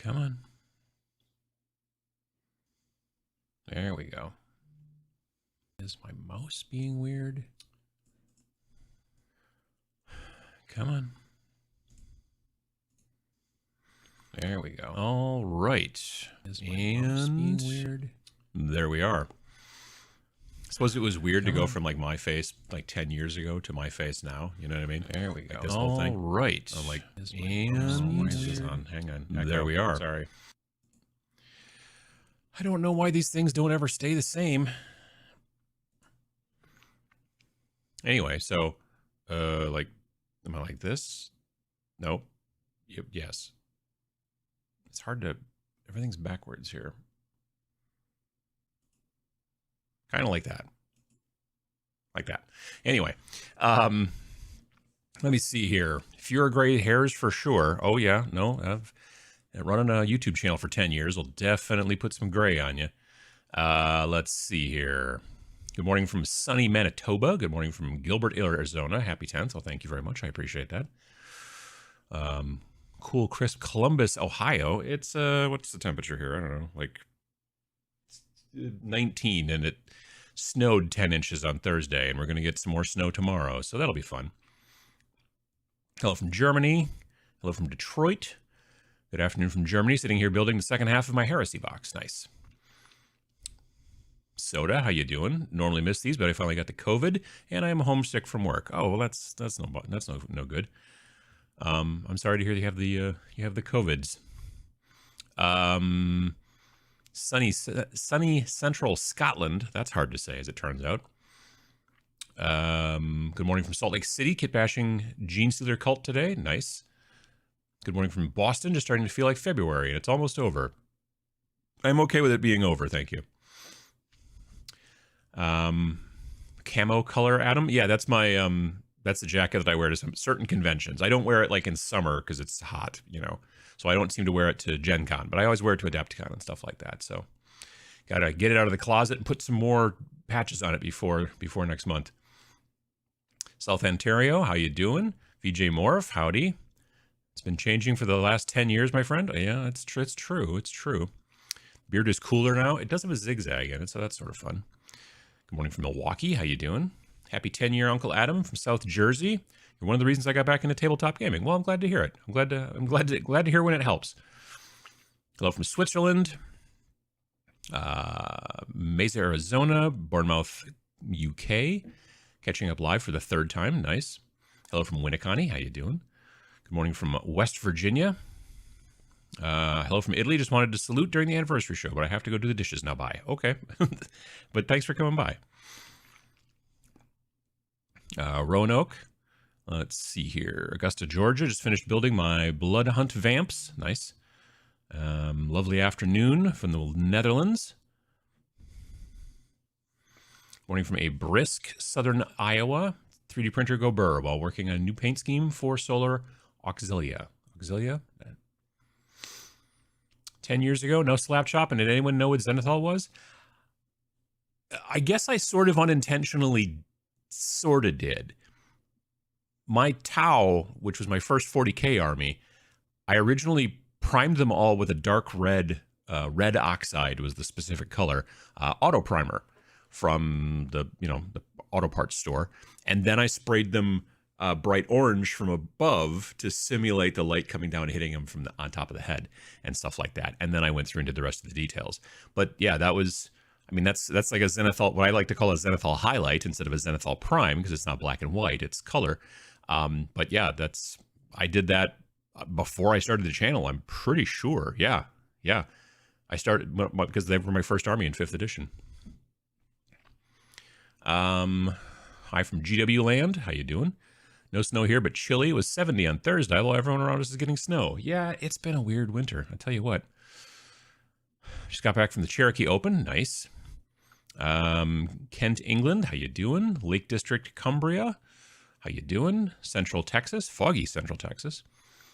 Come on. There we go. Is my mouse being weird? Come on. There we go. All right. Is my mouse being weird? There we are. I suppose it was weird to go from like my face like 10 years ago to my face now. You know what I mean? There we go. Like this whole thing. All right. I'm like, and this is on. Hang on. There we are. Sorry. I don't know why these things don't ever stay the same. Anyway, so, like, am I like this? Nope. Yep. Yes. It's hard to, everything's backwards here. Kind of like that. Like that. Anyway, let me see here. Fewer gray hairs for sure. Oh, yeah. No, I've running a YouTube channel for 10 years. Will definitely put some gray on you. Let's see here. Good morning from sunny Manitoba. Good morning from Gilbert, Arizona. Happy 10th. Well, thank you very much. I appreciate that. Cool, crisp Columbus, Ohio. It's, what's the temperature here? I don't know, like 19, and it snowed 10 inches on Thursday, and we're going to get some more snow tomorrow, so that'll be fun. Hello from Germany. Hello from Detroit. Good afternoon from Germany. Sitting here building the second half of my heresy box. Nice. Soda, how you doing? Normally miss these, but I finally got the COVID, and I am homesick from work. Oh, well, that's no good. I'm sorry to hear you have the COVIDs. Sunny central Scotland. That's hard to say, as it turns out. Good morning from Salt Lake City. Kit bashing Gene Stealer cult today. Nice. Good morning from Boston. Just starting to feel like February, and it's almost over. I'm okay with it being over, thank you. Camo color, Adam. Yeah, that's my that's the jacket that I wear to some certain conventions. I don't wear it like in summer because it's hot, you know. So I don't seem to wear it to Gen Con, but I always wear it to Adepticon and stuff like that. So gotta get it out of the closet and put some more patches on it before next month. South Ontario, how you doing? VJ Morph, howdy. It's been changing for the last 10 years, my friend. Yeah, it's true. It's true. Beard is cooler now. It does have a zigzag in it, so that's sort of fun. Good morning from Milwaukee. How you doing? Happy 10-year Uncle Adam from South Jersey. You're one of the reasons I got back into tabletop gaming. Well, I'm glad to hear it. I'm glad to hear when it helps. Hello from Switzerland. Mesa, Arizona. Bournemouth, UK. Catching up live for the third time. Nice. Hello from Winnicott. How you doing? Good morning from West Virginia. Hello from Italy. Just wanted to salute during the anniversary show, but I have to go do the dishes now. Bye. Okay. But thanks for coming by. Roanoke. Let's see here. Augusta, Georgia. Just finished building my Blood Hunt Vamps. Nice. Lovely afternoon from the Netherlands. Morning from a brisk southern Iowa. 3D printer go burr while working on a new paint scheme for Solar Auxilia. Auxilia? 10 years ago, no slap chop, and did anyone know what Zenithal was? I guess I sort of unintentionally did. My Tau, which was my first 40k army, I originally primed them all with a dark red, red oxide was the specific color, auto primer from the auto parts store. And then I sprayed them bright orange from above to simulate the light coming down and hitting them from on top of the head and stuff like that. And then I went through and did the rest of the details. But yeah, that was, I mean, that's like a Zenithal, what I like to call a Zenithal highlight instead of a Zenithal prime, because it's not black and white, it's color. But yeah, I did that before I started the channel, I'm pretty sure. Yeah. I started because they were my first army in 5th edition. Hi from GW Land. How you doing? No snow here, but chilly. It was 70 on Thursday, while everyone around us is getting snow. Yeah, it's been a weird winter. I tell you what. Just got back from the Cherokee Open. Nice. Kent, England. How you doing? Lake District, Cumbria. How you doing? Central Texas. Foggy Central Texas.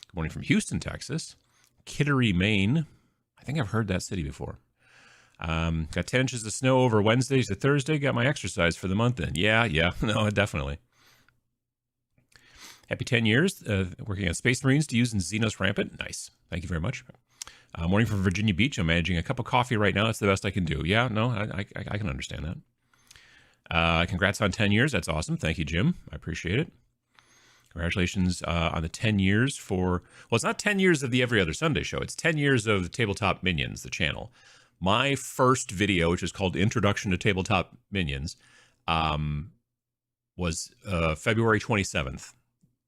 Good morning from Houston, Texas. Kittery, Maine. I think I've heard that city before. Got 10 inches of snow over Wednesday to Thursday. Got my exercise for the month in. Yeah. No, definitely. Happy 10 years. Working on Space Marines to use in Xenos Rampant. Nice. Thank you very much. Morning from Virginia Beach. I'm managing a cup of coffee right now. That's the best I can do. Yeah, no, I can understand that. Congrats on 10 years. That's awesome. Thank you, Jim. I appreciate it. Congratulations on the 10 years for, well, it's not 10 years of the Every Other Sunday show. It's 10 years of Tabletop Minions, the channel. My first video, which is called Introduction to Tabletop Minions, was February 27th,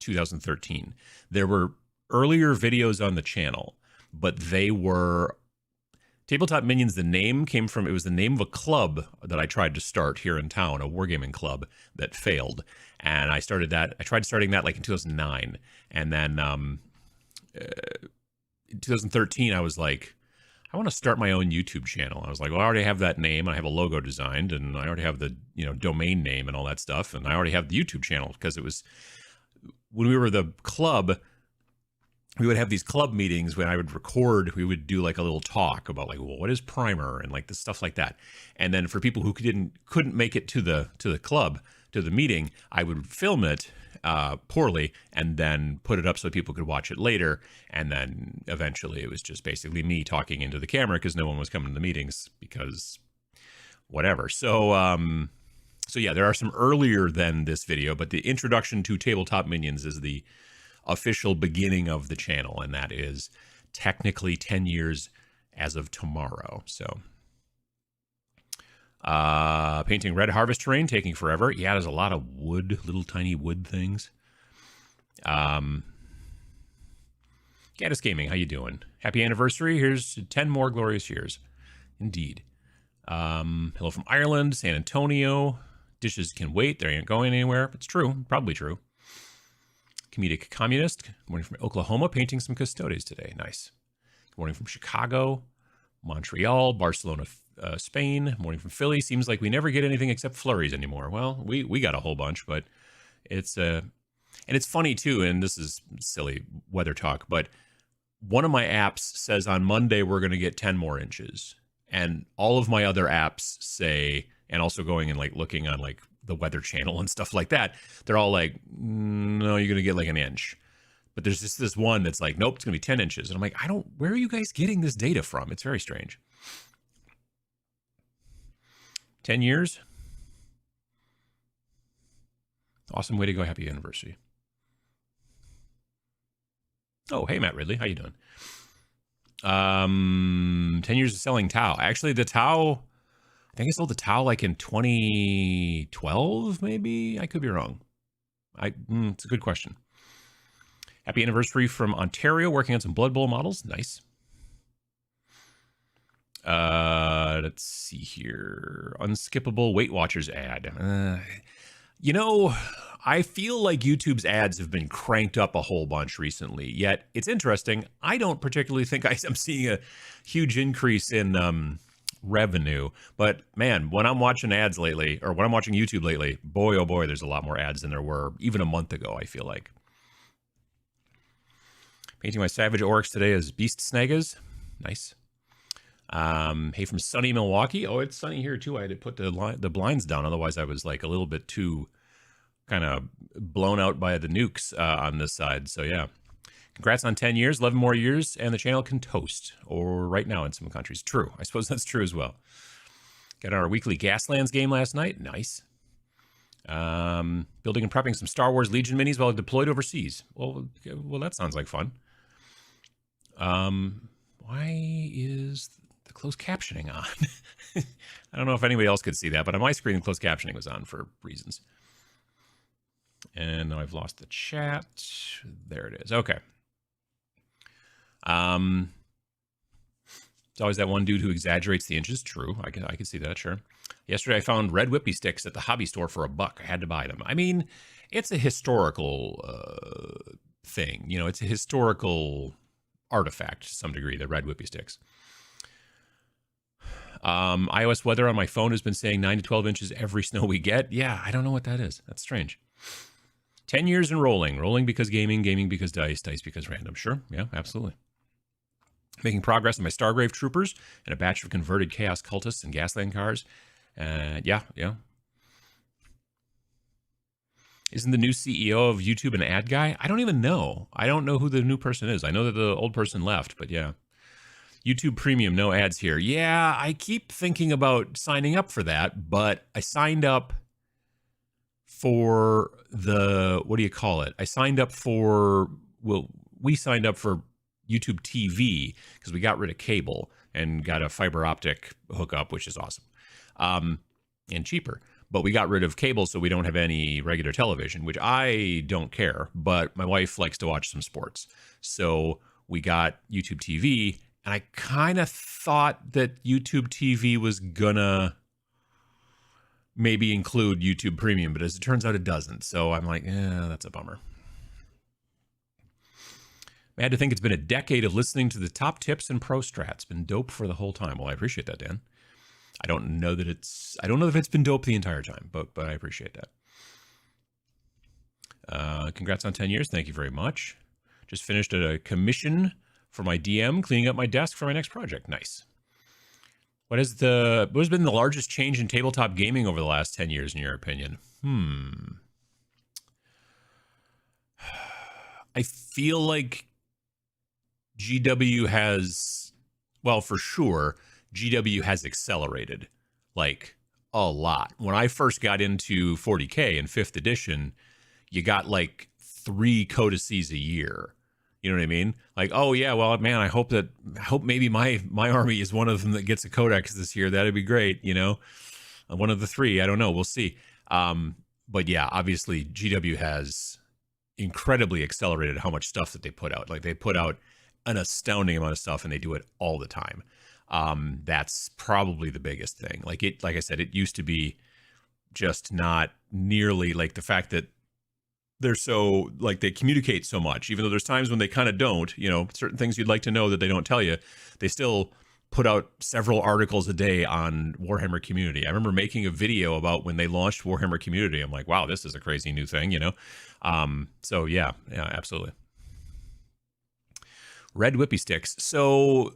2013. There were earlier videos on the channel, but they were Tabletop Minions. The name came from, it was the name of a club that I tried to start here in town, a wargaming club that failed. And I started that, I tried starting that like in 2009. And then in 2013, I was like, I want to start my own YouTube channel. I was like, well, I already have that name. I have a logo designed, and I already have the, you know, domain name and all that stuff. And I already have the YouTube channel, because it was, when we were the club, we would have these club meetings when I would record, we would do like a little talk about like, well, what is primer and like the stuff like that. And then for people who couldn't make it to the club, to the meeting, I would film it poorly and then put it up so people could watch it later. And then eventually it was just basically me talking into the camera, because no one was coming to the meetings, because whatever. So yeah, there are some earlier than this video, but the introduction to Tabletop Minions is the official beginning of the channel, and that is technically 10 years as of tomorrow. So painting Red Harvest terrain, taking forever. Yeah, there's a lot of wood, little tiny wood things. Gaddis Gaming, how you doing? Happy anniversary. Here's 10 more glorious years. Indeed. Hello from Ireland, San Antonio. Dishes can wait. They ain't going anywhere. It's true. Probably true. Comedic Communist. Good morning from Oklahoma. Painting some custodes today. Nice. Good morning from Chicago, Montreal, Barcelona, Spain. Morning from Philly. Seems like we never get anything except flurries anymore. Well, we got a whole bunch, but it's and it's funny too. And this is silly weather talk, but one of my apps says on Monday we're going to get 10 more inches, and all of my other apps say, and also going and like looking on like the Weather Channel and stuff like that, they're all like, no, you're going to get like an inch. But there's just this one that's like, nope, it's going to be 10 inches. And I'm like, where are you guys getting this data from? It's very strange. 10 years. Awesome way to go. Happy anniversary. Oh, hey, Matt Ridley. How you doing? 10 years of selling Tau. Actually, the Tau, I think I sold the Tau like in 2012, maybe. I could be wrong. It's a good question. Happy anniversary from Ontario, working on some Blood Bowl models. Nice. Let's see here. Unskippable Weight Watchers ad. You know, I feel like YouTube's ads have been cranked up a whole bunch recently, yet it's interesting. I don't particularly think I'm seeing a huge increase in revenue, but man, when I'm watching ads lately, or when I'm watching YouTube lately, boy, oh boy, there's a lot more ads than there were even a month ago, I feel like. Painting my Savage Oryx today as Beast Snagas. Nice. Hey, from sunny Milwaukee. Oh, it's sunny here too. I had to put the blinds down, otherwise I was like a little bit too kind of blown out by the nukes on this side. So yeah, congrats on 10 years, 11 more years, and the channel can toast, or right now in some countries. True. I suppose that's true as well. Got our weekly Gaslands game last night. Nice. Building and prepping some Star Wars Legion minis while deployed overseas. Well, that sounds like fun. Why is the closed captioning on? I don't know if anybody else could see that, but on my screen, the closed captioning was on for reasons. And now I've lost the chat. There it is. Okay. It's always that one dude who exaggerates the inches. True. I can see that. Sure. Yesterday, I found red whippy sticks at the hobby store for $1. I had to buy them. I mean, it's a historical thing. You know, it's a historical artifact to some degree, the red whippy sticks. iOS weather on my phone has been saying 9 to 12 inches every snow we get. Yeah, I don't know what that is. That's strange. 10 years and rolling. Rolling because gaming, gaming because dice, dice because random. Sure. Yeah, absolutely. Making progress on my Stargrave Troopers and a batch of converted Chaos Cultists and Gasland cars. Yeah. Isn't the new CEO of YouTube an ad guy? I don't even know. I don't know who the new person is. I know that the old person left, but yeah. YouTube Premium, no ads here. Yeah, I keep thinking about signing up for that, but I signed up for the, what do you call it? I signed up for, well, we signed up for YouTube TV because we got rid of cable and got a fiber optic hookup, which is awesome, and cheaper. But we got rid of cable, so we don't have any regular television, which I don't care. But my wife likes to watch some sports, so we got YouTube TV. And I kind of thought that YouTube TV was gonna maybe include YouTube Premium, but as it turns out, it doesn't. So I'm like, that's a bummer. I had to think it's been a decade of listening to the top tips and pro strats. Been dope for the whole time. Well, I appreciate that, Dan. I don't know if it's been dope the entire time, but I appreciate that. Congrats on 10 years. Thank you very much. Just finished a commission for my DM, cleaning up my desk for my next project. Nice. What has been the largest change in tabletop gaming over the last 10 years, in your opinion? I feel like GW has, well, for sure, GW has accelerated like a lot. When I first got into 40K in 5th edition, you got like 3 codices a year. You know what I mean? Like, oh yeah, well, man, I hope maybe my army is one of them that gets a codex this year. That'd be great, you know? One of the 3, I don't know, we'll see. But yeah, obviously GW has incredibly accelerated how much stuff that they put out. Like, they put out an astounding amount of stuff, and they do it all the time. That's probably the biggest thing. Like I said, it used to be just not nearly like the fact that they're so, like, they communicate so much, even though there's times when they kind of don't, you know, certain things you'd like to know that they don't tell you. They still put out several articles a day on Warhammer Community. I remember making a video about when they launched Warhammer Community. I'm like, wow, this is a crazy new thing, you know? So yeah, absolutely. Red whippy sticks. So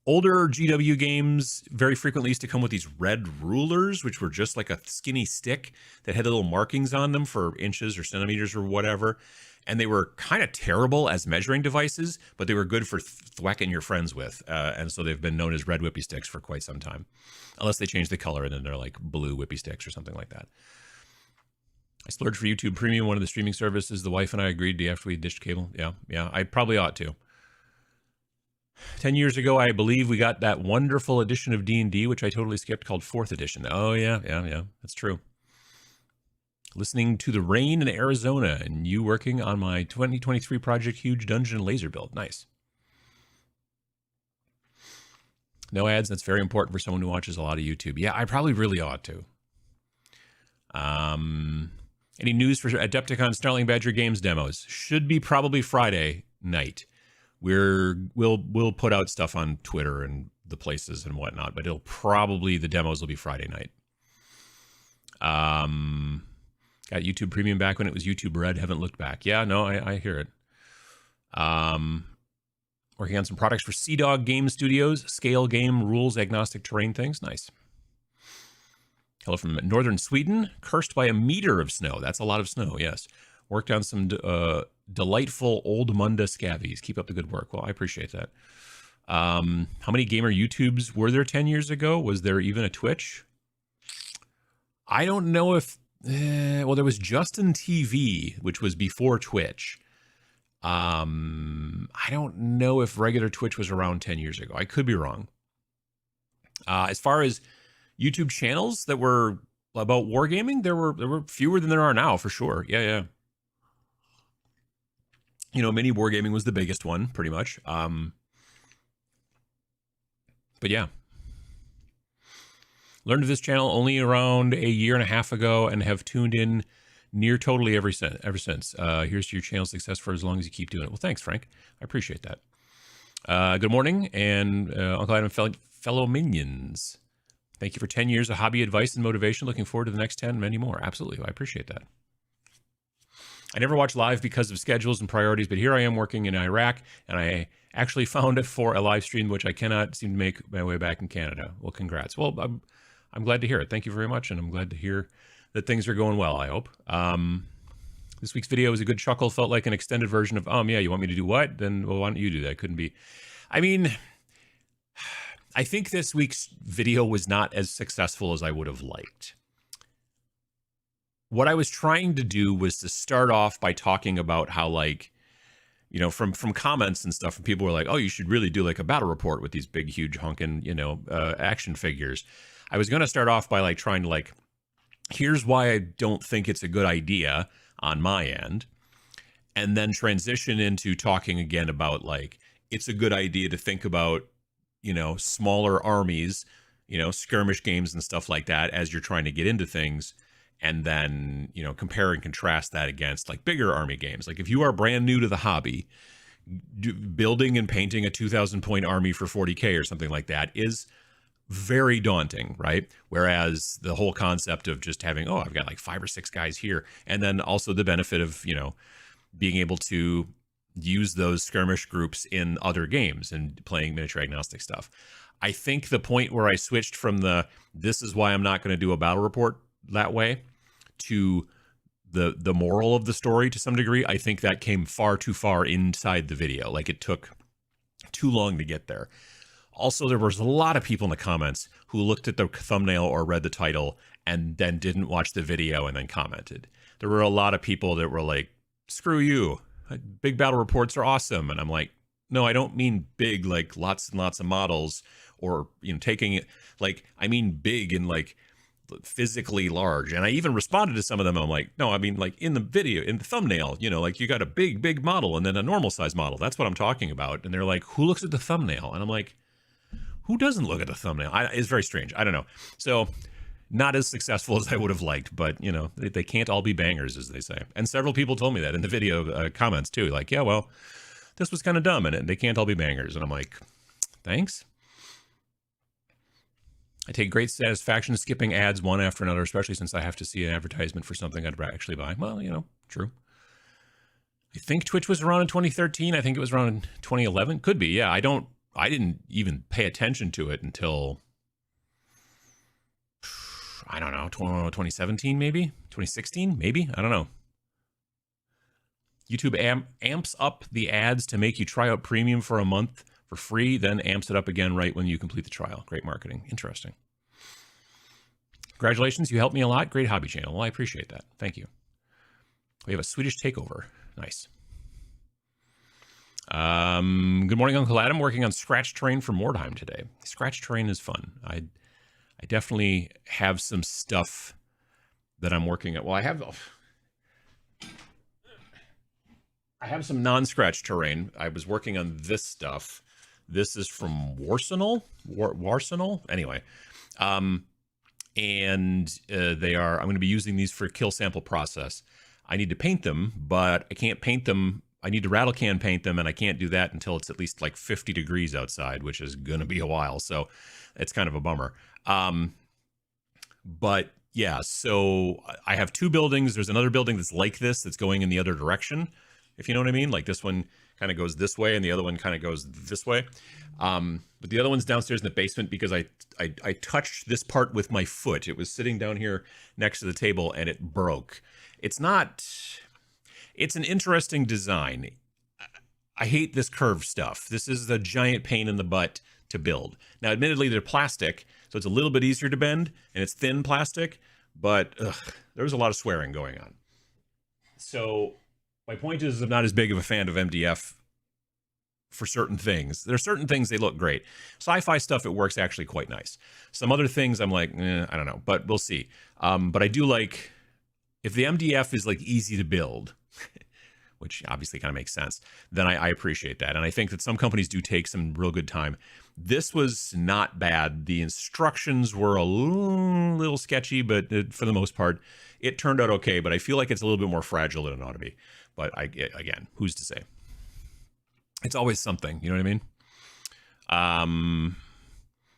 older GW games very frequently used to come with these red rulers, which were just like a skinny stick that had little markings on them for inches or centimeters or whatever. And they were kind of terrible as measuring devices, but they were good for thwacking your friends with. And so they've been known as red whippy sticks for quite some time. Unless they change the color and then they're like blue whippy sticks or something like that. I splurged for YouTube Premium, one of the streaming services. The wife and I agreed to after we dished cable. Yeah, I probably ought to. 10 years ago, I believe we got that wonderful edition of D&D, which I totally skipped, called 4th edition. Oh, yeah, that's true. Listening to the rain in Arizona and you working on my 2023 project, huge dungeon laser build. Nice. No ads. That's very important for someone who watches a lot of YouTube. Yeah, I probably really ought to. Any news for Adepticon Snarling Badger Games demos? Should be probably Friday night. We'll put out stuff on Twitter and the places and whatnot, but the demos will be Friday night. Got YouTube Premium back when it was YouTube Red. Haven't looked back. Yeah, no, I hear it. Working on some products for Sea Dog Game Studios, scale game, rules, agnostic terrain things. Nice. Hello from northern Sweden. Cursed by a meter of snow. That's a lot of snow, yes. Worked on some delightful old Munda scavies. Keep up the good work. Well, I appreciate that. How many gamer YouTubes were there 10 years ago? Was there even a Twitch? I don't know if... well, there was Justin TV, which was before Twitch. I don't know if regular Twitch was around 10 years ago. I could be wrong. As far as YouTube channels that were about wargaming, there were fewer than there are now, for sure. Yeah. You know, mini wargaming was the biggest one, pretty much. But yeah. Learned of this channel only around a year and a half ago and have tuned in near totally ever since. Here's to your channel success for as long as you keep doing it. Well, thanks, Frank. I appreciate that. Good morning, and Uncle Adam, fellow minions. Thank you for 10 years of hobby advice and motivation. Looking forward to the next 10, many more. Absolutely. I appreciate that. I never watch live because of schedules and priorities, but here I am working in Iraq, and I actually found it for a live stream, which I cannot seem to make my way back in Canada. Well, congrats. Well, I'm glad to hear it. Thank you very much, and I'm glad to hear that things are going well, I hope. This week's video was a good chuckle. Felt like an extended version of, yeah, you want me to do what? Then, well, why don't you do that? Couldn't be. I mean, I think this week's video was not as successful as I would have liked. What I was trying to do was to start off by talking about how, like, you know, from comments and stuff, and people were like, oh, you should really do like a battle report with these big, huge honking, you know, action figures. I was going to start off by like trying to like, here's why I don't think it's a good idea on my end. And then transition into talking again about like, it's a good idea to think about, you know, smaller armies, you know, skirmish games and stuff like that as you're trying to get into things. And then, you know, compare and contrast that against like bigger army games. Like if you are brand new to the hobby, building and painting a 2,000 point army for 40K or something like that is very daunting, right? Whereas the whole concept of just having, oh, I've got like 5 or 6 guys here. And then also the benefit of, you know, being able to use those skirmish groups in other games and playing miniature agnostic stuff. I think the point where I switched from this is why I'm not going to do a battle report that way to the moral of the story to some degree, I think that came far too far inside the video. Like it took too long to get there. Also, there was a lot of people in the comments who looked at the thumbnail or read the title and then didn't watch the video and then commented. There were a lot of people that were like, screw you, big battle reports are awesome. And I'm like, no, I don't mean big, like lots and lots of models or, you know, taking it like, I mean big and like physically large. And I even responded to some of them. I'm like, no, I mean like in the video, in the thumbnail, you know, like you got a big model and then a normal size model. That's what I'm talking about. And they're like, who looks at the thumbnail? And I'm like, who doesn't look at the thumbnail? It's very strange. I don't know. So not as successful as I would have liked, but you know, they can't all be bangers, as they say. And several people told me that in the video comments too. Like, yeah, well, this was kind of dumb and they can't all be bangers. And I'm like, thanks. I take great satisfaction skipping ads one after another, especially since I have to see an advertisement for something I'd actually buy. Well, you know, true. I think Twitch was around in 2013. I think it was around in 2011. Could be, yeah. I didn't even pay attention to it until, I don't know, 2017 maybe? 2016 maybe? I don't know. YouTube amps up the ads to make you try out premium for a month for free, then amps it up again right when you complete the trial. Great marketing. Interesting. Congratulations, you helped me a lot. Great hobby channel. Well, I appreciate that. Thank you. We have a Swedish takeover. Nice. Good morning, Uncle Adam. Working on Scratch Terrain for Mordheim today. Scratch Terrain is fun. I definitely have some stuff that I'm working at. Well, I have some non-Scratch Terrain. I was working on this stuff. This is from Warsenal. Anyway, and they are. I'm going to be using these for kill sample process. I need to paint them, but I can't paint them. I need to rattle can paint them, and I can't do that until it's at least like 50 degrees outside, which is going to be a while. So it's kind of a bummer. But yeah, so I have 2 buildings. There's another building that's like this that's going in the other direction, if you know what I mean. Like this one kind of goes this way and the other one kind of goes this way. But the other one's downstairs in the basement because I touched this part with my foot. It was sitting down here next to the table and it broke. It's an interesting design. I hate this curved stuff. This is a giant pain in the butt to build. Now, admittedly, they're plastic, so it's a little bit easier to bend and it's thin plastic, but there was a lot of swearing going on. So my point is I'm not as big of a fan of MDF for certain things. There are certain things they look great. Sci-fi stuff, it works actually quite nice. Some other things I'm like, I don't know, but we'll see. But I do like, if the MDF is like easy to build, which obviously kind of makes sense, then I appreciate that. And I think that some companies do take some real good time. This was not bad. The instructions were a little sketchy, but for the most part, it turned out okay. But I feel like it's a little bit more fragile than it ought to be. But again, who's to say? It's always something, you know what I mean?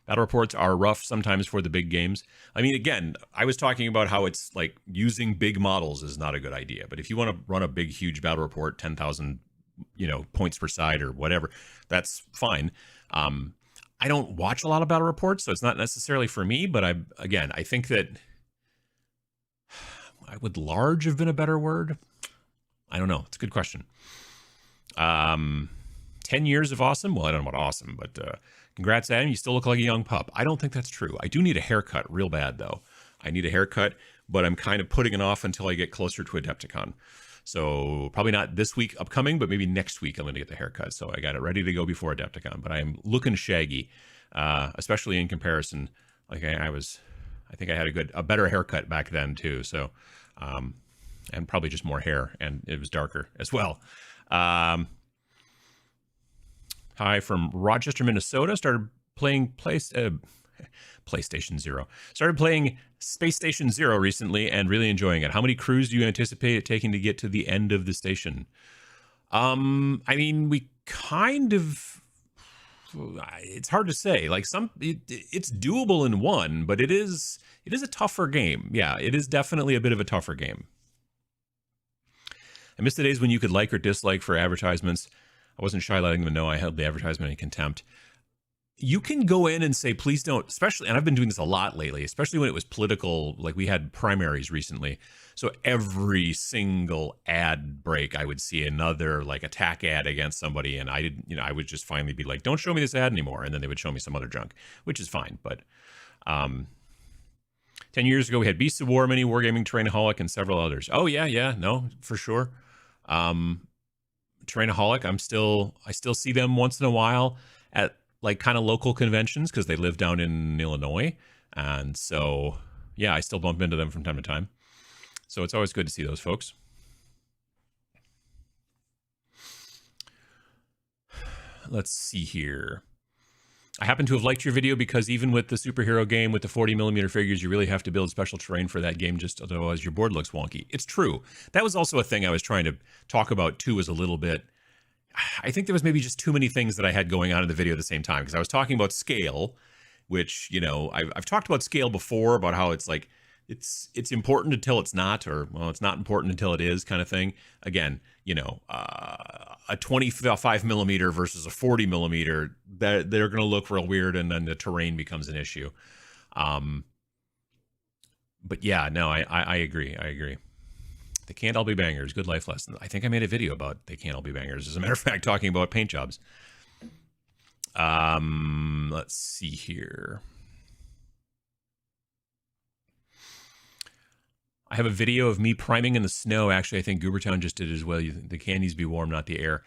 Battle reports are rough sometimes for the big games. I mean, again, I was talking about how it's like using big models is not a good idea. But if you want to run a big, huge battle report, 10,000, points per side or whatever, that's fine. I don't watch a lot of battle reports, so it's not necessarily for me. But I think that would large have been a better word? I don't know. It's a good question. 10 years of awesome. Well, I don't know about awesome, but Congrats, Adam. You still look like a young pup. I don't think that's true. I do need a haircut real bad, though. I need a haircut, but I'm kind of putting it off until I get closer to Adepticon. So probably not this week upcoming, but maybe next week I'm going to get the haircut. So I got it ready to go before Adepticon, but I'm looking shaggy, especially in comparison. Like I think I had a better haircut back then too. So, and probably just more hair, and it was darker as well. Hi from Rochester, Minnesota. Started playing PlayStation Zero. Started playing Space Station Zero recently and really enjoying it. How many crews do you anticipate it taking to get to the end of the station? I mean, we kind of... It's hard to say. Like it's doable in one, but it is a tougher game. Yeah, it is definitely a bit of a tougher game. I miss the days when you could like or dislike for advertisements. I wasn't shy letting them know I held the advertisement in contempt. You can go in and say, please don't, especially, and I've been doing this a lot lately, especially when it was political, like we had primaries recently. So every single ad break, I would see another like attack ad against somebody. And I would just finally be like, don't show me this ad anymore. And then they would show me some other junk, which is fine. But 10 years ago, we had Beasts of War, Mini, Wargaming, Terrainaholic, and several others. Oh yeah, no, for sure. Terrainaholic, I still see them once in a while at like kind of local conventions because they live down in Illinois. And so, yeah, I still bump into them from time to time. So it's always good to see those folks. Let's see here. I happen to have liked your video because even with the superhero game with the 40mm figures, you really have to build special terrain for that game, just otherwise your board looks wonky. It's true. That was also a thing I was trying to talk about too, was a little bit... I think there was maybe just too many things that I had going on in the video at the same time, because I was talking about scale, which, you know, I've talked about scale before, about how it's like, it's important until it's not, or, well, it's not important until it is kind of thing. Again, you know, a 25mm versus a 40mm, they're going to look real weird, and then the terrain becomes an issue. But yeah, no, I agree. I agree. They can't all be bangers. Good life lesson. I think I made a video about they can't all be bangers. As a matter of fact, talking about paint jobs. Let's see here. I have a video of me priming in the snow. Actually, I think Goobertown just did it as well. The can needs to be warm, not the air.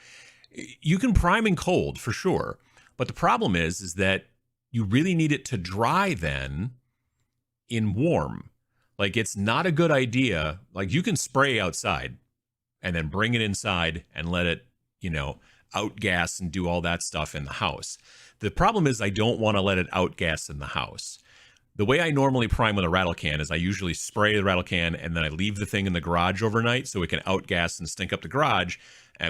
You can prime in cold for sure. But the problem is that you really need it to dry then in warm. Like, it's not a good idea. Like, you can spray outside and then bring it inside and let it, you know, outgas and do all that stuff in the house. The problem is I don't want to let it outgas in the house. The way I normally prime with a rattle can is I usually spray the rattle can and then I leave the thing in the garage overnight so it can outgas and stink up the garage,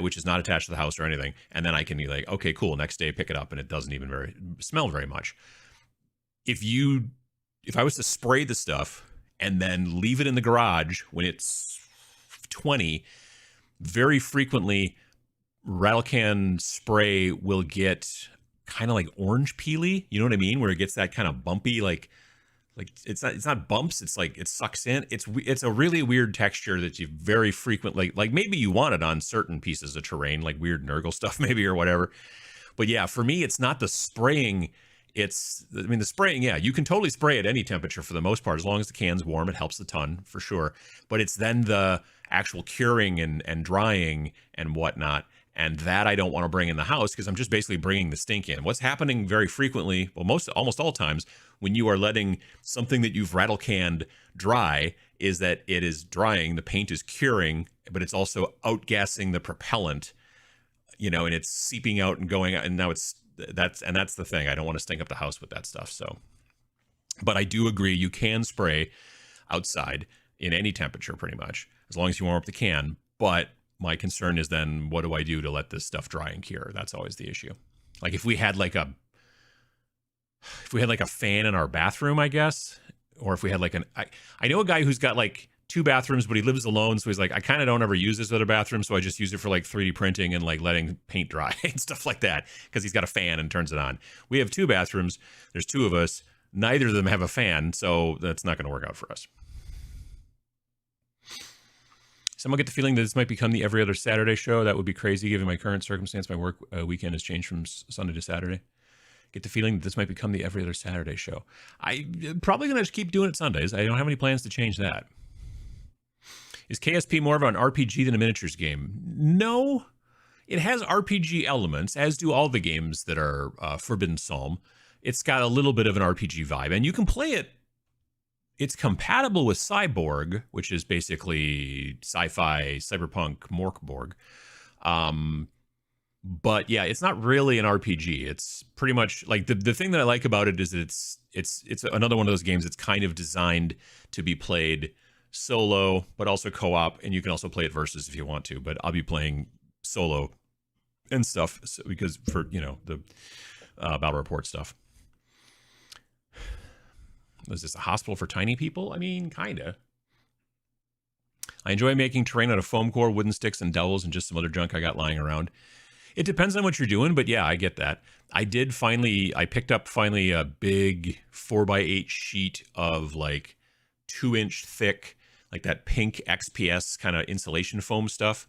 which is not attached to the house or anything. And then I can be like, okay, cool. Next day, pick it up and it doesn't even smell very much. If I was to spray the stuff and then leave it in the garage when it's 20, very frequently rattle can spray will get kind of like orange peely. You know what I mean? Where it gets that kind of bumpy, like it's not bumps. It's like it sucks in. It's a really weird texture that you very frequently, like maybe you want it on certain pieces of terrain, like weird Nurgle stuff maybe or whatever. But yeah, for me, it's not the spraying. The spraying, yeah, you can totally spray at any temperature for the most part. As long as the can's warm, it helps a ton for sure. But it's then the actual curing and drying and whatnot. And that I don't want to bring in the house because I'm just basically bringing the stink in. What's happening very frequently, well, almost all times, when you are letting something that you've rattle canned dry, is that it is drying, the paint is curing, but it's also outgassing the propellant, you know, and it's seeping out and going out. And now that's the thing. I don't want to stink up the house with that stuff. So, but I do agree, you can spray outside in any temperature pretty much, as long as you warm up the can. But my concern is then, what do I do to let this stuff dry and cure? That's always the issue. Like if we had like a fan in our bathroom, I guess, or if we had like I know a guy who's got like 2 bathrooms, but he lives alone. So he's like, I kind of don't ever use this other bathroom. So I just use it for like 3D printing and like letting paint dry and stuff like that. Cause he's got a fan and turns it on. We have 2 bathrooms. There's 2 of us. Neither of them have a fan. So that's not going to work out for us. Someone get the feeling that this might become the every other Saturday show. That would be crazy given my current circumstance. My work weekend has changed from Sunday to Saturday. Get the feeling that this might become the every other Saturday show. I'm probably going to just keep doing it Sundays. I don't have any plans to change that. Is KSP more of an RPG than a miniatures game? No. It has RPG elements, as do all the games that are Forbidden Psalm. It's got a little bit of an RPG vibe, and you can play it. It's compatible with Cyborg, which is basically sci-fi, cyberpunk, Morkborg. But yeah, it's not really an RPG. It's pretty much like the thing that I like about it is that it's another one of those games that's kind of designed to be played solo, but also co-op, and you can also play it versus if you want to. But I'll be playing solo and stuff because for the battle report stuff. Was this a hospital for tiny people? I mean, kinda. I enjoy making terrain out of foam core, wooden sticks, and dowels, and just some other junk I got lying around. It depends on what you're doing, but yeah, I get that. I picked up finally a big 4x8 sheet of like 2-inch thick, like that pink XPS kind of insulation foam stuff.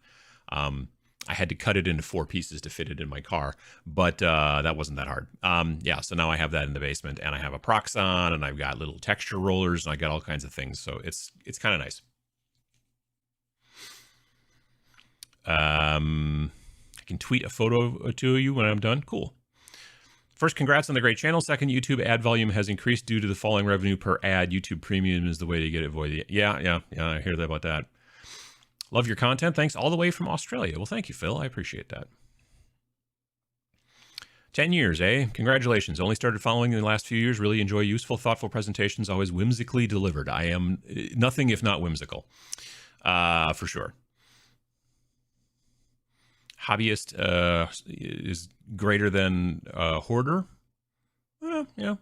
I had to cut it into 4 pieces to fit it in my car, but that wasn't that hard. Yeah, so now I have that in the basement, and I have a Proxon, and I've got little texture rollers, and I got all kinds of things, so it's kind of nice. I can tweet a photo to you when I'm done. Cool. First, congrats on the great channel. Second, YouTube ad volume has increased due to the falling revenue per ad. YouTube Premium is the way to get it avoided. Yeah, I hear that about that. Love your content. Thanks all the way from Australia. Well, thank you, Phil. I appreciate that. 10 years, eh? Congratulations. Only started following in the last few years. Really enjoy useful, thoughtful presentations, always whimsically delivered. I am nothing if not whimsical, for sure. Hobbyist is greater than hoarder. Yeah.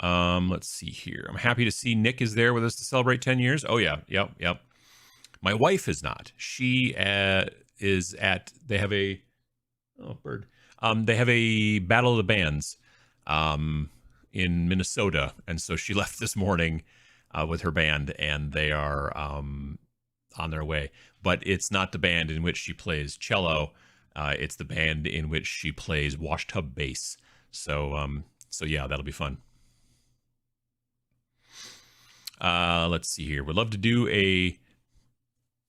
Let's see here. I'm happy to see Nick is there with us to celebrate 10 years. Oh yeah, yep. My wife is not. She is at. They have a bird. They have a Battle of the Bands in Minnesota, and so she left this morning with her band, and they are on their way. But it's not the band in which she plays cello. It's the band in which she plays washtub bass. So yeah, that'll be fun. Let's see here. Would love to do a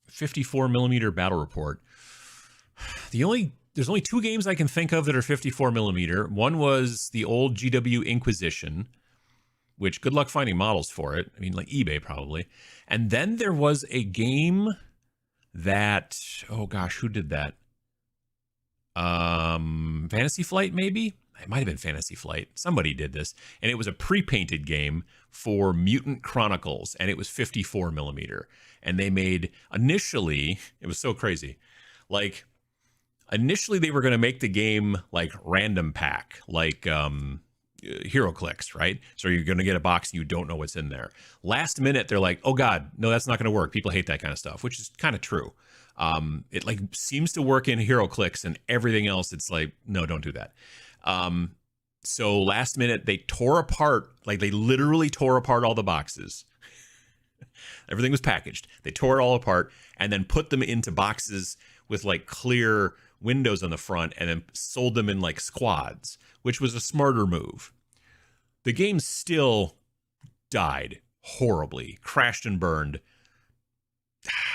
54 millimeter battle report. There's only 2 games I can think of that are 54 millimeter. One was the old GW Inquisition, which good luck finding models for it. I mean, like eBay probably. And then there was a game that, oh gosh, who did that? Fantasy Flight, maybe? It might have been Fantasy Flight. Somebody did this. And it was a pre-painted game for Mutant Chronicles, and it was 54 millimeter. And they made, initially, it was so crazy. Like, initially they were going to make the game like random pack, like HeroClix, right? So you're going to get a box and you don't know what's in there. Last minute, they're like, oh God, no, that's not going to work. People hate that kind of stuff, which is kind of true. It like seems to work in HeroClix, and everything else, it's like, no, don't do that. So last minute they tore apart, like they literally tore apart all the boxes. Everything was packaged. They tore it all apart and then put them into boxes with like clear windows on the front, and then sold them in like squads, which was a smarter move. The game still died horribly, crashed and burned.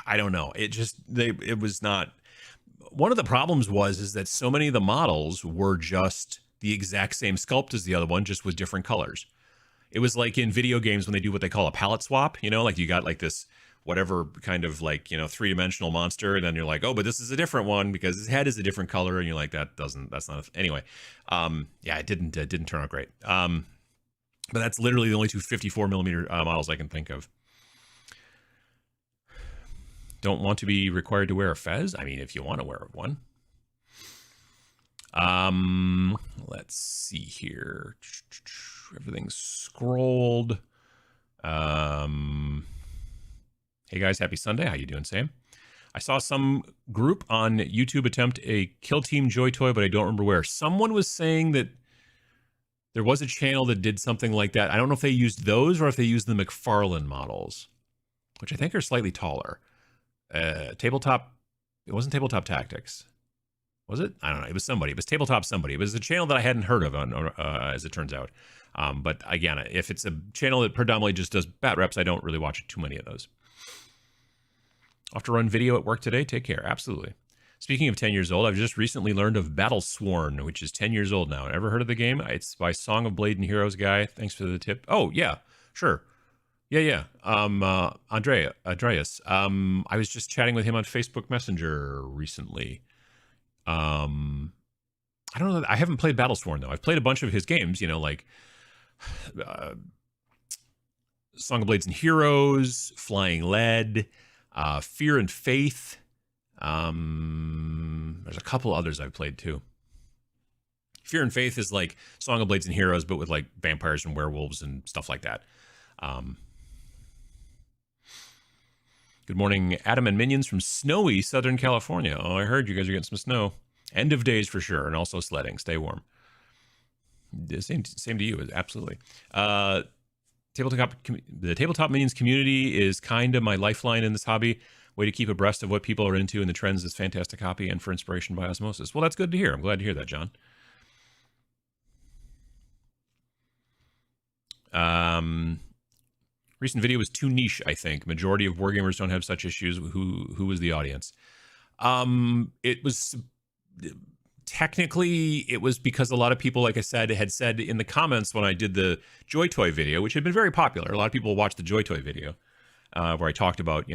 I don't know. It was not. One of the problems is that so many of the models were just the exact same sculpt as the other one, just with different colors. It was like in video games when they do what they call a palette swap, like you got like this whatever kind of like, 3-dimensional monster, and then you're like, oh, but this is a different one because his head is a different color, and you're like, that's not anyway. Yeah, it didn't turn out great. But that's literally the only 2 54 millimeter models I can think of. Don't want to be required to wear a fez? I mean, if you want to wear one. Let's see here. Everything's scrolled. Hey guys, happy Sunday. How you doing, Sam? I saw some group on YouTube attempt a Kill Team Joy Toy, but I don't remember where. Someone was saying that there was a channel that did something like that. I don't know if they used those or if they used the McFarlane models, which I think are slightly taller. Tabletop, it wasn't Tabletop Tactics. Was it? I don't know. It was somebody. It was Tabletop somebody. It was a channel that I hadn't heard of, as it turns out. But again, if it's a channel that predominantly just does bat reps, I don't really watch too many of those. I'll have to run video at work today. Take care. Absolutely. Speaking of 10 years old, I've just recently learned of Battlesworn, which is 10 years old now. Ever heard of the game? It's by Song of Blade and Heroes guy. Thanks for the tip. Oh, yeah. Sure. Yeah. Andreas. I was just chatting with him on Facebook Messenger recently. I don't know. I haven't played Battlesworn though. I've played a bunch of his games, like Song of Blades and Heroes, Flying Lead, Fear and Faith. There's a couple others I've played too. Fear and Faith is like Song of Blades and Heroes, but with like vampires and werewolves and stuff like that. Good morning, Adam and Minions from snowy Southern California. Oh, I heard you guys are getting some snow. End of days for sure, and also sledding. Stay warm. Same to you, absolutely. The Tabletop Minions community is kind of my lifeline in this hobby. Way to keep abreast of what people are into and the trends is fantastic copy and for inspiration by osmosis. Well, that's good to hear. I'm glad to hear that, John. Recent video was too niche, I think. Majority of wargamers don't have such issues. Who was the audience? It was technically, it was because a lot of people, like I said, had said in the comments when I did the Joy Toy video, which had been very popular. A lot of people watched the Joy Toy video, where I talked about,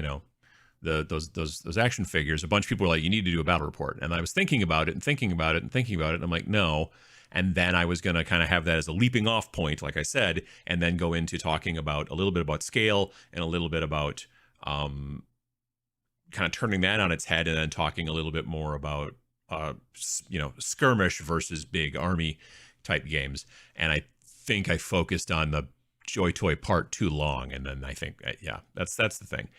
those action figures. A bunch of people were like, you need to do a battle report. And I was thinking about it. And I'm like, no. And then I was going to kind of have that as a leaping off point, like I said, and then go into talking about a little bit about scale and a little bit about kind of turning that on its head, and then talking a little bit more about, skirmish versus big army type games. And I think I focused on the Joy Toy part too long. And then I think, that's the thing.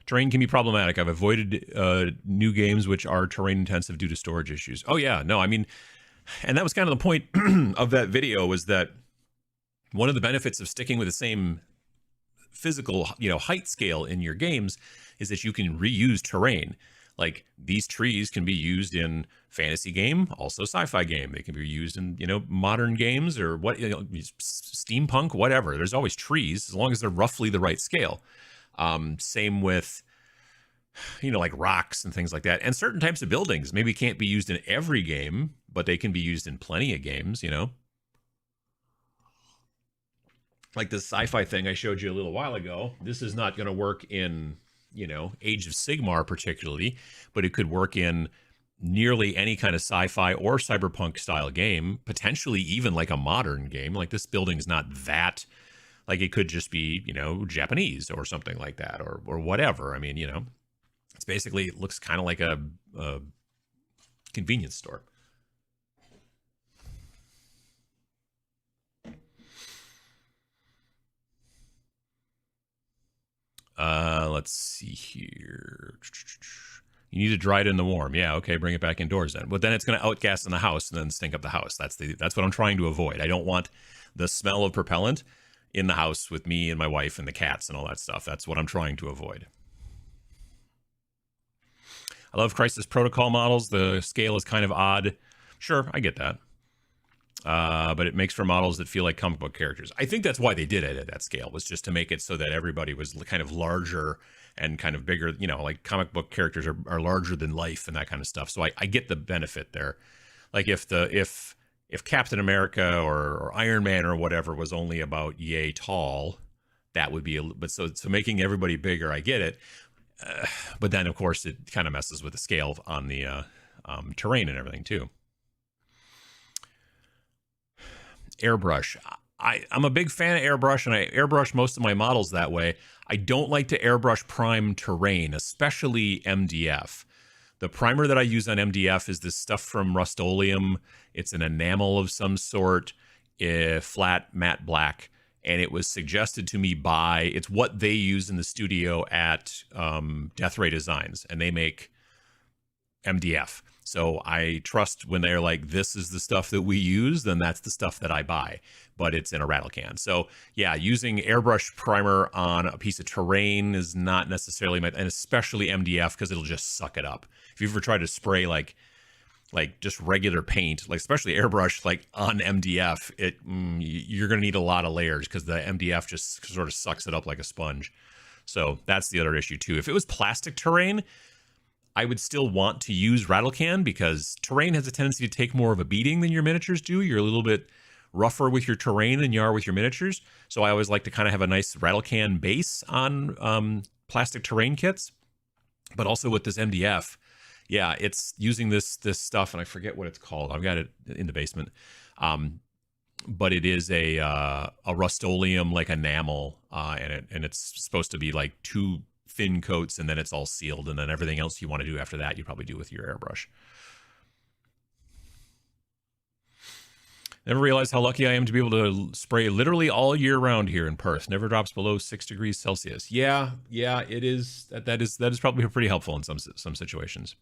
Terrain can be problematic. I've avoided new games which are terrain intensive due to storage issues. Oh yeah, no, I mean, and that was kind of the point of that video, was that one of the benefits of sticking with the same physical, height scale in your games is that you can reuse terrain. Like these trees can be used in fantasy game, also sci-fi game. They can be used in, modern games or steampunk, whatever. There's always trees as long as they're roughly the right scale. Same with, like rocks and things like that. And certain types of buildings maybe can't be used in every game, but they can be used in plenty of games, Like the sci-fi thing I showed you a little while ago. This is not going to work in, Age of Sigmar particularly, but it could work in nearly any kind of sci-fi or cyberpunk style game, potentially even like a modern game. Like this building's not that... Like it could just be, Japanese or something like that, or whatever. I mean, it's basically, it looks kind of like a convenience store. Let's see here. You need to dry it in the warm. Yeah, okay, bring it back indoors then. But then it's going to outgas in the house and then stink up the house. That's what I'm trying to avoid. I don't want the smell of propellant in the house with me and my wife and the cats and all that stuff. That's what I'm trying to avoid. I love Crisis Protocol models. The scale is kind of odd. Sure, I get that. But it makes for models that feel like comic book characters. I think that's why they did it at that scale, was just to make it so that everybody was kind of larger and kind of bigger. Like comic book characters are larger than life and that kind of stuff. So I get the benefit there. Like if Captain America or Iron Man or whatever was only about yay tall, that would be but so making everybody bigger, I get it. But then of course it kind of messes with the scale on the terrain and everything too. Airbrush. I'm a big fan of airbrush, and I airbrush most of my models that way. I don't like to airbrush prime terrain, especially MDF. The primer that I use on MDF is this stuff from Rust-Oleum. It's an enamel of some sort, flat matte black, and it was suggested to me it's what they use in the studio at Death Ray Designs, and they make MDF. So I trust when they're like, this is the stuff that we use, then that's the stuff that I buy, but it's in a rattle can. So yeah, using airbrush primer on a piece of terrain is not necessarily and especially MDF, because it'll just suck it up. If you've ever tried to spray like just regular paint, like especially airbrush, like on MDF, you're going to need a lot of layers because the MDF just sort of sucks it up like a sponge. So that's the other issue too. If it was plastic terrain, I would still want to use rattle can, because terrain has a tendency to take more of a beating than your miniatures do. You're a little bit rougher with your terrain than you are with your miniatures. So I always like to kind of have a nice rattle can base on plastic terrain kits. But also with this MDF, yeah, it's using this stuff, and I forget what it's called. I've got it in the basement. But it is a Rust-Oleum like enamel, and it's supposed to be like 2 thin coats, and then it's all sealed, and then everything else you want to do after that, you probably do with your airbrush. Never realized how lucky I am to be able to spray literally all year round here in Perth. Never drops below 6 degrees Celsius. Yeah, it is. That is probably pretty helpful in some situations.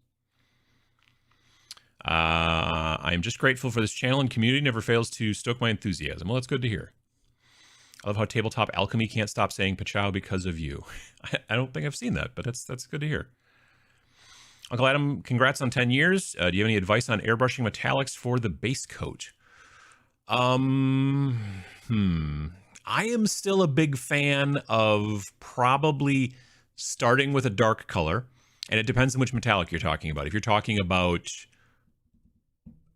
I am just grateful for this channel and community. Never fails to stoke my enthusiasm. Well, that's good to hear. I love how Tabletop Alchemy can't stop saying "Pachow" because of you. I don't think I've seen that, but that's good to hear. Uncle Adam, congrats on 10 years. Do you have any advice on airbrushing metallics for the base coat? I am still a big fan of probably starting with a dark color, and it depends on which metallic you're talking about. If you're talking about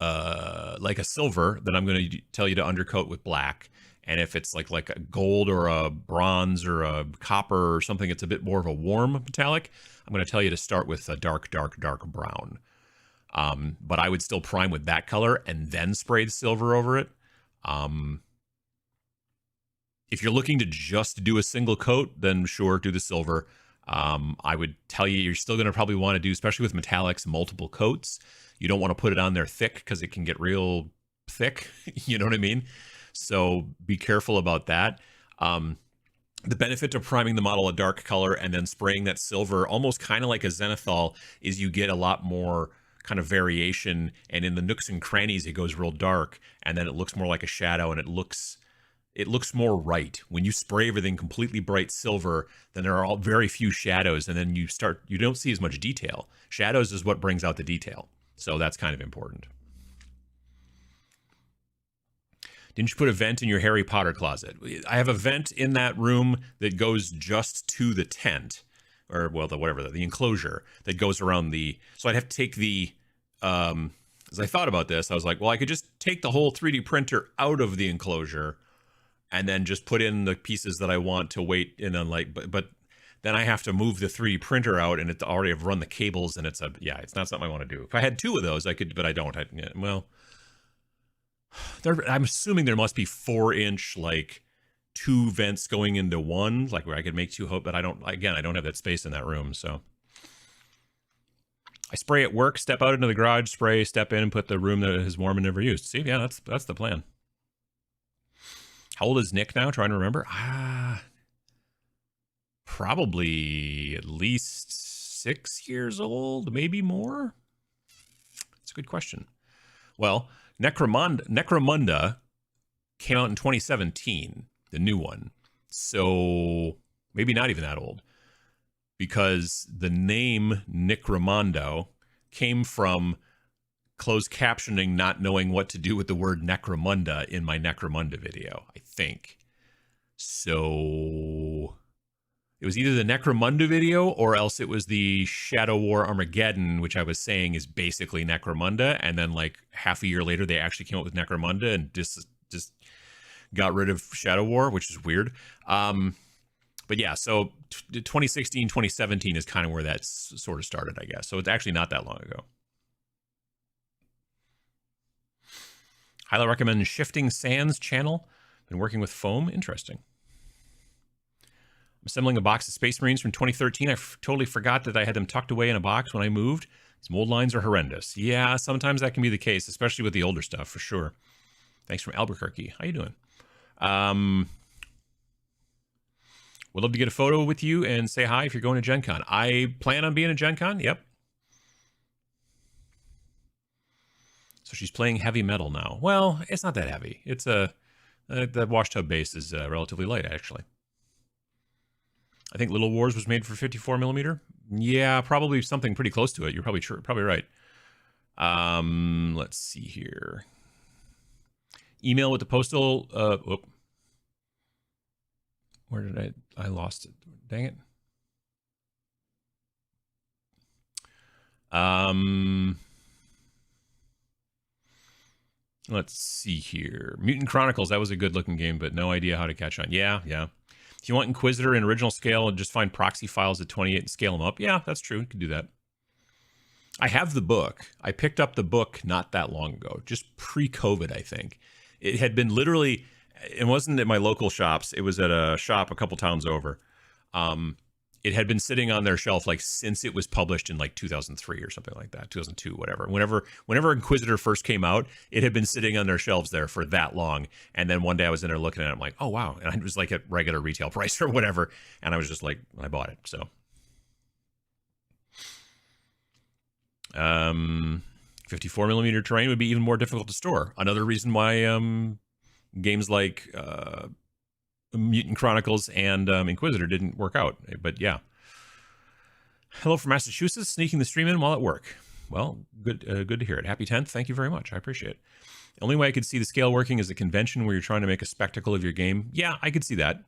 like a silver, then I'm going to tell you to undercoat with black. And if it's like a gold or a bronze or a copper or something, it's a bit more of a warm metallic, I'm going to tell you to start with a dark brown. But I would still prime with that color and then spray the silver over it. If you're looking to just do a single coat, then sure, do the silver. I would tell you, you're still going to probably want to do, especially with metallics, multiple coats. You don't want to put it on there thick because it can get real thick. You know what I mean? So be careful about that. The benefit to priming the model a dark color and then spraying that silver, almost kind of like a zenithal, is you get a lot more kind of variation, and in the nooks and crannies it goes real dark, and then it looks more like a shadow, and it looks more right. When you spray everything completely bright silver, then there are very few shadows, and then you don't see as much detail. Shadows is what brings out the detail. So that's kind of important. Didn't you put a vent in your Harry Potter closet? I have a vent in that room that goes just to the tent, or well, the enclosure that goes around the. So I'd have to take the. As I thought about this, I was like, well, I could just take the whole 3D printer out of the enclosure, and then just put in the pieces that I want to wait in on, like, but then I have to move the 3D printer out, and it's already have run the cables, and it's not something I want to do. If I had 2 of those, I could, but I don't. I'm assuming there must be 4-inch, like 2 vents going into one, like where I could make 2 but I don't have that space in that room. So I spray at work, step out into the garage, spray, step in, and put the room that is warm and never used. See, yeah, that's the plan. How old is Nick now? Trying to remember. Probably at least 6 years old, maybe more. That's a good question. Well, Necromunda came out in 2017, the new one. So maybe not even that old, because the name Necromondo came from closed captioning not knowing what to do with the word Necromunda in my Necromunda video, I think. So it was either the Necromunda video or else it was the Shadow War Armageddon, which I was saying is basically Necromunda. And then like half a year later, they actually came up with Necromunda and just got rid of Shadow War, which is weird. But yeah, so 2016, 2017 is kind of where that sort of started, I guess. So it's actually not that long ago. Highly recommend Shifting Sands channel. Been working with foam. Interesting. I'm assembling a box of Space Marines from 2013. I totally forgot that I had them tucked away in a box when I moved. These mold lines are horrendous. Yeah, sometimes that can be the case, especially with the older stuff, for sure. Thanks from Albuquerque. How you doing? Would love to get a photo with you and say hi if you're going to Gen Con. I plan on being at Gen Con. Yep. So she's playing heavy metal now. Well, it's not that heavy. It's the wash tub base is relatively light, actually. I think Little Wars was made for 54 millimeter. Yeah, probably something pretty close to it. You're probably right. Let's see here. Email with the postal. Where did I lost it? Dang it. Let's see here. Mutant Chronicles. That was a good looking game, but no idea how to catch on. Yeah. If you want Inquisitor in original scale and just find proxy files at 28 and scale them up, yeah, that's true. You can do that. I have the book. I picked up the book not that long ago, just pre-COVID, I think. It had been literally, it wasn't at my local shops. It was at a shop a couple towns over. It had been sitting on their shelf like since it was published in like 2003 or something like that, 2002, whatever. Whenever Inquisitor first came out, it had been sitting on their shelves there for that long. And then one day I was in there looking at it, I'm like, oh wow, and it was like at regular retail price or whatever. And I was just like, I bought it. So, 54 millimeter terrain would be even more difficult to store. Another reason why games like Mutant Chronicles and Inquisitor didn't work out. But yeah. Hello from Massachusetts, sneaking the stream in while at work. Well, good to hear it. Happy 10th. Thank you very much. I appreciate it. The only way I could see the scale working is a convention where you're trying to make a spectacle of your game. Yeah, I could see that.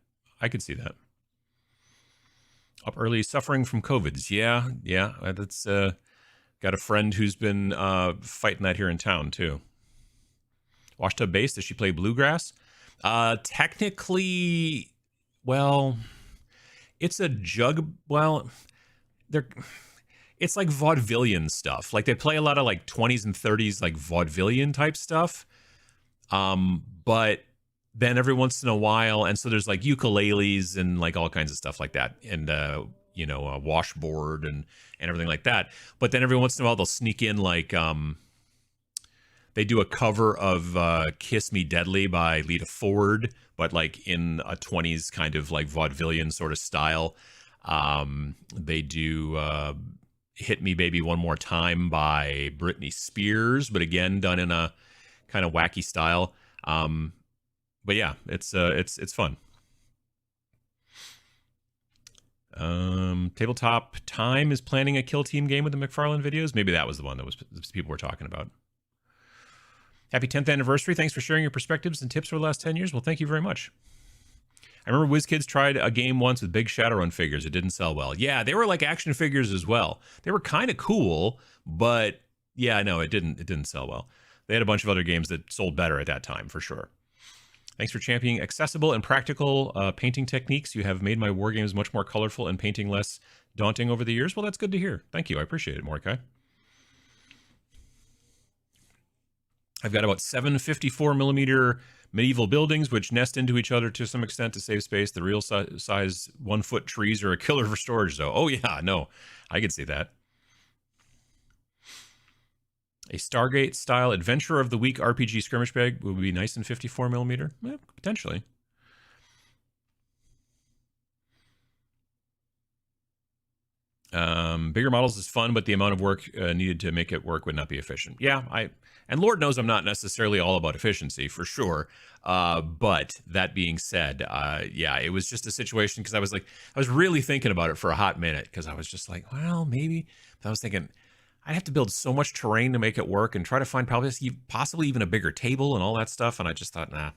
Up early, suffering from COVIDs. Yeah. That's got a friend who's been fighting that here in town too. Washtub Base, does she play Bluegrass? Technically, well, it's a jug. Well, it's like vaudevillian stuff. Like they play a lot of like 20s and 30s, like vaudevillian type stuff. But then every once in a while, and so there's like ukuleles and like all kinds of stuff like that. And, a washboard and everything like that. But then every once in a while, they'll sneak in like, they do a cover of Kiss Me Deadly by Lita Ford, but like in a 20s kind of like vaudevillian sort of style. They do Hit Me Baby One More Time by Britney Spears, but again, done in a kind of wacky style. But yeah, it's fun. Tabletop Time is planning a Kill Team game with the McFarlane videos. Maybe that was the one that was people were talking about. Happy 10th anniversary. Thanks for sharing your perspectives and tips for the last 10 years. Well, thank you very much. I remember WizKids tried a game once with big Shadowrun figures. It didn't sell well. Yeah, they were like action figures as well. They were kind of cool, but yeah, no, it didn't sell well. They had a bunch of other games that sold better at that time, for sure. Thanks for championing accessible and practical painting techniques. You have made my war games much more colorful and painting less daunting over the years. Well, that's good to hear. Thank you. I appreciate it, Mordecai. I've got about 7 54 millimeter medieval buildings, which nest into each other to some extent to save space. The real size 1 foot trees are a killer for storage, though. Oh, yeah, no, I could see that. A Stargate style Adventure of the Week RPG skirmish bag would be nice in 54 millimeter. Potentially. Bigger models is fun, but the amount of work needed to make it work would not be efficient. Yeah, and Lord knows I'm not necessarily all about efficiency, for sure. But that being said, yeah, it was just a situation because I was really thinking about it for a hot minute because I was just like, well, maybe. But I was thinking I'd have to build so much terrain to make it work and try to find possibly even a bigger table and all that stuff. And I just thought, nah.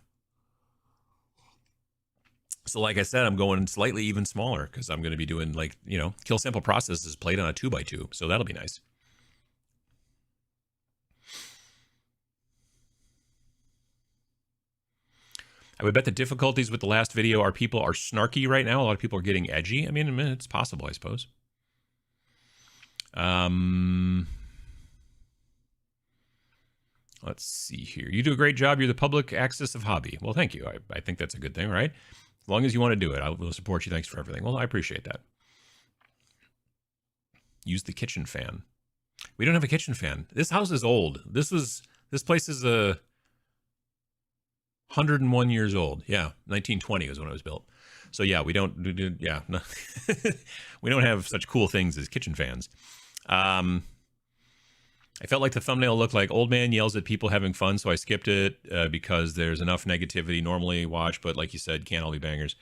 So like I said, I'm going slightly even smaller because I'm going to be doing like, kill sample processes played on a 2x2. So that'll be nice. I would bet the difficulties with the last video are people are snarky right now. A lot of people are getting edgy. I mean, it's possible, I suppose. Let's see here. You do a great job. You're the public access of hobby. Well, thank you. I think that's a good thing, right? As long as you want to do it, I will support you. Thanks for everything. Well, I appreciate that. Use the kitchen fan. We don't have a kitchen fan. This house is old. This place is 101 years old. Yeah, 1920 was when it was built. So yeah, we don't no. We don't have such cool things as kitchen fans. I I felt like the thumbnail looked like old man yells at people having fun, so I skipped it because there's enough negativity normally watch, but like you said, can't all be bangers.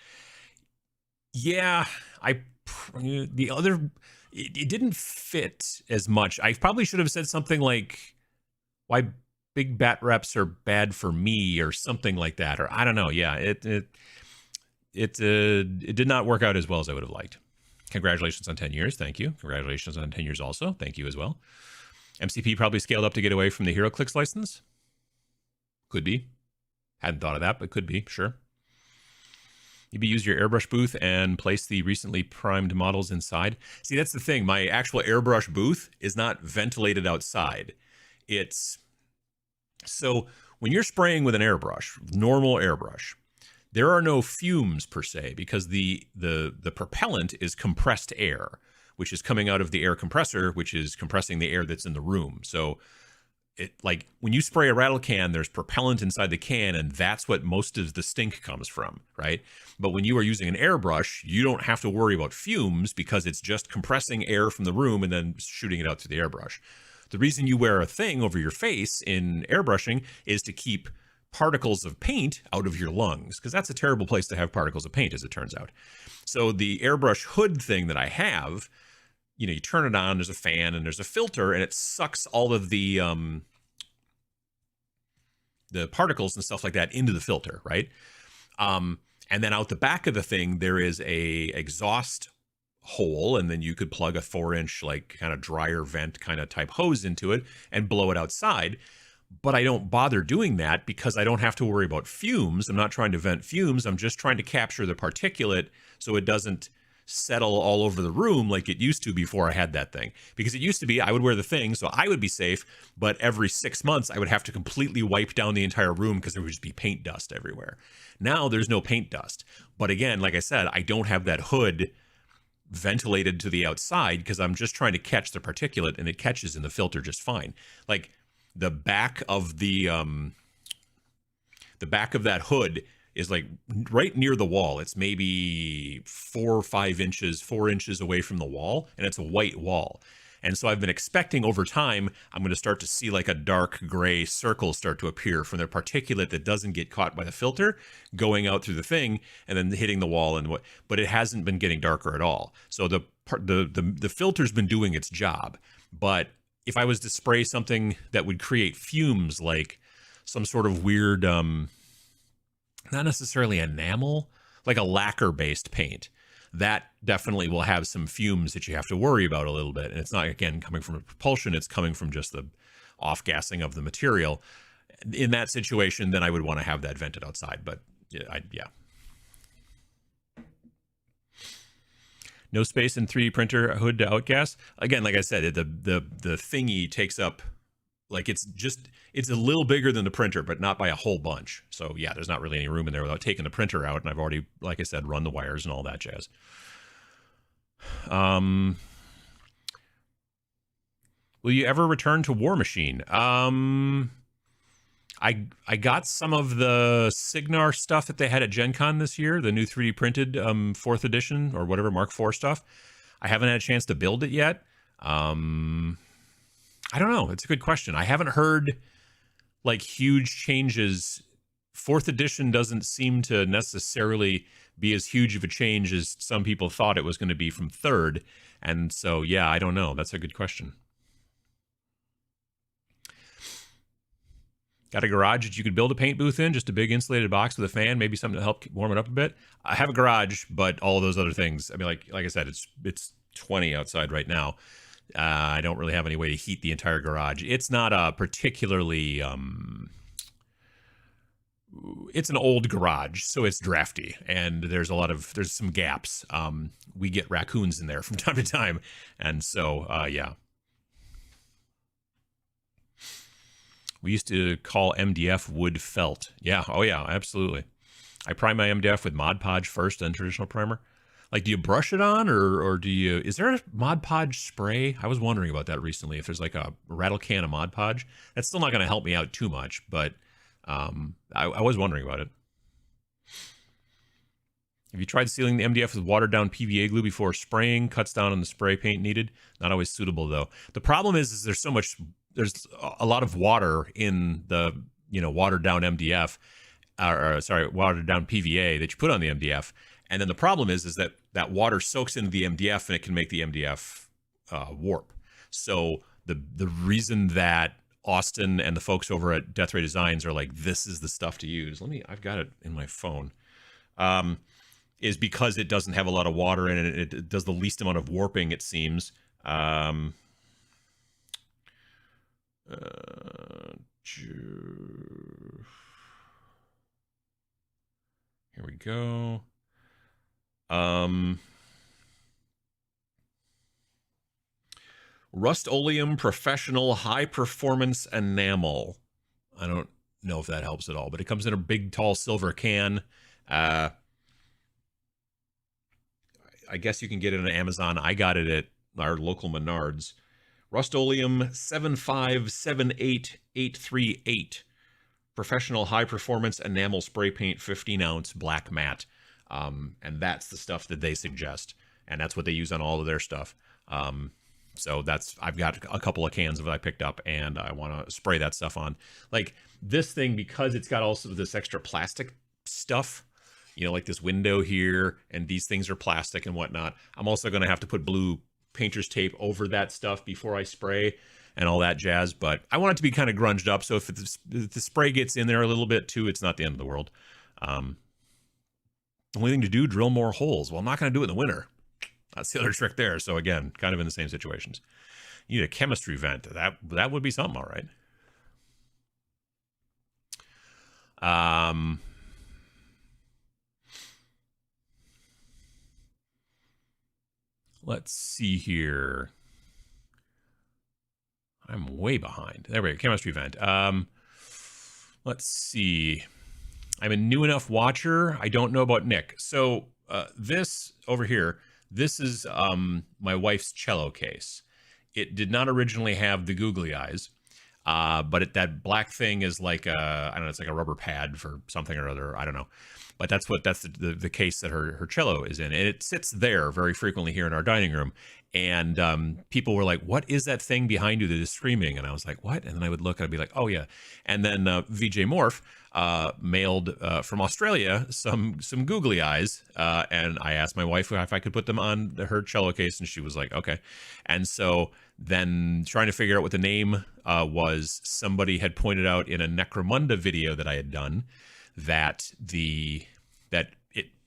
Yeah, the other, it didn't fit as much. I probably should have said something like, why big bat reps are bad for me or something like that, or I don't know. Yeah, it did not work out as well as I would have liked. Congratulations on 10 years. Thank you. Congratulations on 10 years also. Thank you as well. MCP probably scaled up to get away from the HeroClix license. Could be. Hadn't thought of that, but could be, sure. Maybe use your airbrush booth and place the recently primed models inside. See, that's the thing. My actual airbrush booth is not ventilated outside. It's... So when you're spraying with an airbrush, normal airbrush, there are no fumes per se because the propellant is compressed air, which is coming out of the air compressor, which is compressing the air that's in the room. So it, like when you spray a rattle can, there's propellant inside the can, and that's what most of the stink comes from, right? But when you are using an airbrush, you don't have to worry about fumes because it's just compressing air from the room and then shooting it out through the airbrush. The reason you wear a thing over your face in airbrushing is to keep particles of paint out of your lungs, because that's a terrible place to have particles of paint, as it turns out. So the airbrush hood thing that I have, you know, you turn it on, there's a fan and there's a filter, and it sucks all of the particles and stuff like that into the filter, right? And then out the back of the thing, there is a exhaust hole, and then you could plug a 4-inch like kind of dryer vent kind of type hose into it and blow it outside. But I don't bother doing that because I don't have to worry about fumes. I'm not trying to vent fumes. I'm just trying to capture the particulate so it doesn't settle all over the room like it used to before I had that thing. Because it used to be I would wear the thing so I would be safe, but every 6 months I would have to completely wipe down the entire room because there would just be paint dust everywhere. Now there's no paint dust. But again, like I said, I don't have that hood ventilated to the outside because I'm just trying to catch the particulate, and it catches in the filter just fine. Like the back of that hood is like right near the wall. It's maybe 4 or 5 inches, 4 inches away from the wall, and it's a white wall. And so I've been expecting over time, I'm going to start to see like a dark gray circle start to appear from the particulate that doesn't get caught by the filter going out through the thing and then hitting the wall and what, but it hasn't been getting darker at all. So the filter's been doing its job. But if I was to spray something that would create fumes, like some sort of weird, not necessarily enamel, like a lacquer-based paint, that definitely will have some fumes that you have to worry about a little bit. And it's not, again, coming from a propulsion, it's coming from just the off-gassing of the material. In that situation, then I would want to have that vented outside. But yeah. No space in 3D printer hood to outgas. Again, like I said, the thingy takes up, like it's a little bigger than the printer, but not by a whole bunch. So yeah, there's not really any room in there without taking the printer out. And I've already, like I said, run the wires and all that jazz. Will you ever return to War Machine? I got some of the Signar stuff that they had at Gen Con this year, the new 3D printed 4th edition or whatever, Mark IV stuff. I haven't had a chance to build it yet. I don't know. It's a good question. I haven't heard like huge changes. 4th edition doesn't seem to necessarily be as huge of a change as some people thought it was going to be from 3rd. And so, yeah, I don't know. That's a good question. Got a garage that you could build a paint booth in, just a big insulated box with a fan, maybe something to help warm it up a bit. I have a garage, but all those other things, I mean, like I said, it's 20 outside right now. I don't really have any way to heat the entire garage. It's not a particularly, it's an old garage, so it's drafty, and there's some gaps. We get raccoons in there from time to time, and so, yeah. We used to call MDF wood felt. Yeah, oh yeah, absolutely. I prime my MDF with Mod Podge first, then traditional primer. Like, do you brush it on, or do you, is there a Mod Podge spray? I was wondering about that recently, if there's like a rattle can of Mod Podge. That's still not going to help me out too much, but I was wondering about it. Have you tried sealing the MDF with watered down PVA glue before spraying? Cuts down on the spray paint needed. Not always suitable though. The problem is there's so much there's a lot of water in the, watered down MDF, or sorry, watered down PVA that you put on the MDF. And then the problem is that that water soaks into the MDF and it can make the MDF warp. So the reason that Austin and the folks over at Death Ray Designs are like, this is the stuff to use. I've got it in my phone. Is because it doesn't have a lot of water in it. It does the least amount of warping, it seems. Here we go. Rust-Oleum Professional High Performance Enamel. I don't know if that helps at all, but it comes in a big, tall silver can. I guess you can get it on Amazon. I got it at our local Menards. Rust-Oleum 7578838. Professional High Performance Enamel Spray Paint 15-ounce black matte. And that's the stuff that they suggest. And that's what they use on all of their stuff. So I've got a couple of cans of it I picked up, and I want to spray that stuff on. Like this thing, because it's got also this extra plastic stuff, like this window here, and these things are plastic and whatnot. I'm also going to have to put blue painter's tape over that stuff before I spray and all that jazz. But I want it to be kind of grunged up, so if the spray gets in there a little bit too, it's not the end of the world. The only thing to do, drill more holes. Well, I'm not going to do it in the winter. That's the other trick there. So again, kind of in the same situations. You need a chemistry vent. That would be something, all right. Let's see here. I'm way behind. There we go. Chemistry vent. Let's see. I'm a new enough watcher. I don't know about Nick. So this over here, this is my wife's cello case. It did not originally have the googly eyes, but that black thing is like I don't know, it's like a rubber pad for something or other. I don't know. But that's the case that her cello is in. And it sits there very frequently here in our dining room. And people were like, what is that thing behind you that is screaming? And I was like, what? And then I would look and I'd be like, oh yeah. And then VJ Morph mailed from Australia some googly eyes. And I asked my wife if I could put them on her cello case, and she was like, okay. And so then trying to figure out what the name was, somebody had pointed out in a Necromunda video that I had done that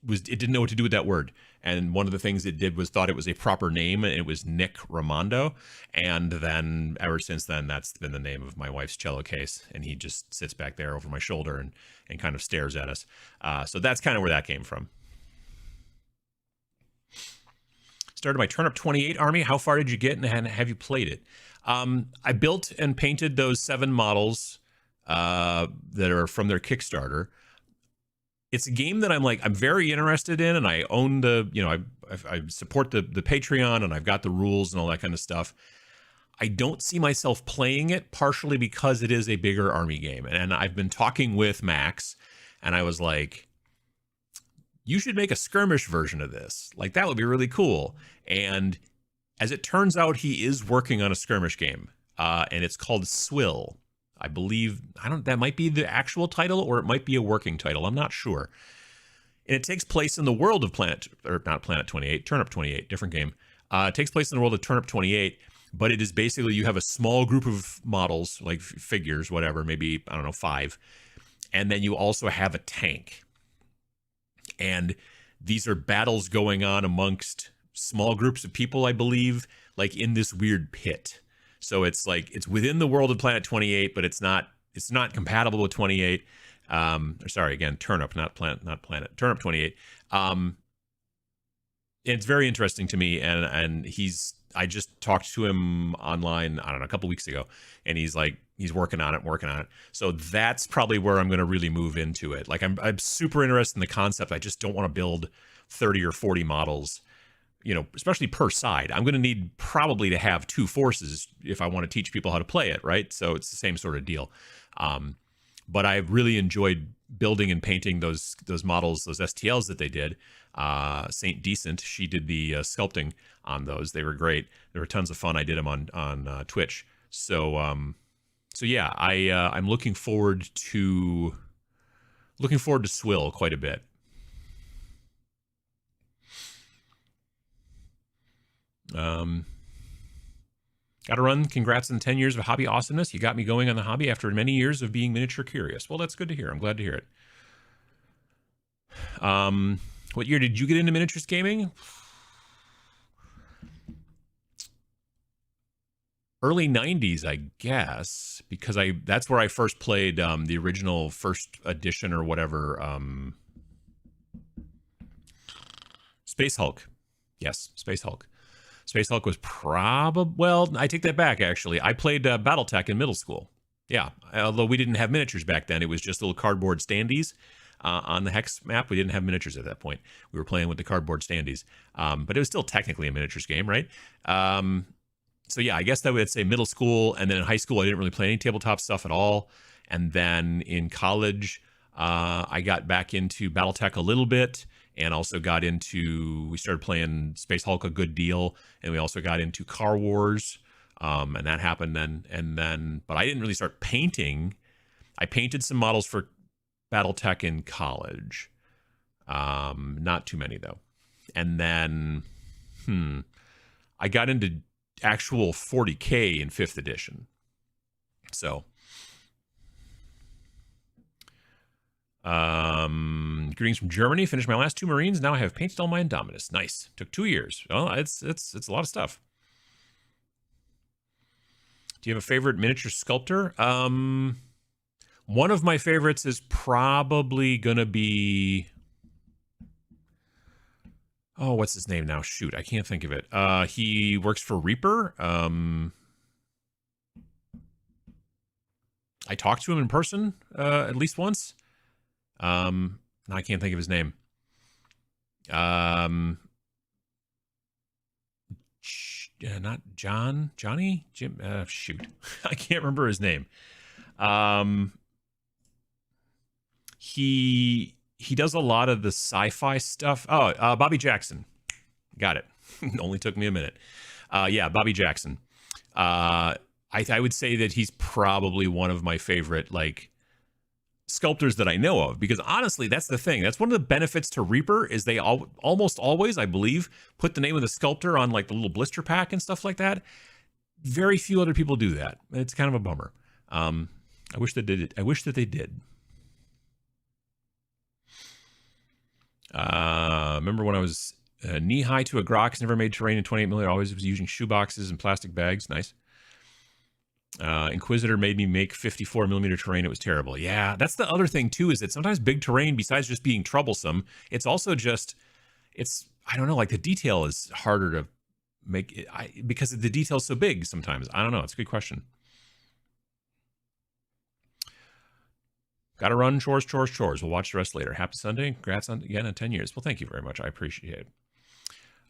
it didn't know what to do with that word. And one of the things it did was thought it was a proper name, and it was Nick Ramondo. And then ever since then, that's been the name of my wife's cello case. And he just sits back there over my shoulder and kind of stares at us. So that's kind of where that came from. Started my Turnip 28 army. How far did you get, and have you played it? I built and painted those 7 models that are from their Kickstarter. It's a game that I'm very interested in, and I own the, I support the Patreon, and I've got the rules and all that kind of stuff. I don't see myself playing it, partially because it is a bigger army game. And I've been talking with Max, and I was like, you should make a skirmish version of this. Like, that would be really cool. And as it turns out, he is working on a skirmish game, and it's called Swill. I believe, that might be the actual title, or it might be a working title. I'm not sure. And it takes place in the world of Turnip 28, different game. It takes place in the world of Turnip 28, but it is basically, you have a small group of models, like figures, whatever, maybe, 5. And then you also have a tank. And these are battles going on amongst small groups of people, I believe, like in this weird pit. So it's like, it's within the world of Planet 28, but it's not compatible with 28. Sorry, again, Turnip, not Planet, Turnip 28. It's very interesting to me. And I just talked to him online, I don't know, a couple weeks ago, and he's like, he's working on it. So that's probably where I'm going to really move into it. Like, I'm super interested in the concept. I just don't want to build 30 or 40 models, especially per side. I'm going to need probably to have 2 forces if I want to teach people how to play it, right? So it's the same sort of deal. But I really enjoyed building and painting those models, those STLs that they did. Saint Decent, she did the sculpting on those. They were great. They were tons of fun. I did them on Twitch. So yeah, I'm looking forward to Swill quite a bit. Got to run. Congrats on 10 years of hobby awesomeness. You got me going on the hobby after many years of being miniature curious. Well, that's good to hear. I'm glad to hear it. What year did you get into miniatures gaming? Early 90s, I guess, because that's where I first played the original first edition or whatever. Space Hulk. Yes, Space Hulk. Space Hulk was probably, well, I take that back, actually. I played Battletech in middle school. Yeah, although we didn't have miniatures back then. It was just little cardboard standees on the Hex map. We didn't have miniatures at that point. We were playing with the cardboard standees. But it was still technically a miniatures game, right? So yeah, I guess that would say middle school. And then in high school, I didn't really play any tabletop stuff at all. And then in college, I got back into Battletech a little bit. And also we started playing Space Hulk a good deal. And we also got into Car Wars. And that happened then. But I didn't really start painting. I painted some models for Battletech in college. Not too many, though. And then, I got into actual 40K in 5th edition. So, greetings from Germany. Finished my last 2 Marines. Now I have painted all my Indominus. Nice. Took 2 years. Well, it's a lot of stuff. Do you have a favorite miniature sculptor? One of my favorites is probably gonna be, oh, what's his name now? Shoot, I can't think of it. He works for Reaper. I talked to him in person at least once. I can't think of his name. Not Johnny? Jim? Shoot. I can't remember his name. He does a lot of the sci-fi stuff. Oh, Bobby Jackson. Got it. Only took me a minute. Yeah, Bobby Jackson. I would say that he's probably one of my favorite, like, sculptors that I know of, because honestly, that's the thing. That's one of the benefits to Reaper is they almost always, I believe, put the name of the sculptor on like the little blister pack and stuff like that. Very few other people do that. It's kind of a bummer. I wish that they did. Remember when I was knee high to a Grox, never made terrain in 28mm. Always was using shoe boxes and plastic bags. Nice. Inquisitor made me make 54mm terrain. It was terrible. Yeah, that's the other thing too, is that sometimes big terrain, besides just being troublesome, it's also just, I don't know, like the detail is harder to make because the detail's so big sometimes. I don't know. It's a good question. Gotta run. Chores. We'll watch the rest later. Happy Sunday. Congrats again on 10 years. Well, thank you very much. I appreciate it.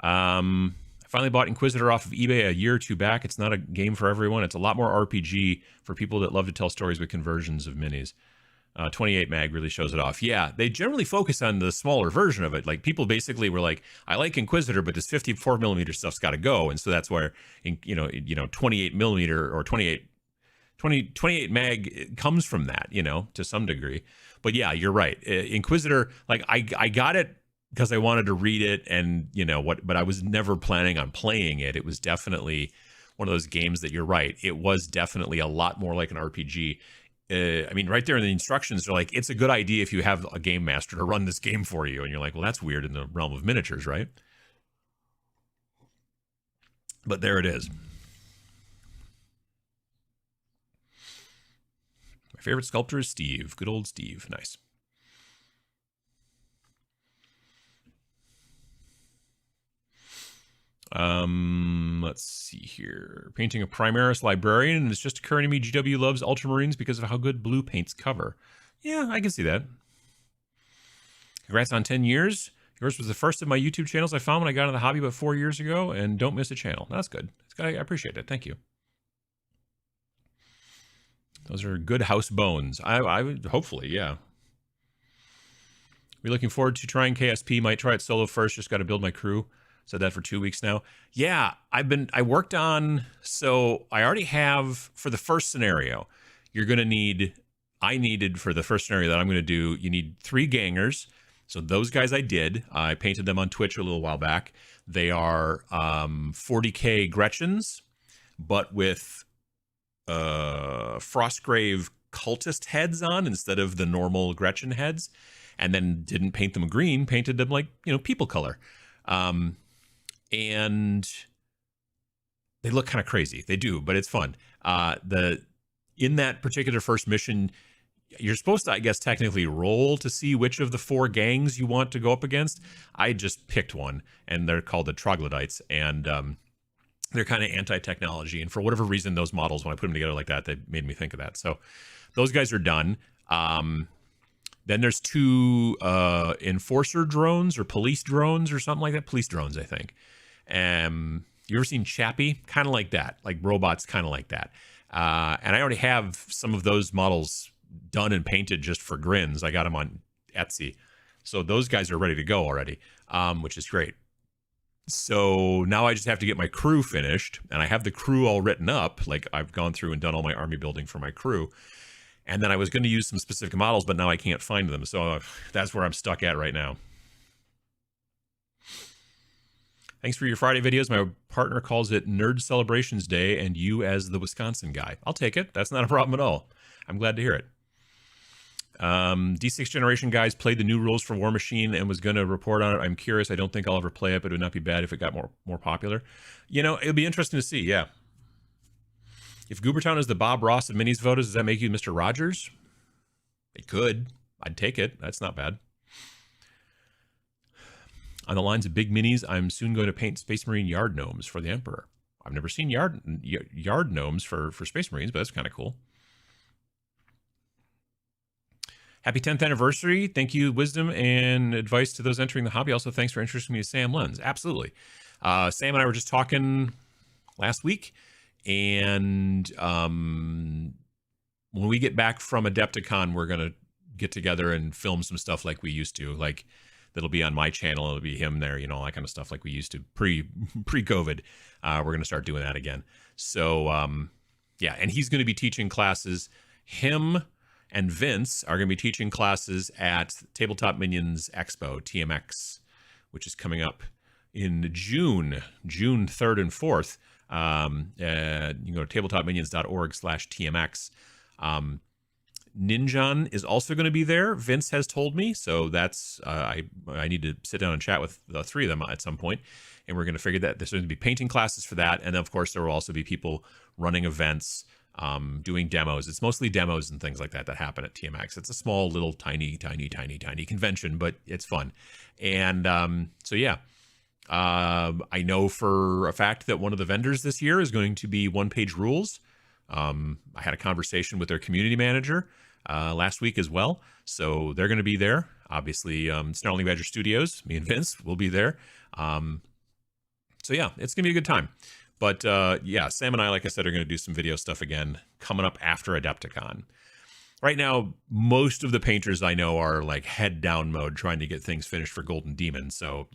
I finally bought Inquisitor off of eBay a year or 2 back. It's not a game for everyone. It's a lot more RPG for people that love to tell stories with conversions of minis. 28 mag really shows it off. Yeah, they generally focus on the smaller version of it. Like, people basically were like, I like Inquisitor, but this 54mm stuff's got to go. And so that's where, 28mm or 28 mag comes from that, to some degree. But yeah, you're right. Inquisitor, like, I got it because I wanted to read it, and but I was never planning on playing it. It was definitely one of those games that, you're right, it was definitely a lot more like an RPG. I mean, right there in the instructions, they're like, it's a good idea if you have a game master to run this game for you. And you're like, well, that's weird in the realm of miniatures, right? But there it is. My favorite sculptor is Steve. Good old Steve. Nice. Let's see here. Painting a Primaris Librarian, and it's just occurring to me GW loves Ultramarines because of how good blue paints cover. Yeah, I can see that. Congrats on 10 years. Yours was the first of my YouTube channels I found when I got into the hobby about 4 years ago, and don't miss a channel. That's good. I appreciate it. Thank you. Those are good house bones. I would, hopefully, yeah. We're looking forward to trying KSP. Might try it solo first. Just got to build my crew. Said that for 2 weeks now. Yeah, I worked on, so I already have, for the first scenario, you're going to need, I needed for the first scenario that I'm going to do, you need 3 gangers. So those guys I did. I painted them on Twitch a little while back. They are 40k Gretchens, but with Frostgrave cultist heads on instead of the normal Gretchen heads, and then didn't paint them green, painted them like, people color. And they look kind of crazy. They do, but it's fun. In that particular first mission, you're supposed to, I guess, technically roll to see which of the 4 gangs you want to go up against. I just picked one, and they're called the Troglodytes, and they're kind of anti-technology. And for whatever reason, those models, when I put them together like that, they made me think of that. So those guys are done. Then there's 2 enforcer drones or police drones or something like that. Police drones, I think. You ever seen Chappie? Kind of like that, like robots, kind of like that. And I already have some of those models done and painted just for grins. I got them on Etsy. So those guys are ready to go already, which is great. So now I just have to get my crew finished, and I have the crew all written up. Like, I've gone through and done all my army building for my crew. And then I was going to use some specific models, but now I can't find them. So that's where I'm stuck at right now. Thanks for your Friday videos. My partner calls it Nerd Celebrations Day, and you as the Wisconsin guy. I'll take it. That's not a problem at all. I'm glad to hear it. D6 Generation guys played the new rules for War Machine and was going to report on it. I'm curious. I don't think I'll ever play it, but it would not be bad if it got more popular. It'll be interesting to see. Yeah. If Goobertown is the Bob Ross of minis voters, does that make you Mr. Rogers? It could. I'd take it. That's not bad. On the lines of big minis, I'm soon going to paint Space Marine yard gnomes for the Emperor. I've never seen yard gnomes for Space Marines, but that's kind of cool. Happy 10th anniversary. Thank you, wisdom and advice to those entering the hobby. Also, thanks for introducing me to Sam Lenz. Absolutely. Sam and I were just talking last week, and when we get back from Adepticon, we're going to get together and film some stuff like we used to. Like, that'll be on my channel. It'll be him there, all that kind of stuff like we used to pre-COVID. We're going to start doing that again. So, yeah, and he's going to be teaching classes. Him and Vince are going to be teaching classes at Tabletop Minions Expo, TMX, which is coming up in June 3rd and 4th. You can go to tabletopminions.org/TMX. Ninjan is also going to be there. Vince has told me, so that's I need to sit down and chat with the 3 of them at some point, and we're going to figure that there's going to be painting classes for that, and then of course there will also be people running events, doing demos. It's mostly demos and things like that happen at TMX. It's a small little tiny convention, but it's fun. And so yeah, I know for a fact that one of the vendors this year is going to be One Page Rules. I had a conversation with their community manager last week as well, so they're going to be there. Obviously, Snarling Badger Studios, me and Vince will be there. So yeah, it's gonna be a good time. But yeah, Sam and I, like I said, are going to do some video stuff again coming up after Adepticon. Right now, most of the painters I know are like head down mode trying to get things finished for Golden Demon. So,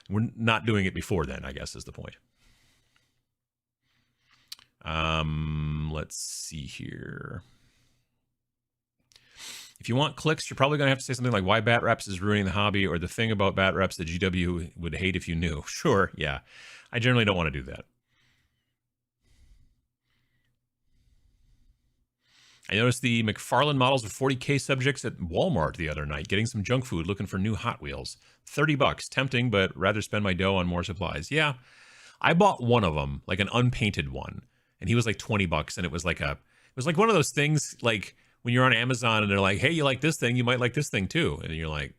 we're not doing it before then, I guess is the point. Let's see here. If you want clicks, you're probably going to have to say something like why Bat Reps is ruining the hobby, or the thing about Bat Reps that GW would hate if you knew. Sure, yeah. I generally don't want to do that. I noticed the McFarlane models of 40K subjects at Walmart the other night, getting some junk food, looking for new Hot Wheels. $30, tempting, but rather spend my dough on more supplies. Yeah, I bought one of them, like an unpainted one, and he was like $20, and it was like one of those things, like when you're on Amazon and they're like, hey, you like this thing, you might like this thing too, and you're like,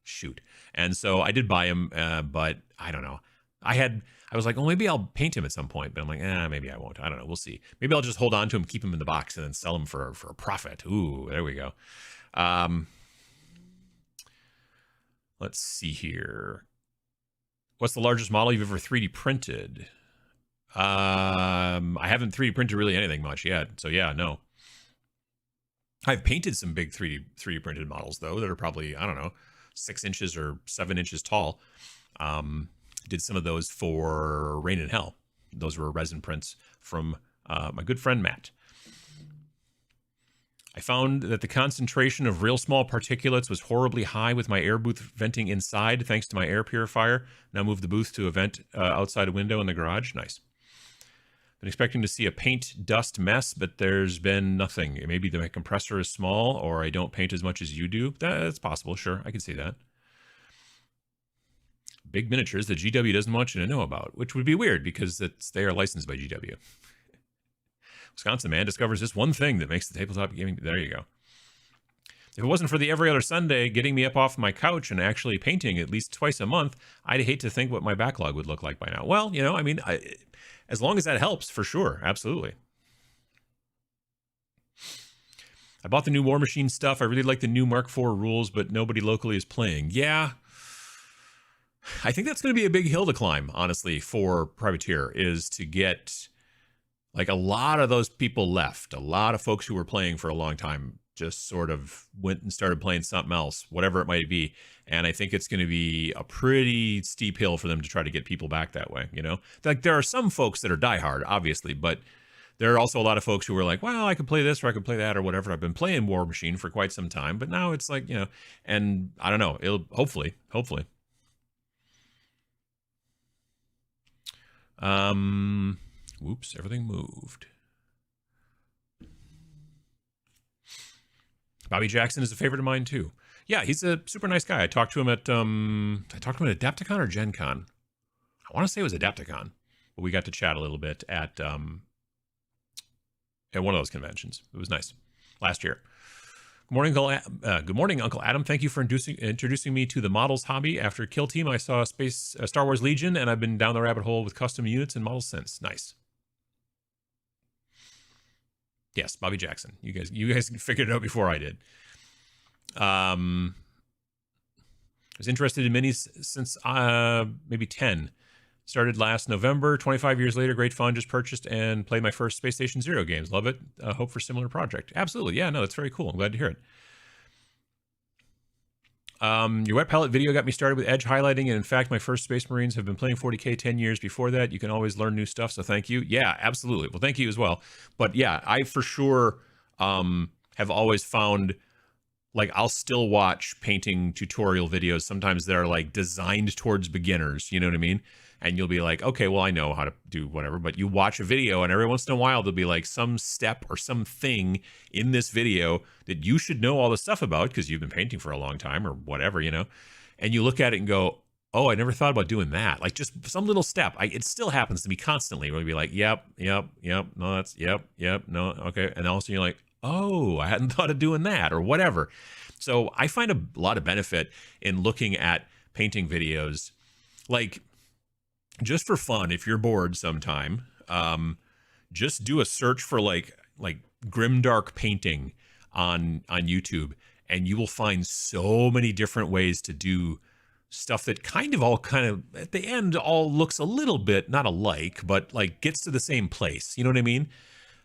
shoot. And so I did buy him, but I don't know. I was like, well, maybe I'll paint him at some point, but I'm like, maybe I won't. I don't know. We'll see. Maybe I'll just hold on to him, keep him in the box, and then sell him for a profit. Ooh, there we go. Let's see here. What's the largest model you've ever 3D printed? I haven't 3D printed really anything much yet. So yeah, no. I've painted some big 3D printed models though that are probably, I don't know, 6 inches or 7 inches tall. did some of those for Rain in Hell. Those were resin prints from my good friend Matt. I found that the concentration of real small particulates was horribly high with my air booth venting inside, thanks to my air purifier. Now move the booth to a vent outside a window in the garage. Nice. Been expecting to see a paint dust mess, but there's been nothing. Maybe my compressor is small, or I don't paint as much as you do. That's possible, sure. I can see that. Big miniatures that GW doesn't want you to know about, which would be weird because they are licensed by GW. Wisconsin man discovers this one thing that makes the tabletop gaming. There you go. If it wasn't for the every other Sunday getting me up off my couch and actually painting at least twice a month, I'd hate to think what my backlog would look like by now. Well, you know, I mean, as long as that helps, for sure. Absolutely. I bought the new War Machine stuff. I really like the new Mark IV rules, but nobody locally is playing. Yeah. I think that's going to be a big hill to climb, honestly, for Privateer, is to get... Like, a lot of those people left. A lot of folks who were playing for a long time just sort of went and started playing something else, whatever it might be. And I think it's going to be a pretty steep hill for them to try to get people back that way, you know? Like, there are some folks that are diehard, obviously, but there are also a lot of folks who are like, well, I could play this or I could play that or whatever. I've been playing War Machine for quite some time, but now it's like, you know, and I don't know. It'll hopefully. Whoops, everything moved. Bobby Jackson is a favorite of mine too. Yeah, he's a super nice guy. I talked to him at Adapticon or Gen Con. I want to say it was Adapticon, but we got to chat a little bit at one of those conventions. It was nice last year. Good morning, Uncle Adam. Thank you for introducing me to the models hobby. After Kill Team, I saw Star Wars Legion, and I've been down the rabbit hole with custom units and models since. Nice. Yes, Bobby Jackson. You guys figured it out before I did. I was interested in minis since maybe 10. Started last November. 25 years later, great fun. Just purchased and played my first Space Station Zero games. Love it. Hope for similar project. Absolutely. Yeah, no, that's very cool. I'm glad to hear it. Your wet palette video got me started with edge highlighting, and in fact, my first Space Marines have been playing 40K 10 years before that. You can always learn new stuff, so thank you. Yeah, absolutely. Well, thank you as well. But yeah, I for sure have always found, like, I'll still watch painting tutorial videos sometimes that are like designed towards beginners, you know what I mean? And you'll be like, okay, well, I know how to do whatever, but you watch a video and every once in a while there'll be like some step or something in this video that you should know all the stuff about because you've been painting for a long time or whatever, you know? And you look at it and go, oh, I never thought about doing that. Like, just some little step. It still happens to me constantly. We'll be like, yep, no, that's, yep, no, okay. And also you're like, oh, I hadn't thought of doing that or whatever. So I find a lot of benefit in looking at painting videos, like, just for fun. If you're bored sometime, just do a search for like grimdark painting on YouTube, and you will find so many different ways to do stuff that kind of at the end all looks a little bit not alike, but like gets to the same place. You know what I mean?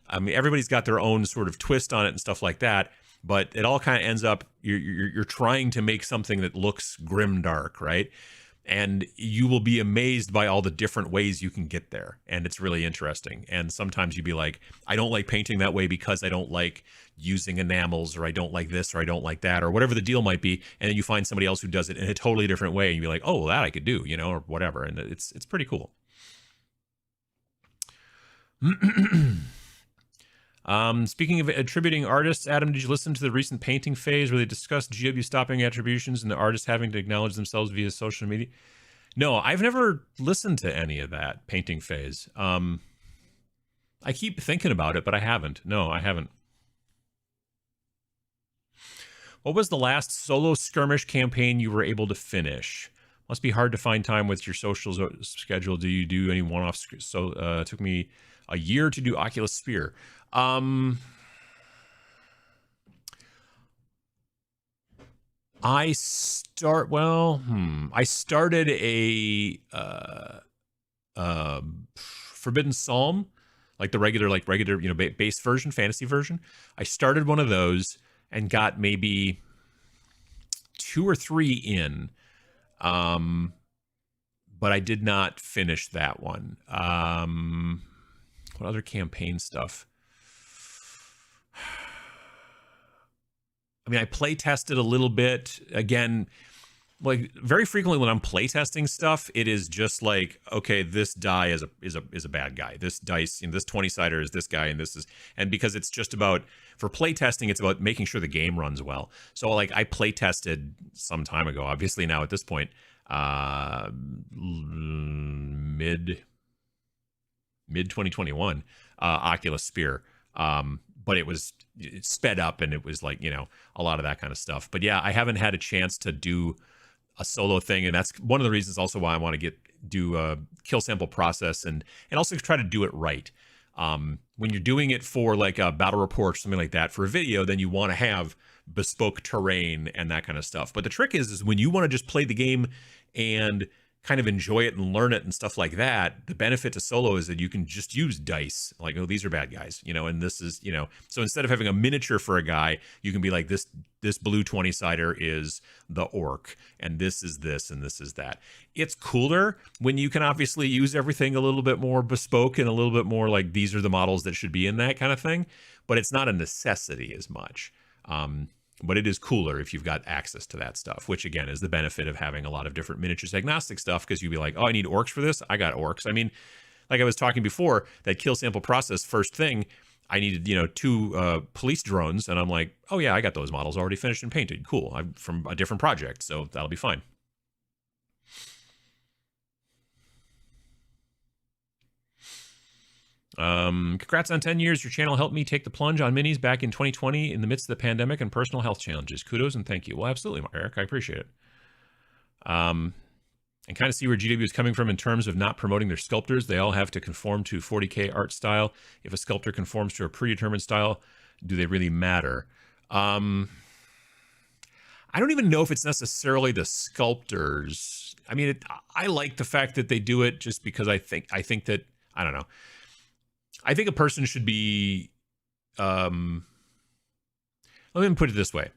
I mean, everybody's got their own sort of twist on it and stuff like that, but it all kind of ends up you're trying to make something that looks grimdark, right? And you will be amazed by all the different ways you can get there. And it's really interesting. And sometimes you'd be like, I don't like painting that way because I don't like using enamels, or I don't like this, or I don't like that, or whatever the deal might be. And then you find somebody else who does it in a totally different way. And you'd be like, oh, well, that I could do, you know, or whatever. And it's pretty cool. Speaking of attributing artists, Adam, did you listen to the recent painting phase where they discussed GW stopping attributions and the artists having to acknowledge themselves via social media? No, I've never listened to any of that painting phase. I keep thinking about it, but I haven't. No, I haven't. What was the last solo skirmish campaign you were able to finish? Must be hard to find time with your social schedule. Do you do any one-offs? So it took me a year to do Oculus Sphere. I started a Forbidden Psalm, like the regular, you know, base version, fantasy version. I started one of those and got maybe 2 or 3 in. but I did not finish that one. What other campaign stuff? I mean, I play tested a little bit. Again, like very frequently when I'm play testing stuff, it is just like, okay, this die is a bad guy. This dice, this 20-sider is this guy, and this is, and because it's just about, for play testing, it's about making sure the game runs well. So like I play tested some time ago, obviously now at this point, mid 2021, Oculus Spear. But it sped up, and it was like, a lot of that kind of stuff. But yeah, I haven't had a chance to do a solo thing, and that's one of the reasons also why I want to do a kill sample process and also try to do it right. When you're doing it for like a battle report or something like that for a video, then you want to have bespoke terrain and that kind of stuff. But the trick is when you want to just play the game and kind of enjoy it and learn it and stuff like that, the benefit to solo is that you can just use dice. Like, oh, these are bad guys, and this is, so instead of having a miniature for a guy, you can be like, this blue 20-sider is the orc, and this is this, and this is that. It's cooler when you can obviously use everything a little bit more bespoke and a little bit more like, these are the models that should be in that kind of thing, but it's not a necessity as much. But it is cooler if you've got access to that stuff, which again is the benefit of having a lot of different miniatures agnostic stuff, because you'd be like, oh, I need orcs for this. I got orcs. I mean, like I was talking before, that kill sample process, first thing, I needed, 2 police drones. And I'm like, oh yeah, I got those models already finished and painted. Cool. I'm from a different project, so that'll be fine. Congrats on 10 years. Your channel helped me take the plunge on minis back in 2020 in the midst of the pandemic and personal health challenges. Kudos and thank you. Well, absolutely, Eric. I appreciate it. And kind of see where GW is coming from in terms of not promoting their sculptors. They all have to conform to 40K art style. If a sculptor conforms to a predetermined style, do they really matter? I don't even know if it's necessarily the sculptors. I mean, I like the fact that they do it just because I think that, I don't know. I think a person should be, let me put it this way.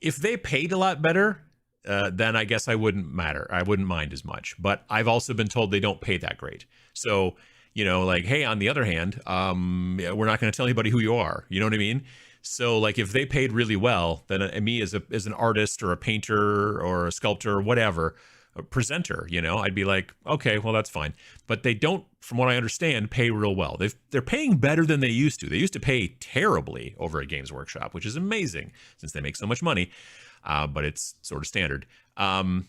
If they paid a lot better, then I guess I wouldn't mind as much. But I've also been told they don't pay that great. So, like, hey, on the other hand, we're not going to tell anybody who you are. You know what I mean? So, like, if they paid really well, then me as an artist or a painter or a sculptor or whatever, a presenter, I'd be like, okay, well, that's fine. But they don't, from what I understand, pay real well. They're paying better than they used to. They used to pay terribly over at Games Workshop, which is amazing since they make so much money. But it's sort of standard. But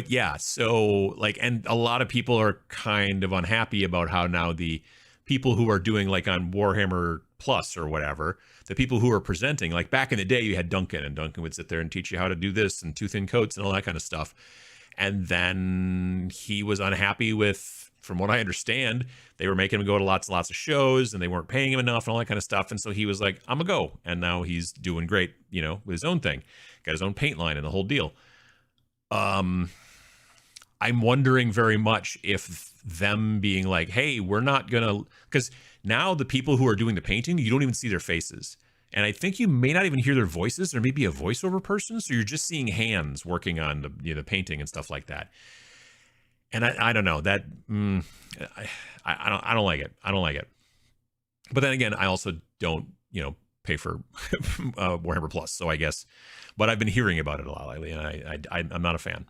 yeah, so like, and a lot of people are kind of unhappy about how now the people who are doing like on Warhammer Plus or whatever, the people who are presenting, like back in the day, you had Duncan, and Duncan would sit there and teach you how to do this and too thin coats and all that kind of stuff. And then he was unhappy with, from what I understand, they were making him go to lots and lots of shows and they weren't paying him enough and all that kind of stuff. And so he was like, I'm gonna go. And now he's doing great, with his own thing, got his own paint line and the whole deal. I'm wondering very much if them being like, hey, we're not gonna, because now the people who are doing the painting, you don't even see their faces. And I think you may not even hear their voices. There may be a voiceover person. So you're just seeing hands working on the painting and stuff like that. And I don't know that, I don't like it. I don't like it. But then again, I also don't, pay for Warhammer Plus. So I guess, but I've been hearing about it a lot lately, and I'm not a fan.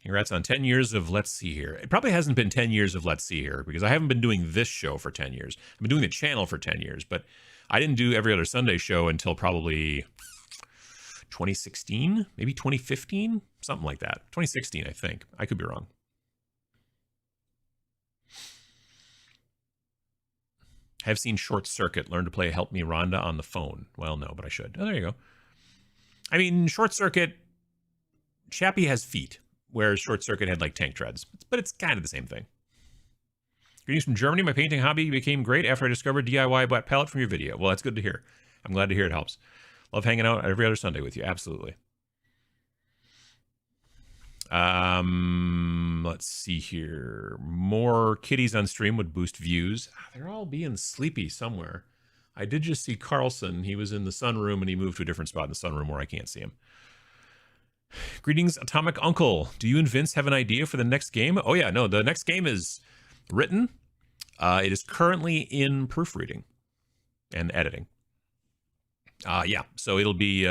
Congrats on 10 years of Let's See Here. It probably hasn't been 10 years of Let's See Here because I haven't been doing this show for 10 years. I've been doing the channel for 10 years, but I didn't do Every Other Sunday show until probably 2016, maybe 2015, something like that. 2016, I think. I could be wrong. I've seen Short Circuit learn to play Help Me Rhonda on the phone. Well, no, but I should. Oh, there you go. I mean, Short Circuit, Chappie has feet, whereas Short Circuit had like tank treads, but it's kind of the same thing. Greetings from Germany. My painting hobby became great after I discovered DIY wet palette from your video. Well, that's good to hear. I'm glad to hear it helps. Love hanging out every other Sunday with you. Absolutely. Let's see here. More kitties on stream would boost views. They're all being sleepy somewhere. I did just see Carlson. He was in the sunroom and he moved to a different spot in the sunroom where I can't see him. Greetings, Atomic Uncle. Do you and Vince have an idea for the next game? Oh yeah, no, the next game is written. It is currently in proofreading and editing. Yeah, so it'll be,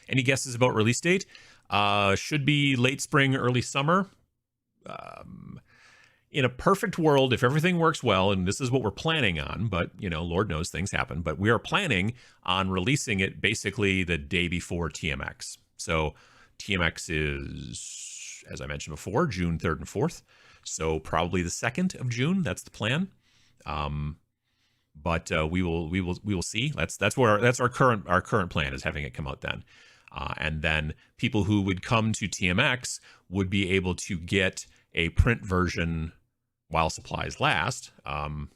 any guesses about release date? Should be late spring, early summer. In a perfect world, if everything works well, and this is what we're planning on, but, you know, Lord knows things happen, but we are planning on releasing it basically the day before TMX. So TMX is, as I mentioned before, June 3rd and 4th. So probably the 2nd of June. That's the plan. But we will see. That's our current plan, is having it come out then. And then people who would come to TMX would be able to get a print version while supplies last. And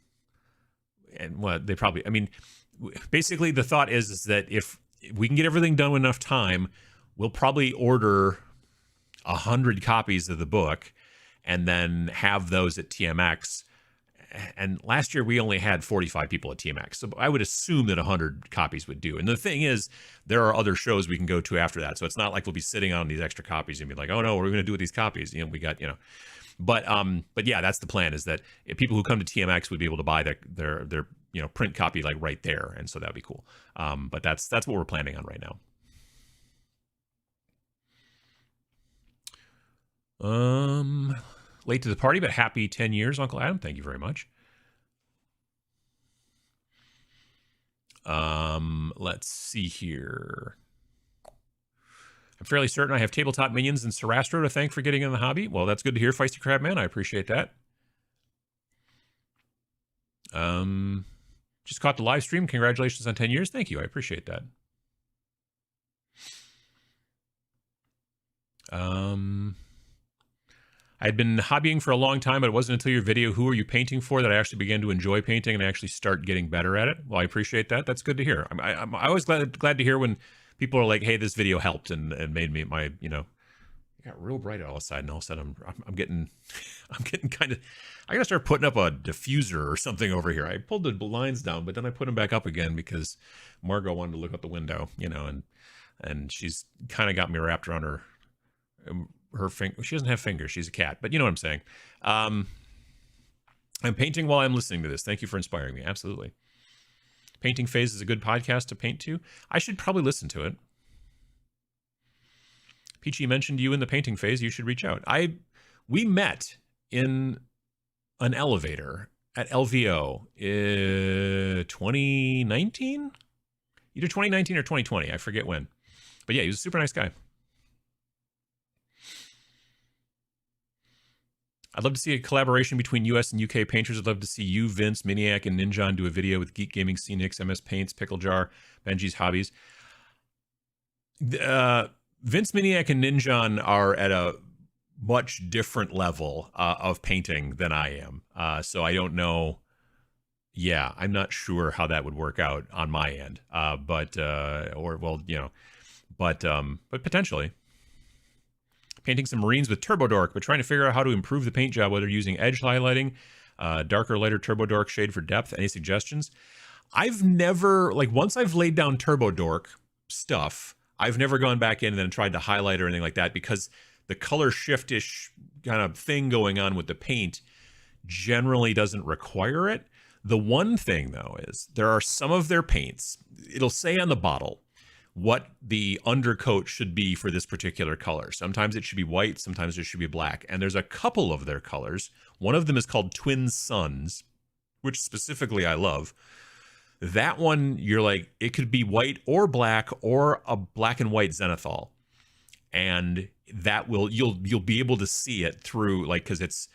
what they probably, I mean, basically the thought is that if we can get everything done in enough time, we'll probably order 100 copies of the book and then have those at TMX. And last year we only had 45 people at TMX, so I would assume that 100 copies would do. And the thing is, there are other shows we can go to after that, so it's not like we'll be sitting on these extra copies and be like, oh no, what are we going to do with these copies? You know, we got, you know. But yeah, that's the plan, is that if people who come to TMX would be able to buy their you know, print copy like right there, and so that'd be cool. But that's what we're planning on right now. Late to the party, but happy 10 years, Uncle Adam. Thank you very much. Let's see here. I'm fairly certain I have Tabletop Minions and Sarastro to thank for getting in the hobby. Well, that's good to hear, Feisty Crabman. I appreciate that. Just caught the live stream. Congratulations on 10 years. Thank you. I appreciate that. I'd been hobbying for a long time, but it wasn't until your video, "Who are you painting for?" that I actually began to enjoy painting and actually start getting better at it. Well, I appreciate that. That's good to hear. I'm always glad to hear when people are like, "Hey, this video helped and made me my, you know." It got real bright all of a sudden. All of a sudden, I'm getting kind of. I gotta start putting up a diffuser or something over here. I pulled the blinds down, but then I put them back up again because Margot wanted to look out the window, you know, and she's kind of got me wrapped around her finger. She doesn't have fingers. She's a cat, but you know what I'm saying. I'm painting while I'm listening to this. Thank you for inspiring me. Absolutely. Painting Phase is a good podcast to paint to. I should probably listen to it. Peachy mentioned you in the Painting Phase. You should reach out. We met in an elevator at LVO 2019, either 2019 or 2020. I forget when, but yeah, he was a super nice guy. I'd love to see a collaboration between US and UK painters. I'd love to see you, Vince, Miniac, and Ninjon do a video with Geek Gaming, Scenics, MS Paints, Pickle Jar, Benji's Hobbies. Vince, Miniac, and Ninjon are at a much different level of painting than I am. So I don't know. Yeah, I'm not sure how that would work out on my end. But potentially. Painting some Marines with Turbo Dork, but trying to figure out how to improve the paint job, whether using edge highlighting, darker, lighter Turbo Dork shade for depth. Any suggestions? I've never, like, once I've laid down Turbo Dork stuff, I've never gone back in and then tried to highlight or anything like that, because the color shift-ish kind of thing going on with the paint generally doesn't require it. The one thing, though, is there are some of their paints, it'll say on the bottle what the undercoat should be for this particular color. Sometimes it should be white, sometimes it should be black. And there's a couple of their colors. One of them is called Twin Suns, which specifically I love. That one, you're like, it could be white or black or a black and white zenithal. And that will, you'll be able to see it through, like, because it's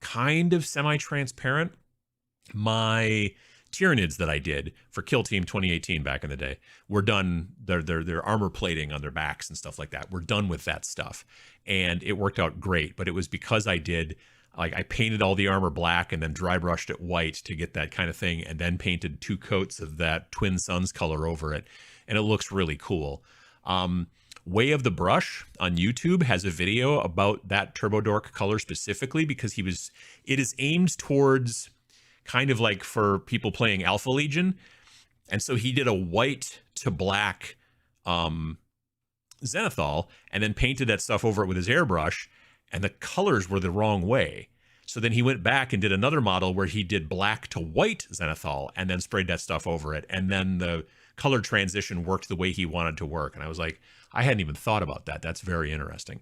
kind of semi-transparent. My Tyranids that I did for Kill Team 2018 back in the day, we're done. Their armor plating on their backs and stuff like that, we're done with that stuff, and it worked out great. But it was because I did, like, I painted all the armor black and then dry brushed it white to get that kind of thing, and then painted 2 coats of that Twin Suns color over it, and it looks really cool. Way of the Brush on YouTube has a video about that Turbo Dork color specifically, because it is aimed towards kind of like for people playing Alpha Legion. And so he did a white to black Zenithal and then painted that stuff over it with his airbrush, and the colors were the wrong way. So then he went back and did another model where he did black to white Zenithal and then sprayed that stuff over it. And then the color transition worked the way he wanted to work. And I was like, I hadn't even thought about that. That's very interesting.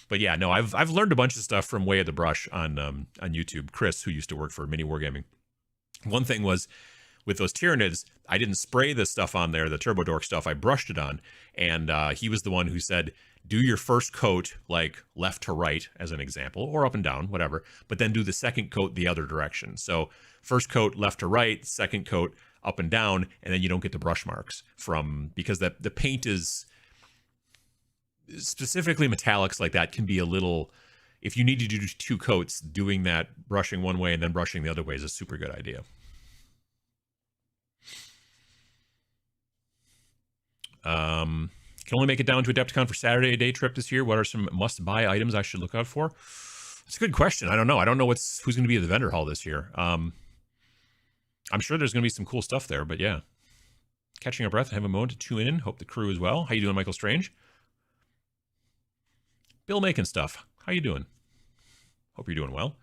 But yeah, no, I've learned a bunch of stuff from Way of the Brush on YouTube. Chris, who used to work for Mini Wargaming. One thing was with those Tyranids, I didn't spray the stuff on there, the Turbo Dork stuff. I brushed it on. And he was the one who said, do your first coat like left to right as an example, or up and down, whatever, but then do the second coat the other direction. So first coat left to right, second coat up and down, and then you don't get the brush marks from, because the paint is specifically metallics like that can be a little, if you need to do 2 coats, doing that brushing one way and then brushing the other way is a super good idea. Can only make it down to Adepticon for Saturday day trip this year. What are some must-buy items I should look out for? It's a good question. I don't know. I don't know who's going to be at the vendor hall this year. I'm sure there's going to be some cool stuff there, but yeah. Catching our breath. I have a moment to tune in. Hope the crew is well. How you doing, Michael Strange? Bill making stuff. How you doing? Hope you're doing well.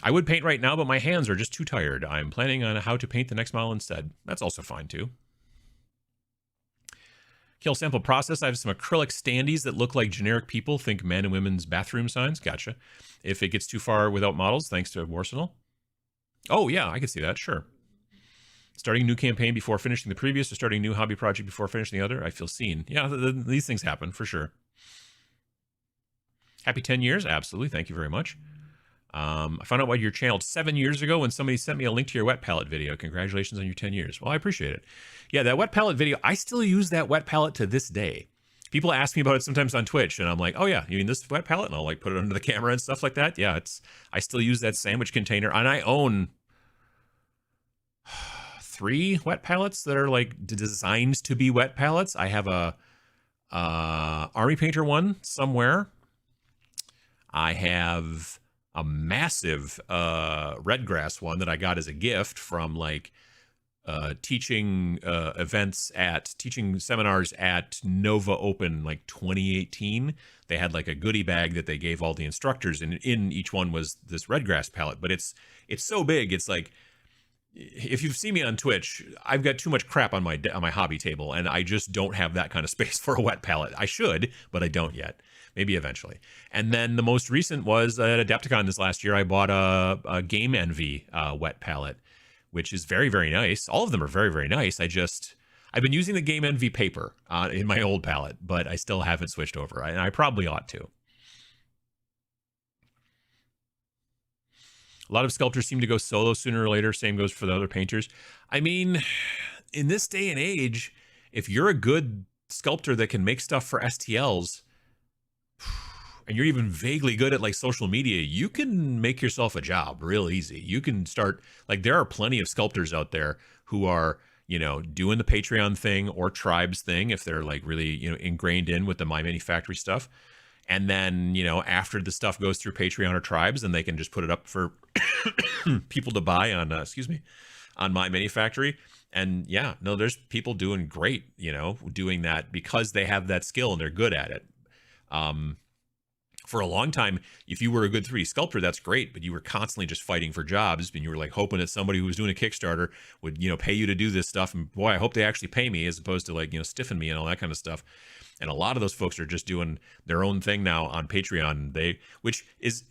I would paint right now, but my hands are just too tired. I'm planning on how to paint the next model instead. That's also fine too. Kill sample process. I have some acrylic standees that look like generic people. Think men and women's bathroom signs. Gotcha. If it gets too far without models, thanks to Warsenal. Oh, yeah, I can see that. Sure. Starting a new campaign before finishing the previous, or starting a new hobby project before finishing the other. I feel seen. Yeah, these things happen for sure. Happy 10 years. Absolutely. Thank you very much. I found out about your channel 7 years ago when somebody sent me a link to your wet palette video. Congratulations on your 10 years. Well, I appreciate it. Yeah, that wet palette video, I still use that wet palette to this day. People ask me about it sometimes on Twitch, and I'm like, oh yeah, you mean this wet palette? And I'll like put it under the camera and stuff like that. Yeah, I still use that sandwich container, and I own 3 wet palettes that are like designed to be wet palettes. I have a Army Painter one somewhere. I have a massive Redgrass one that I got as a gift from like teaching teaching seminars at Nova Open like 2018. They had like a goodie bag that they gave all the instructors, and in each one was this Redgrass palette. But it's so big, it's like, if you've seen me on Twitch, I've got too much crap on my hobby table, and I just don't have that kind of space for a wet palette. I should, but I don't yet. Maybe eventually. And then the most recent was at Adepticon this last year. I bought a Game Envy wet palette, which is very, very nice. All of them are very, very nice. I've been using the Game Envy paper in my old palette, but I still haven't switched over. I probably ought to. A lot of sculptors seem to go solo sooner or later. Same goes for the other painters. I mean, in this day and age, if you're a good sculptor that can make stuff for STLs, and you're even vaguely good at like social media, you can make yourself a job real easy. You can start, like, there are plenty of sculptors out there who are, you know, doing the Patreon thing or Tribes thing, if they're like really, you know, ingrained in with the My Mini Factory stuff. And then, you know, after the stuff goes through Patreon or Tribes, then they can just put it up for people to buy on, on My Mini Factory. And yeah, no, there's people doing great, you know, doing that because they have that skill and they're good at it. For a long time, if you were a good 3D sculptor, that's great, but you were constantly just fighting for jobs, and you were like hoping that somebody who was doing a Kickstarter would, you know, pay you to do this stuff. And boy, I hope they actually pay me, as opposed to like, you know, stiffen me and all that kind of stuff. And a lot of those folks are just doing their own thing now on Patreon. Which is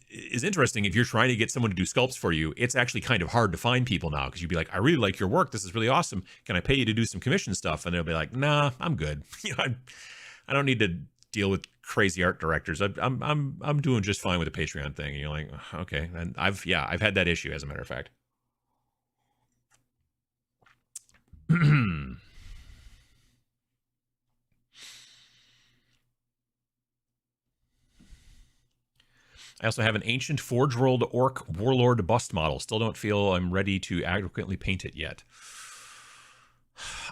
interesting. If you're trying to get someone to do sculpts for you, it's actually kind of hard to find people now, because you'd be like, I really like your work. This is really awesome. Can I pay you to do some commission stuff? And they'll be like, nah, I'm good. You know, I don't need to deal with crazy art directors. I'm doing just fine with the Patreon thing. And you're like, okay. And I've had that issue, as a matter of fact. I also have an ancient Forge World Orc Warlord bust model. Still don't feel I'm ready to adequately paint it yet.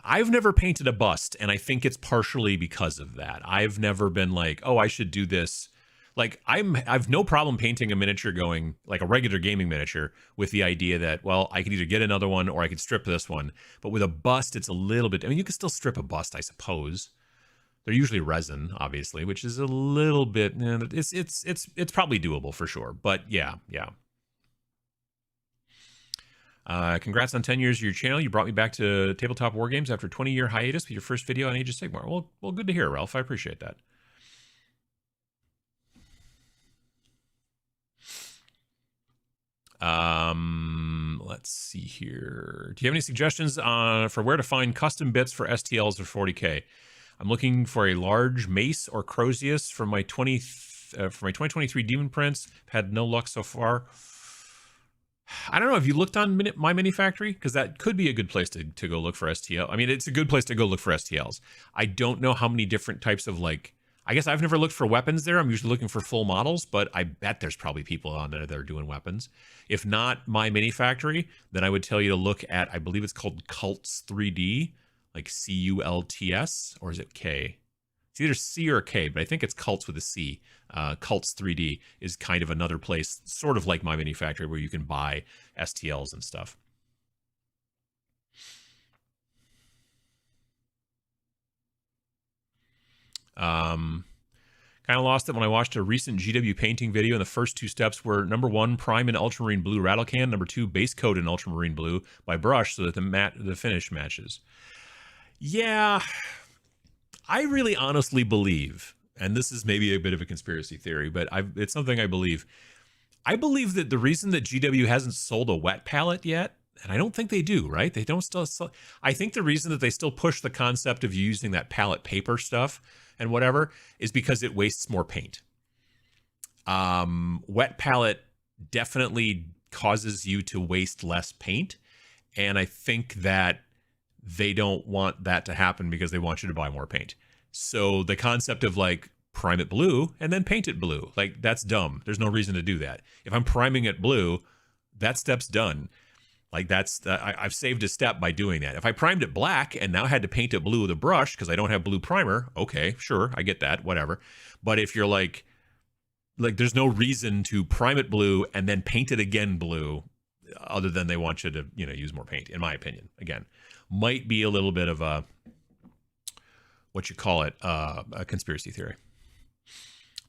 I've never painted a bust, and I think it's partially because of that. I've never been like, oh, I should do this. Like, I've no problem painting a miniature going, like a regular gaming miniature, with the idea that, well, I could either get another one or I could strip this one. But with a bust, it's a little bit, I mean, you can still strip a bust, I suppose. They're usually resin, obviously, which is a little bit. It's probably doable for sure. But yeah. Congrats on 10 years of your channel. You brought me back to tabletop war games after a 20-year hiatus with your first video on Age of Sigmar. Well, good to hear, Ralph. I appreciate that. Let's see here. Do you have any suggestions for where to find custom bits for STLs or 40K? I'm looking for a large mace or Crozius for my 2023 Demon Prince. Had no luck so far. I don't know. Have you looked on My Mini Factory? Because that could be a good place to go look for STL. I mean, it's a good place to go look for STLs. I don't know how many different types of, like, I guess I've never looked for weapons there. I'm usually looking for full models, but I bet there's probably people on there that are doing weapons. If not My Mini Factory, then I would tell you to look at, I believe it's called Cults 3D, like CULTS, or is it K? It's either C or K, but I think it's Cults with a C. Cults 3D is kind of another place, sort of like My Mini Factory, where you can buy STLs and stuff. Kind of lost it when I watched a recent GW painting video, and the first two steps were number 1, prime in ultramarine blue rattle can, number 2, base coat in ultramarine blue by brush so that the finish matches. Yeah, I really honestly believe, and this is maybe a bit of a conspiracy theory, but it's something I believe. I believe that the reason that GW hasn't sold a wet palette yet, and I don't think they do, right? They don't still sell. I think the reason that they still push the concept of using that palette paper stuff and whatever is because it wastes more paint. Wet palette definitely causes you to waste less paint, and I think that they don't want that to happen because they want you to buy more paint. So the concept of like prime it blue and then paint it blue, like that's dumb. There's no reason to do that. If I'm priming it blue, that step's done. Like that's, I've saved a step by doing that. If I primed it black and now had to paint it blue with a brush because I don't have blue primer, okay, sure, I get that, whatever. But if you're like there's no reason to prime it blue and then paint it again blue, other than they want you to, use more paint, in my opinion. Again, might be a little bit of a, what you call it, a conspiracy theory.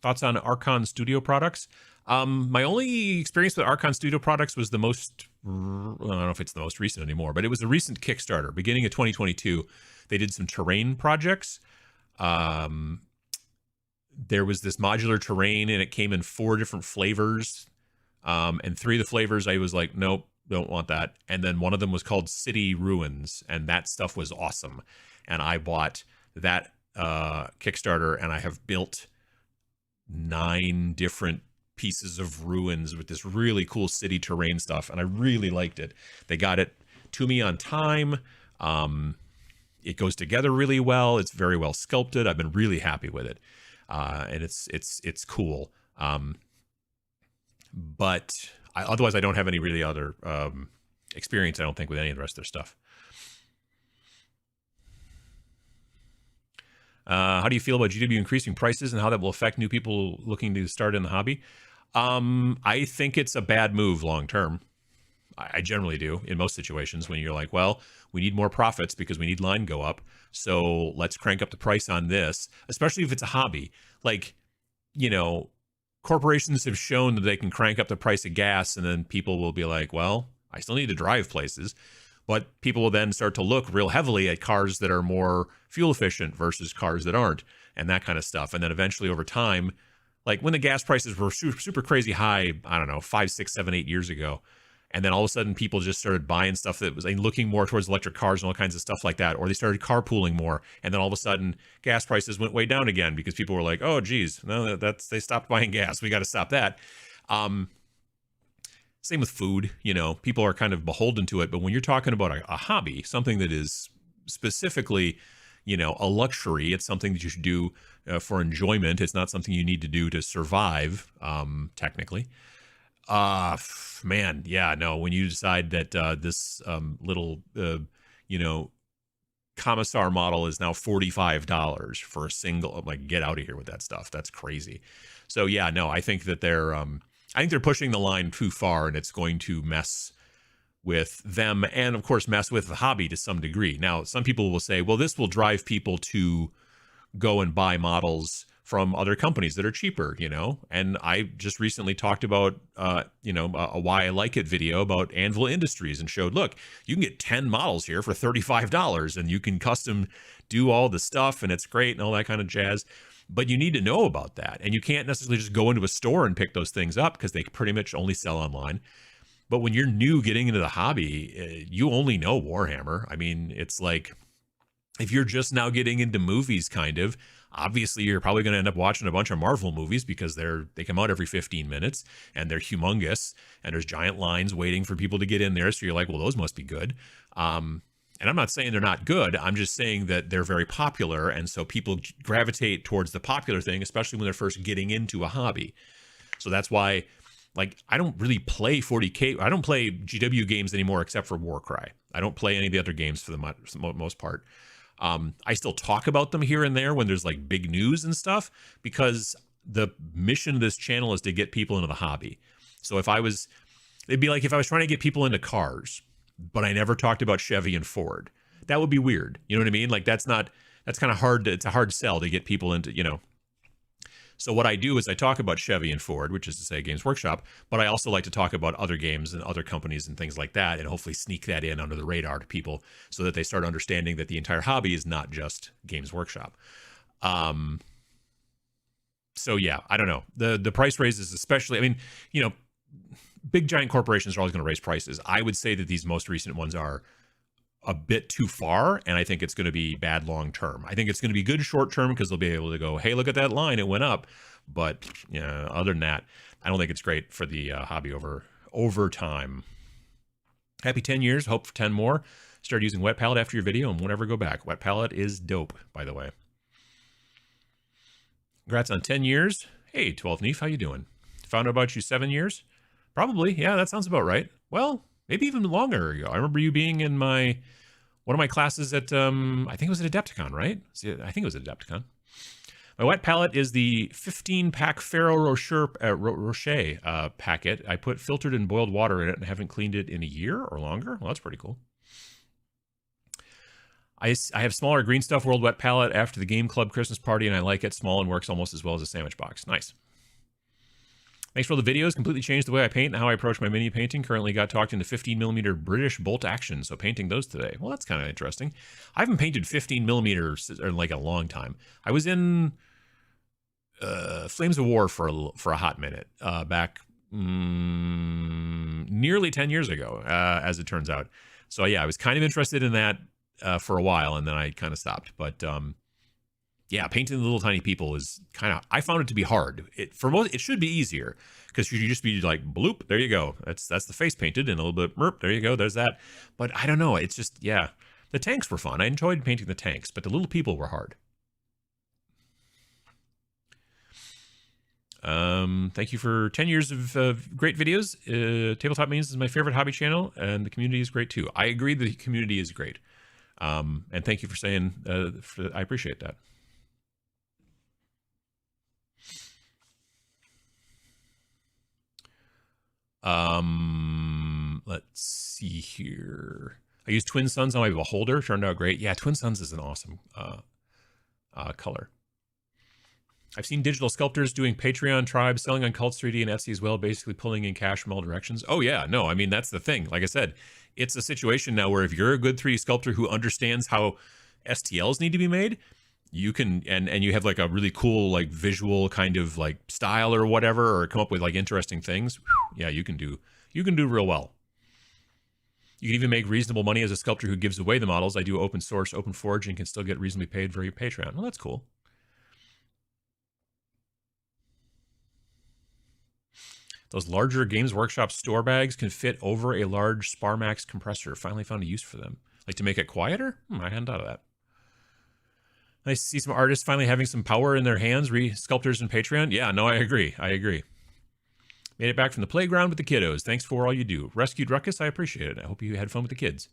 Thoughts on Archon Studio products? My only experience with Archon Studio products was the most, I don't know if it's the most recent anymore, but it was a recent Kickstarter, beginning of 2022. They did some terrain projects. There was this modular terrain, and it came in 4 different flavors. And 3 of the flavors, I was like, nope, don't want that. And then one of them was called City Ruins, and that stuff was awesome. And I bought that Kickstarter, and I have built 9 different pieces of ruins with this really cool city terrain stuff, and I really liked it. They got it to me on time. It goes together really well. It's very well sculpted. I've been really happy with it, and it's cool. But otherwise, I don't have any really other experience, I don't think, with any of the rest of their stuff. How do you feel about GW increasing prices and how that will affect new people looking to start in the hobby? I think it's a bad move long term. I generally do in most situations when you're like, well, we need more profits because we need line go up. So let's crank up the price on this, especially if it's a hobby. Like, corporations have shown that they can crank up the price of gas, and then people will be like, well, I still need to drive places. But people will then start to look real heavily at cars that are more fuel efficient versus cars that aren't, and that kind of stuff. And then eventually over time, like when the gas prices were super crazy high, I don't know, 5, 6, 7, 8 years ago. And then all of a sudden people just started buying stuff that was looking more towards electric cars and all kinds of stuff like that. Or they started carpooling more. And then all of a sudden gas prices went way down again because people were like, oh, geez, no, they stopped buying gas. We got to stop that. Same with food, people are kind of beholden to it. But when you're talking about a hobby, something that is specifically, a luxury, it's something that you should do for enjoyment. It's not something you need to do to survive, technically. Man, yeah, no, when you decide that this little, commissar model is now $45 for a single, I'm like, get out of here with that stuff. That's crazy. So yeah, no, I think that they're pushing the line too far, and it's going to mess with them and, of course, mess with the hobby to some degree. Now, some people will say, well, this will drive people to go and buy models from other companies that are cheaper, you know. And I just recently talked about, a Why I Like It video about Anvil Industries and showed, look, you can get 10 models here for $35 and you can custom do all the stuff and it's great and all that kind of jazz. But you need to know about that. And you can't necessarily just go into a store and pick those things up because they pretty much only sell online. But when you're new getting into the hobby, you only know Warhammer. I mean, it's like, if you're just now getting into movies, kind of, obviously you're probably going to end up watching a bunch of Marvel movies because they come out every 15 minutes and they're humongous and there's giant lines waiting for people to get in there. So you're like, well, those must be good. And I'm not saying they're not good. I'm just saying that they're very popular. And so people gravitate towards the popular thing, especially when they're first getting into a hobby. So that's why, like, I don't really play 40K. I don't play GW games anymore except for Warcry. I don't play any of the other games for the most part. I still talk about them here and there when there's like big news and stuff, because the mission of this channel is to get people into the hobby. So it'd be like if I was trying to get people into cars, but I never talked about Chevy and Ford. That would be weird. You know what I mean? Like that's kind of hard. It's a hard sell to get people into, you know. So what I do is I talk about Chevy and Ford, which is to say Games Workshop, but I also like to talk about other games and other companies and things like that, and hopefully sneak that in under the radar to people so that they start understanding that the entire hobby is not just Games Workshop. So yeah, I don't know. The price raises, especially, I mean, you know, big giant corporations are always going to raise prices. I would say that these most recent ones are a bit too far, and I think it's going to be bad long term. I think it's going to be good short term because they'll be able to go, hey, look at that line, it went up. But you know, other than that, I don't think it's great for the hobby over time. Happy 10 years, hope for 10 more. Start using Wet Palette after your video and won't ever go back. Wet Palette is dope, by the way. Congrats on 10 years. Hey, 12 Neef, how you doing? Found out about you 7 years? Probably, yeah, that sounds about right. Well, maybe even longer ago. I remember you being in one of my classes at, I think it was at Adepticon, right? I think it was at Adepticon. My Wet Palette is the 15-pack Ferrero Rocher packet. I put filtered and boiled water in it and haven't cleaned it in a year or longer. Well, that's pretty cool. I have smaller Green Stuff World Wet Palette after the Game Club Christmas party, and I like it. Small and works almost as well as a sandwich box. Nice. Thanks for all the videos. Completely changed the way I paint and how I approach my mini painting. Currently got talked into 15mm British bolt action, so painting those today. Well, that's kind of interesting. I haven't painted 15mm in like a long time. I was in Flames of War for a hot minute back nearly 10 years ago, as it turns out. So yeah, I was kind of interested in that for a while, and then I kind of stopped. But yeah, painting the little tiny people is I found it to be hard. It should be easier because you should just be like, bloop, there you go. That's the face painted and a little bit, merp, there you go, there's that. But I don't know, it's just, yeah. The tanks were fun. I enjoyed painting the tanks, but the little people were hard. Thank you for 10 years of great videos. Tabletop Minions is my favorite hobby channel, and the community is great too. I agree the community is great. And thank you for saying, I appreciate that. Let's see here. I used Twin Suns on my Beholder. Turned out great. Yeah, Twin Suns is an awesome color. I've seen digital sculptors doing Patreon tribes, selling on Cults 3D and Etsy as well, basically pulling in cash from all directions. Oh yeah, no, I mean, that's the thing. Like I said, it's a situation now where if you're a good 3D sculptor who understands how STLs need to be made, you can, and you have like a really cool, like visual kind of like style or whatever, or come up with like interesting things. Yeah, you can do real well. You can even make reasonable money as a sculptor who gives away the models. I do open source, open forge, and can still get reasonably paid for your Patreon. Well, that's cool. Those larger Games Workshop store bags can fit over a large Sparmax compressor. Finally found a use for them. Like to make it quieter? I hadn't thought of that. Nice to see some artists finally having some power in their hands, sculptors and Patreon. Yeah, no, I agree. Made it back from the playground with the kiddos. Thanks for all you do. Rescued Ruckus, I appreciate it. I hope you had fun with the kids.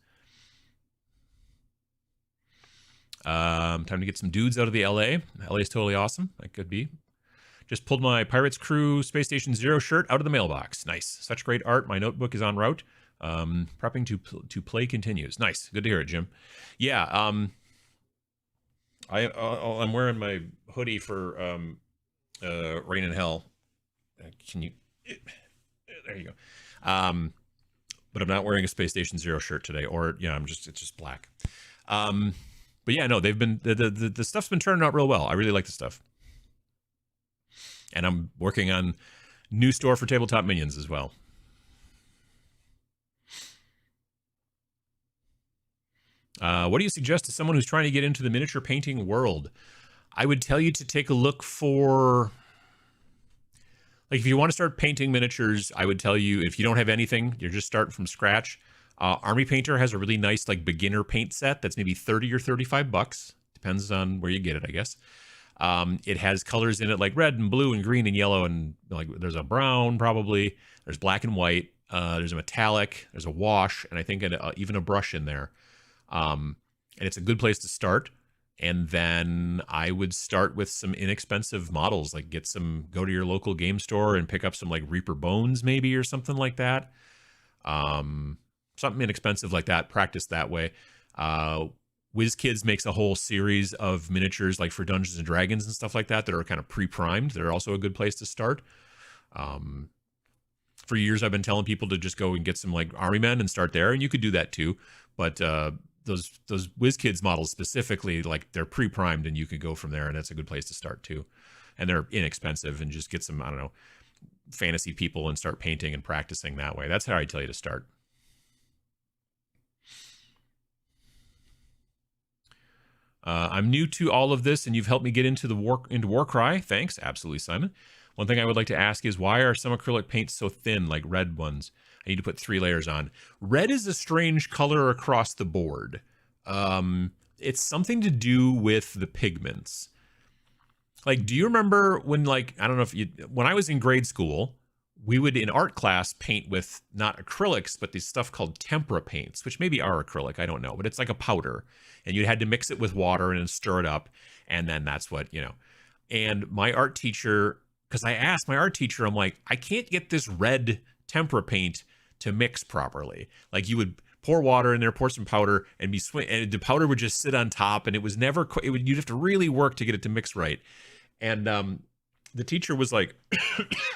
Time to get some dudes out of the LA. LA is totally awesome. That could be. Just pulled my Pirates Crew Space Station Zero shirt out of the mailbox. Nice. Such great art. My notebook is en route. Prepping to play continues. Nice. Good to hear it, Jim. Yeah. I'm wearing my hoodie for Rain and Hell. Can you? There you go. But I'm not wearing a Space Station Zero shirt today, or it's just black. But yeah, no, they've been the stuff's been turning out real well. I really like the stuff, and I'm working on new store for Tabletop Minions as well. What do you suggest to someone who's trying to get into the miniature painting world? I would tell you to take a look for, like, if you want to start painting miniatures, I would tell you, if you don't have anything, you're just starting from scratch. Army Painter has a really nice, like, beginner paint set that's maybe 30 or 35 bucks. Depends on where you get it, I guess. It has colors in it like red and blue and green and yellow, and like there's a brown probably. There's black and white. There's a metallic. There's a wash, and I think even a brush in there. And it's a good place to start. And then I would start with some inexpensive models, like go to your local game store and pick up some like Reaper Bones maybe, or something like that. Something inexpensive like that. Practice that way. WizKids makes a whole series of miniatures like for Dungeons and Dragons and stuff like that are kind of pre-primed. They're also a good place to start. For years, I've been telling people to just go and get some like Army Men and start there, and you could do that too. But those WizKids models specifically, like, they're pre-primed, and you could go from there, and that's a good place to start too. And they're inexpensive, and just get some, I don't know, fantasy people and start painting and practicing that way. That's how I tell you to start. I'm new to all of this, and you've helped me get into Warcry. Thanks. Absolutely, Simon. One thing I would like to ask is, why are some acrylic paints so thin, like red ones? I need to put 3 layers on. Red is a strange color across the board. It's something to do with the pigments. Like, do you remember when, like, I don't know when I was in grade school, we would, in art class, paint with not acrylics, but these stuff called tempera paints, which maybe are acrylic, I don't know, but it's like a powder. And you had to mix it with water and stir it up, and then that's what, And my art teacher, because I asked my art teacher, I'm like, I can't get this red tempera paint to mix properly. Like, you would pour water in there, pour some powder, and and the powder would just sit on top, and it was never, you'd have to really work to get it to mix right. And the teacher was like,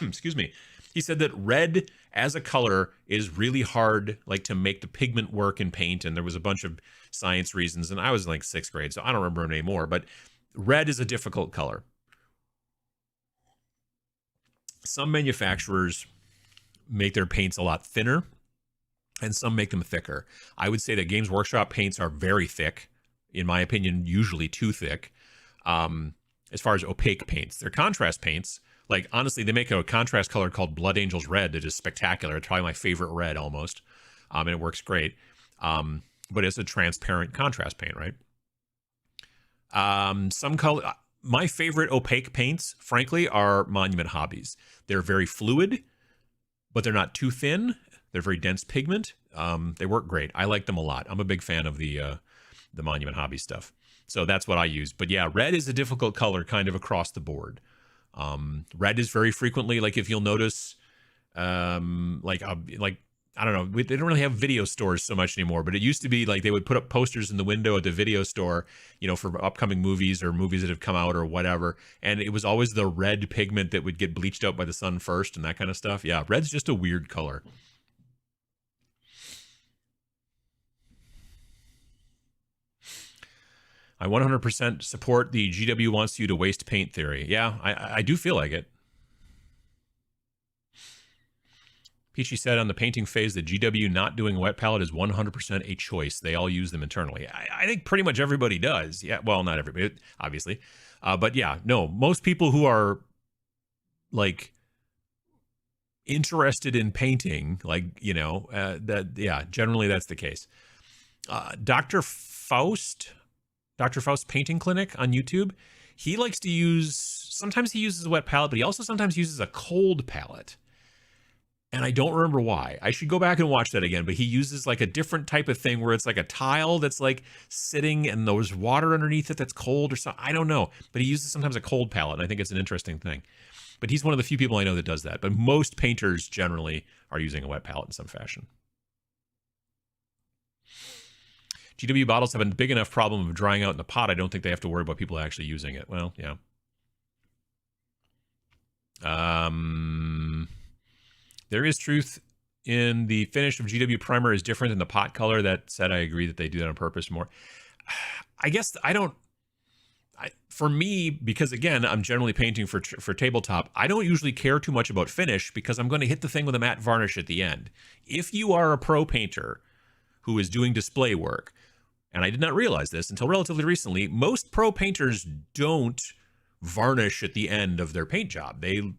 excuse me, he said that red as a color is really hard, like, to make the pigment work in paint. And there was a bunch of science reasons. And I was in like 6th grade, so I don't remember them anymore. But red is a difficult color. Some manufacturers make their paints a lot thinner, and some make them thicker. I would say that Games Workshop paints are very thick, in my opinion, usually too thick. As far as opaque paints, they're contrast paints. Like, honestly, they make a contrast color called Blood Angels Red that is spectacular. It's probably my favorite red almost. And it works great. But it's a transparent contrast paint, right? Some color. My favorite opaque paints, frankly, are Monument Hobbies. They're very fluid, but they're not too thin. They're very dense pigment. They work great. I like them a lot. I'm a big fan of the Monument Hobby stuff. So that's what I use. But yeah, red is a difficult color kind of across the board. Red is very frequently, like, if you'll notice, like I don't know, they don't really have video stores so much anymore, but it used to be like they would put up posters in the window at the video store, for upcoming movies or movies that have come out or whatever. And it was always the red pigment that would get bleached out by the sun first and that kind of stuff. Yeah, red's just a weird color. I 100% support the GW wants you to waste paint theory. Yeah, I do feel like it. Peachy said on the painting phase that GW not doing a wet palette is 100% a choice. They all use them internally. I think pretty much everybody does. Yeah, well, not everybody, obviously. But yeah, no, most people who are, like, interested in painting, like, generally that's the case. Dr. Faust Painting Clinic on YouTube, he likes to sometimes he uses a wet palette, but he also sometimes uses a cold palette. And I don't remember why. I should go back and watch that again, but he uses like a different type of thing where it's like a tile that's like sitting and there's water underneath it that's cold or something. I don't know, but he uses sometimes a cold palette, and I think it's an interesting thing. But he's one of the few people I know that does that. But most painters generally are using a wet palette in some fashion. GW bottles have a big enough problem of drying out in the pot. I don't think they have to worry about people actually using it. Well, yeah. There is truth in the finish of GW primer is different than the pot color. That said, I agree that they do that on purpose more. I guess I don't. For me, because again, I'm generally painting for tabletop, I don't usually care too much about finish because I'm going to hit the thing with a matte varnish at the end. If you are a pro painter who is doing display work, and I did not realize this until relatively recently, most pro painters don't varnish at the end of their paint job. They,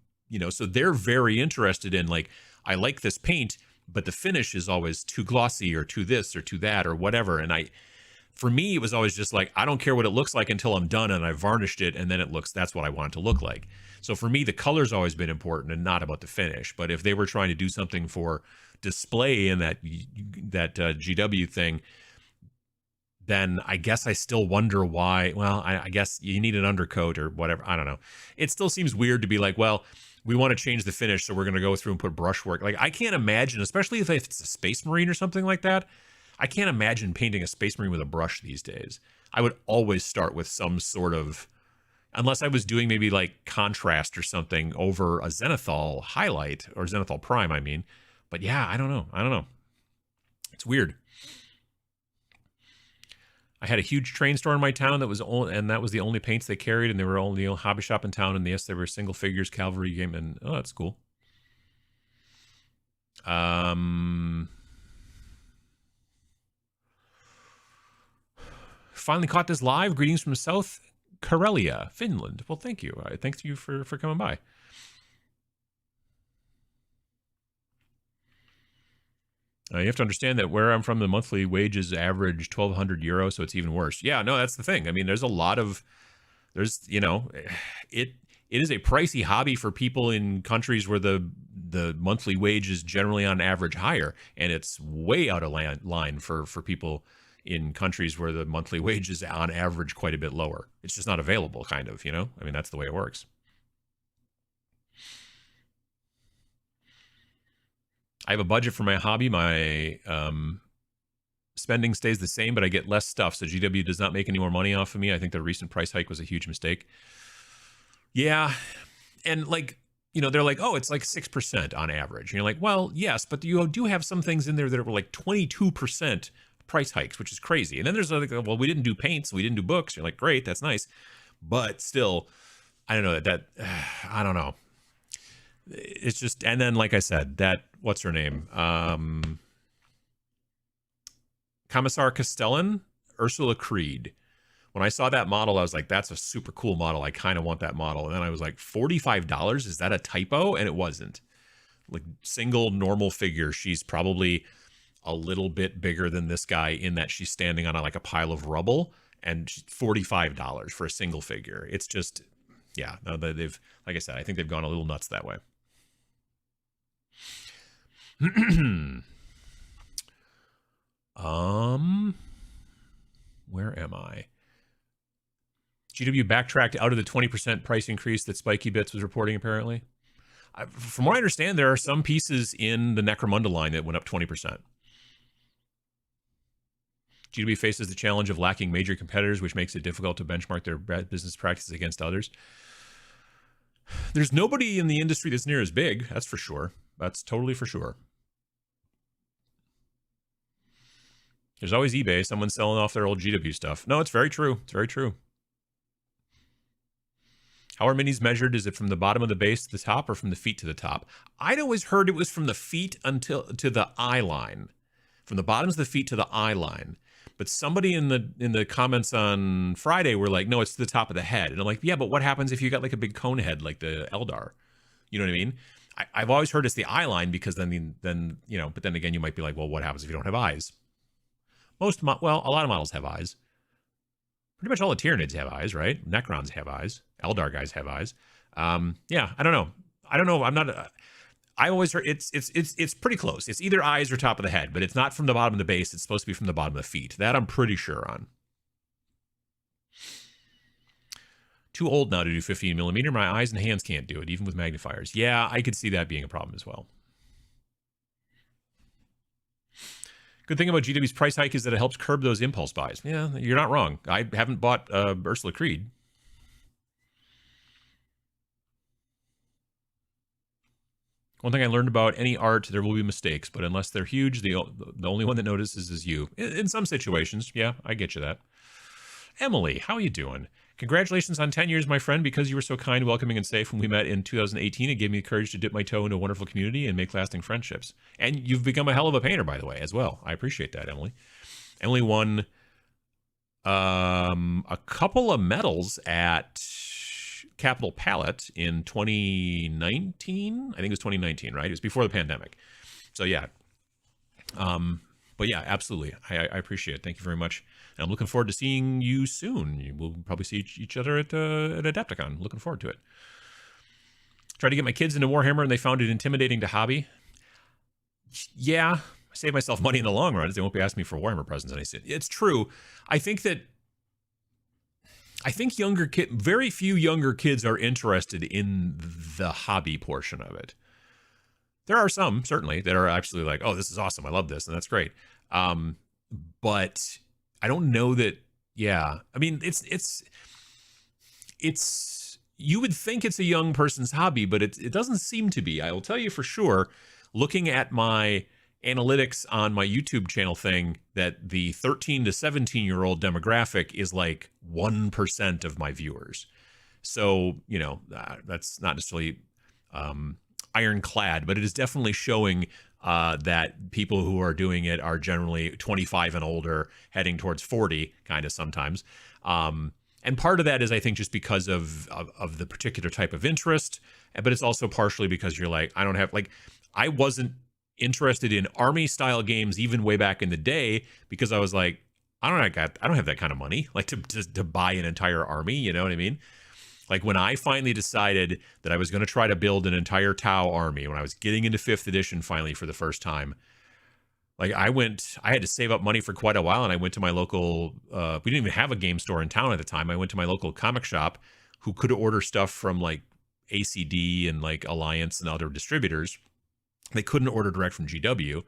so they're very interested in like, I like this paint, but the finish is always too glossy or too this or too that or whatever. And for me, it was always just like, I don't care what it looks like until I'm done and I varnished it and then that's what I want it to look like. So for me, the color's always been important and not about the finish. But if they were trying to do something for display in that GW thing, then I guess I still wonder why. Well, I guess you need an undercoat or whatever. I don't know. It still seems weird to be like, well, we want to change the finish, so we're going to go through and put brushwork. Like, I can't imagine, especially if it's a Space Marine or something like that, I can't imagine painting a Space Marine with a brush these days. I would always start with some sort of, unless I was doing maybe like contrast or something over a Zenithal highlight, or Zenithal Prime, I mean. But yeah, I don't know. It's weird. I had a huge train store in my town that was the only paints they carried, and they were only the only hobby shop in town. And yes, there were single figures, cavalry game, and oh, that's cool. Finally caught this live. Greetings from South Karelia, Finland. Well, thank you. Thanks to you for coming by. You have to understand that where I'm from, the monthly wages average 1,200 euros, so it's even worse. Yeah, no, that's the thing. I mean, it is a pricey hobby for people in countries where the monthly wage is generally on average higher, and it's way out of line for people in countries where the monthly wage is on average quite a bit lower. It's just not available, kind of, I mean, that's the way it works. I have a budget for my hobby. My spending stays the same, but I get less stuff. So GW does not make any more money off of me. I think the recent price hike was a huge mistake. Yeah. And like, they're like, oh, it's like 6% on average. And you're like, well, yes, but you do have some things in there that were like 22% price hikes, which is crazy. And then there's like, well, we didn't do paints, we didn't do books. You're like, great, that's nice. But still, I don't know I don't know. It's just, and then like I said, what's her name? Commissar Castellan, Ursula Creed. When I saw that model, I was like, that's a super cool model. I kind of want that model. And then I was like, $45? Is that a typo? And it wasn't. Like, single normal figure. She's probably a little bit bigger than this guy in that she's standing on like a pile of rubble, and $45 for a single figure. It's just, yeah, no, they've, like I said, I think they've gone a little nuts that way. Where am I? GW backtracked out of the 20% price increase that Spiky Bits was reporting, apparently. From what I understand, there are some pieces in the Necromunda line that went up 20%. GW faces the challenge of lacking major competitors, which makes it difficult to benchmark their business practices against others. There's nobody in the industry that's near as big, that's for sure. That's totally for sure. There's always eBay, someone selling off their old GW stuff. No, it's very true. It's very true. How are minis measured? Is it from the bottom of the base to the top or from the feet to the top? I'd always heard it was from the feet to the eye line. From the bottoms of the feet to the eye line. But somebody in the comments on Friday were like, no, it's to the top of the head. And I'm like, yeah, but what happens if you got like a big cone head like the Eldar? You know what I mean? I've always heard it's the eye line because then but then again, you might be like, well, what happens if you don't have eyes? A lot of models have eyes. Pretty much all the Tyranids have eyes, right? Necrons have eyes. Eldar guys have eyes. Yeah, I don't know. I'm not. I always heard it's pretty close. It's either eyes or top of the head, but it's not from the bottom of the base. It's supposed to be from the bottom of the feet. That I'm pretty sure on. Too old now to do 15mm. My eyes and hands can't do it, even with magnifiers. Yeah, I could see that being a problem as well. Good thing about GW's price hike is that it helps curb those impulse buys. Yeah, you're not wrong. I haven't bought Ursula Creed. One thing I learned about any art, there will be mistakes, but unless they're huge, the only one that notices is you. In some situations, yeah, I get you that. Emily, how are you doing? Congratulations on 10 years, my friend. Because you were so kind, welcoming, and safe when we met in 2018, it gave me the courage to dip my toe into a wonderful community and make lasting friendships. And you've become a hell of a painter, by the way, as well. I appreciate that, Emily. Emily won a couple of medals at Capital Palette in 2019. I think it was 2019, right? It was before the pandemic. So yeah. But yeah, absolutely. I appreciate it. Thank you very much. And I'm looking forward to seeing you soon. We'll probably see each other at Adepticon. Looking forward to it. Tried to get my kids into Warhammer and they found it intimidating to hobby. Yeah, I save myself money in the long run as they won't be asking me for Warhammer presents. And I said, it's true. I think very few younger kids are interested in the hobby portion of it. There are some, certainly, that are actually like, oh, this is awesome. I love this. And that's great. But I don't know that. Yeah. I mean, it's, you would think it's a young person's hobby, but it doesn't seem to be. I will tell you for sure, looking at my analytics on my YouTube channel thing, that the 13 to 17-year-old demographic is like 1% of my viewers. So, you know, that's not necessarily ironclad, but it is definitely showing that people who are doing it are generally 25 and older, heading towards 40 kind of sometimes. And part of that is, I think, just because of the particular type of interest, but it's also partially because you're like, I wasn't interested in army style games even way back in the day, because I was like, I don't have that kind of money, like to buy an entire army. You know what I mean? Like when I finally decided that I was going to try to build an entire Tau army, when I was getting into 5th edition finally for the first time, like I had to save up money for quite a while, and I went to my local, we didn't even have a game store in town at the time. I went to my local comic shop who could order stuff from like ACD and like Alliance and other distributors. They couldn't order direct from GW.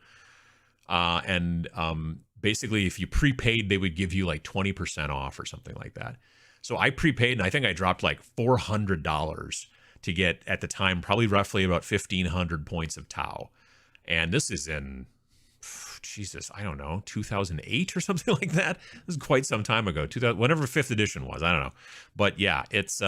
Basically if you prepaid, they would give you like 20% off or something like that. So I prepaid, and I think I dropped like $400 to get, at the time, probably roughly about 1,500 points of Tau. And this is in, Jesus, I don't know, 2008 or something like that. This is quite some time ago, whenever 5th edition was, I don't know. But yeah, it's,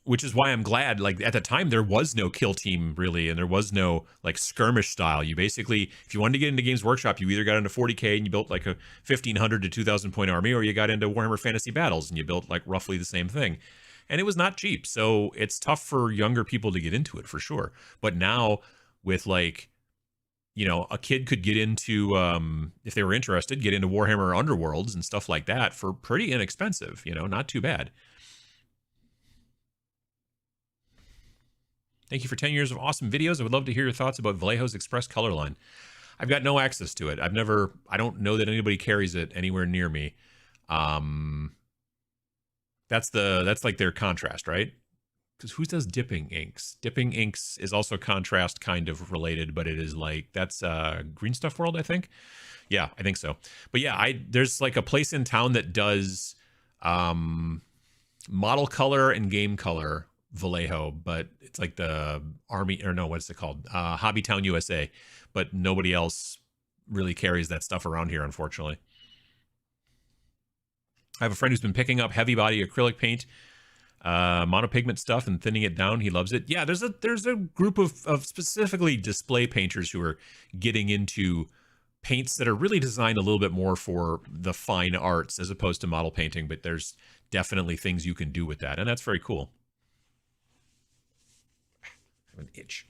which is why I'm glad, like at the time there was no kill team really, and there was no like skirmish style. You basically, if you wanted to get into Games Workshop, you either got into 40K and you built like a 1,500 to 2,000 point army, or you got into Warhammer Fantasy Battles and you built like roughly the same thing. And it was not cheap. So it's tough for younger people to get into it for sure. But now with like, you know, a kid could get into, if they were interested, get into Warhammer Underworlds and stuff like that for pretty inexpensive, you know, not too bad. Thank you for 10 years of awesome videos. I would love to hear your thoughts about Vallejo's Express color line. I've got no access to it. I don't know that anybody carries it anywhere near me. That's like their contrast, right? Because who does dipping inks? Dipping inks is also contrast kind of related, but it is like, that's Green Stuff World, I think. Yeah, I think so. But yeah, there's like a place in town that does model color and game color Vallejo, but it's like the army, or no, what's it called? Hobbytown USA, but nobody else really carries that stuff around here, unfortunately. I have a friend who's been picking up heavy body acrylic paint, monopigment stuff, and thinning it down. He loves it. Yeah, there's a group of specifically display painters who are getting into paints that are really designed a little bit more for the fine arts as opposed to model painting, but there's definitely things you can do with that, and that's very cool. An itch.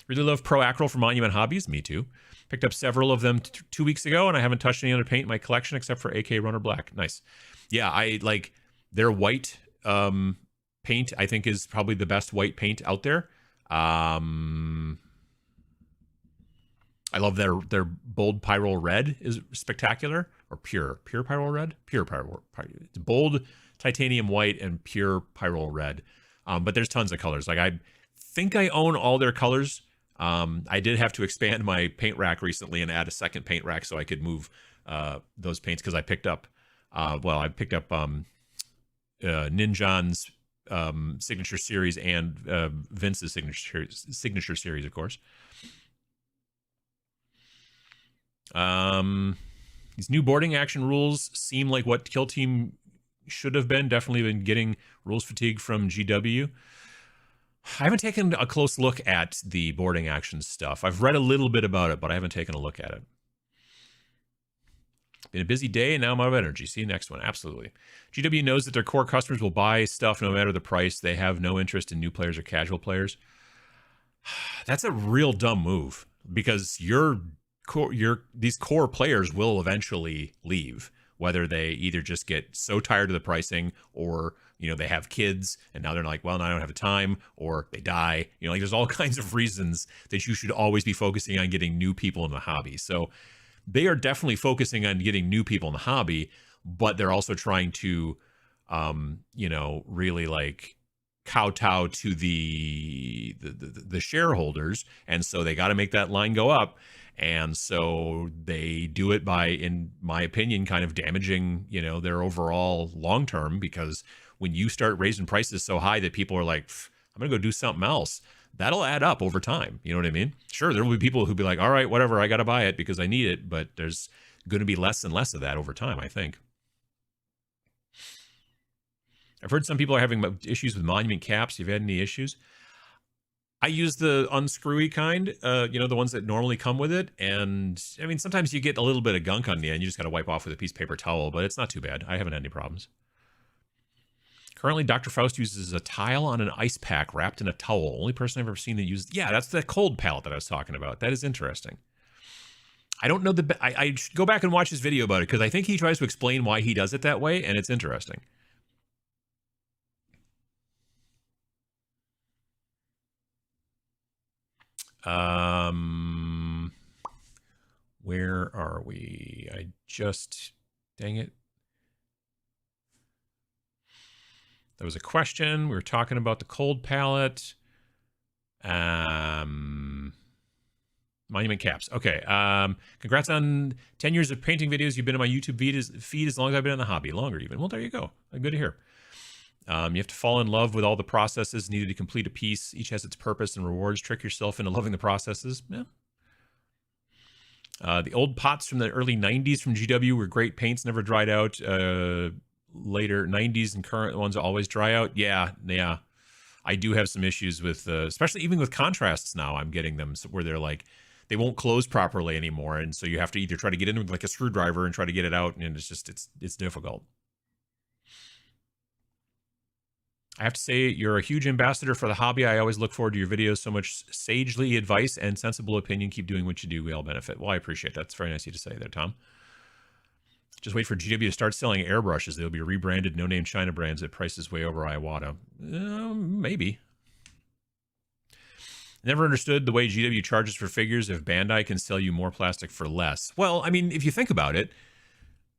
Really love Pro Acryl for Monument Hobbies. Me too. Picked up several of them 2 weeks ago, and I haven't touched any other paint in my collection except for AK Runner Black. Nice. Yeah, I like their white paint. I think is probably the best white paint out there. I love their bold Pyrrole Red is spectacular, or pure Pyrrole Red. It's bold titanium white and pure Pyrrole Red. But there's tons of colors. Like I think I own all their colors. I did have to expand my paint rack recently and add a second paint rack so I could move those paints, because I picked up, Ninjon's signature series and Vince's signature series, of course. These new boarding action rules seem like what Kill Team should have been. Definitely been getting rules fatigue from GW. I haven't taken a close look at the boarding action stuff. I've read a little bit about it, but I haven't taken a look at it. Been a busy day, and now I'm out of energy. See you next one. Absolutely. GW knows that their core customers will buy stuff no matter the price. They have no interest in new players or casual players. That's a real dumb move, because these core players will eventually leave, whether they either just get so tired of the pricing, or they have kids and now they're like, well, now I don't have the time, or they die. Like, there's all kinds of reasons that you should always be focusing on getting new people in the hobby. So they are definitely focusing on getting new people in the hobby, but they're also trying to, really like kowtow to the shareholders, and so they got to make that line go up. And so they do it by, in my opinion, kind of damaging, their overall long term, because when you start raising prices so high that people are like, I'm going to go do something else, that'll add up over time. You know what I mean? Sure, there will be people who'll be like, all right, whatever, I got to buy it because I need it. But there's going to be less and less of that over time, I think. I've heard some people are having issues with monument caps. You've had any issues? I use the unscrewy kind, the ones that normally come with it. And I mean, sometimes you get a little bit of gunk on the end. You just got to wipe off with a piece of paper towel, but it's not too bad. I haven't had any problems. Currently, Dr. Faust uses a tile on an ice pack wrapped in a towel. Only person I've ever seen that uses... Yeah, that's the cold palette that I was talking about. That is interesting. I don't know I should go back and watch his video about it, because I think he tries to explain why he does it that way, and it's interesting. Where are we? Dang it. There was a question. We were talking about the cold palette. Monument caps. Okay. Congrats on 10 years of painting videos. You've been on my YouTube feed as long as I've been in the hobby. Longer even. Well, there you go. Good to hear. You have to fall in love with all the processes needed to complete a piece. Each has its purpose and rewards. Trick yourself into loving the processes. Yeah. The old pots from the early 90s from GW were great. Paints never dried out. Later 90s and current ones always dry out. Yeah. I do have some issues with, especially even with contrasts now. I'm getting them where they're like, they won't close properly anymore. And so you have to either try to get in with like a screwdriver and try to get it out. And it's difficult. I have to say, you're a huge ambassador for the hobby. I always look forward to your videos. So much sagely advice and sensible opinion. Keep doing what you do. We all benefit. Well, I appreciate that. That's very nice of you to say there, Tom. Just wait for GW to start selling airbrushes. They'll be rebranded no-name China brands at prices way over Iwata. Maybe. Never understood the way GW charges for figures if Bandai can sell you more plastic for less. Well, I mean, if you think about it,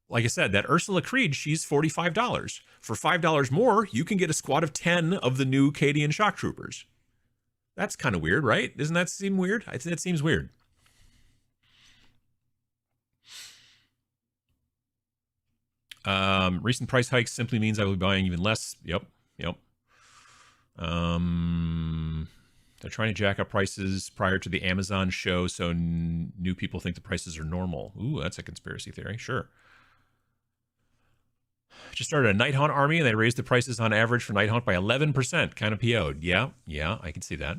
like I said, that Ursula Creed, she's $45. For $5 more, you can get a squad of 10 of the new Cadian Shock Troopers. That's kind of weird, right? Doesn't that seem weird? I think that seems weird. Recent price hikes simply means I will be buying even less. Yep. They're trying to jack up prices prior to the Amazon show, so new people think the prices are normal. Ooh, that's a conspiracy theory. Sure. Just started a Night Haunt army, and they raised the prices on average for Night Haunt by 11%. Kind of PO'd. Yeah, I can see that.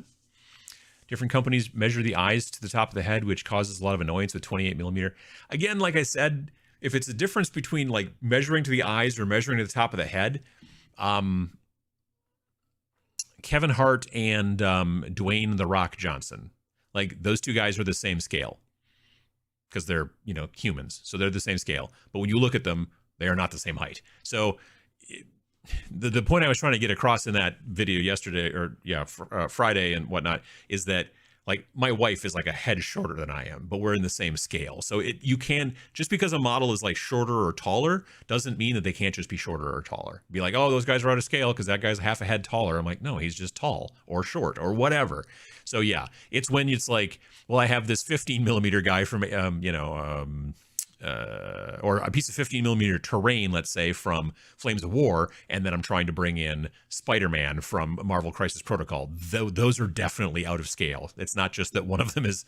Different companies measure the eyes to the top of the head, which causes a lot of annoyance with 28mm. Again, like I said, if it's a difference between like measuring to the eyes or measuring to the top of the head, Kevin Hart and Dwayne "The Rock" Johnson, like those two guys are the same scale because they're, humans. So they're the same scale. But when you look at them, they are not the same height. So the point I was trying to get across in that video yesterday, or Friday and whatnot, is that Like my wife is like a head shorter than I am, but we're in the same scale. So you can, just because a model is like shorter or taller doesn't mean that they can't just be shorter or taller. Be like, oh, those guys are out of scale because that guy's half a head taller. I'm like, no, he's just tall or short or whatever. So yeah, it's when it's like, well, I have this 15 millimeter guy from, or a piece of 15 millimeter terrain, let's say, from Flames of War, and then I'm trying to bring in Spider-Man from Marvel Crisis Protocol. Those are definitely out of scale. It's not just that one of them is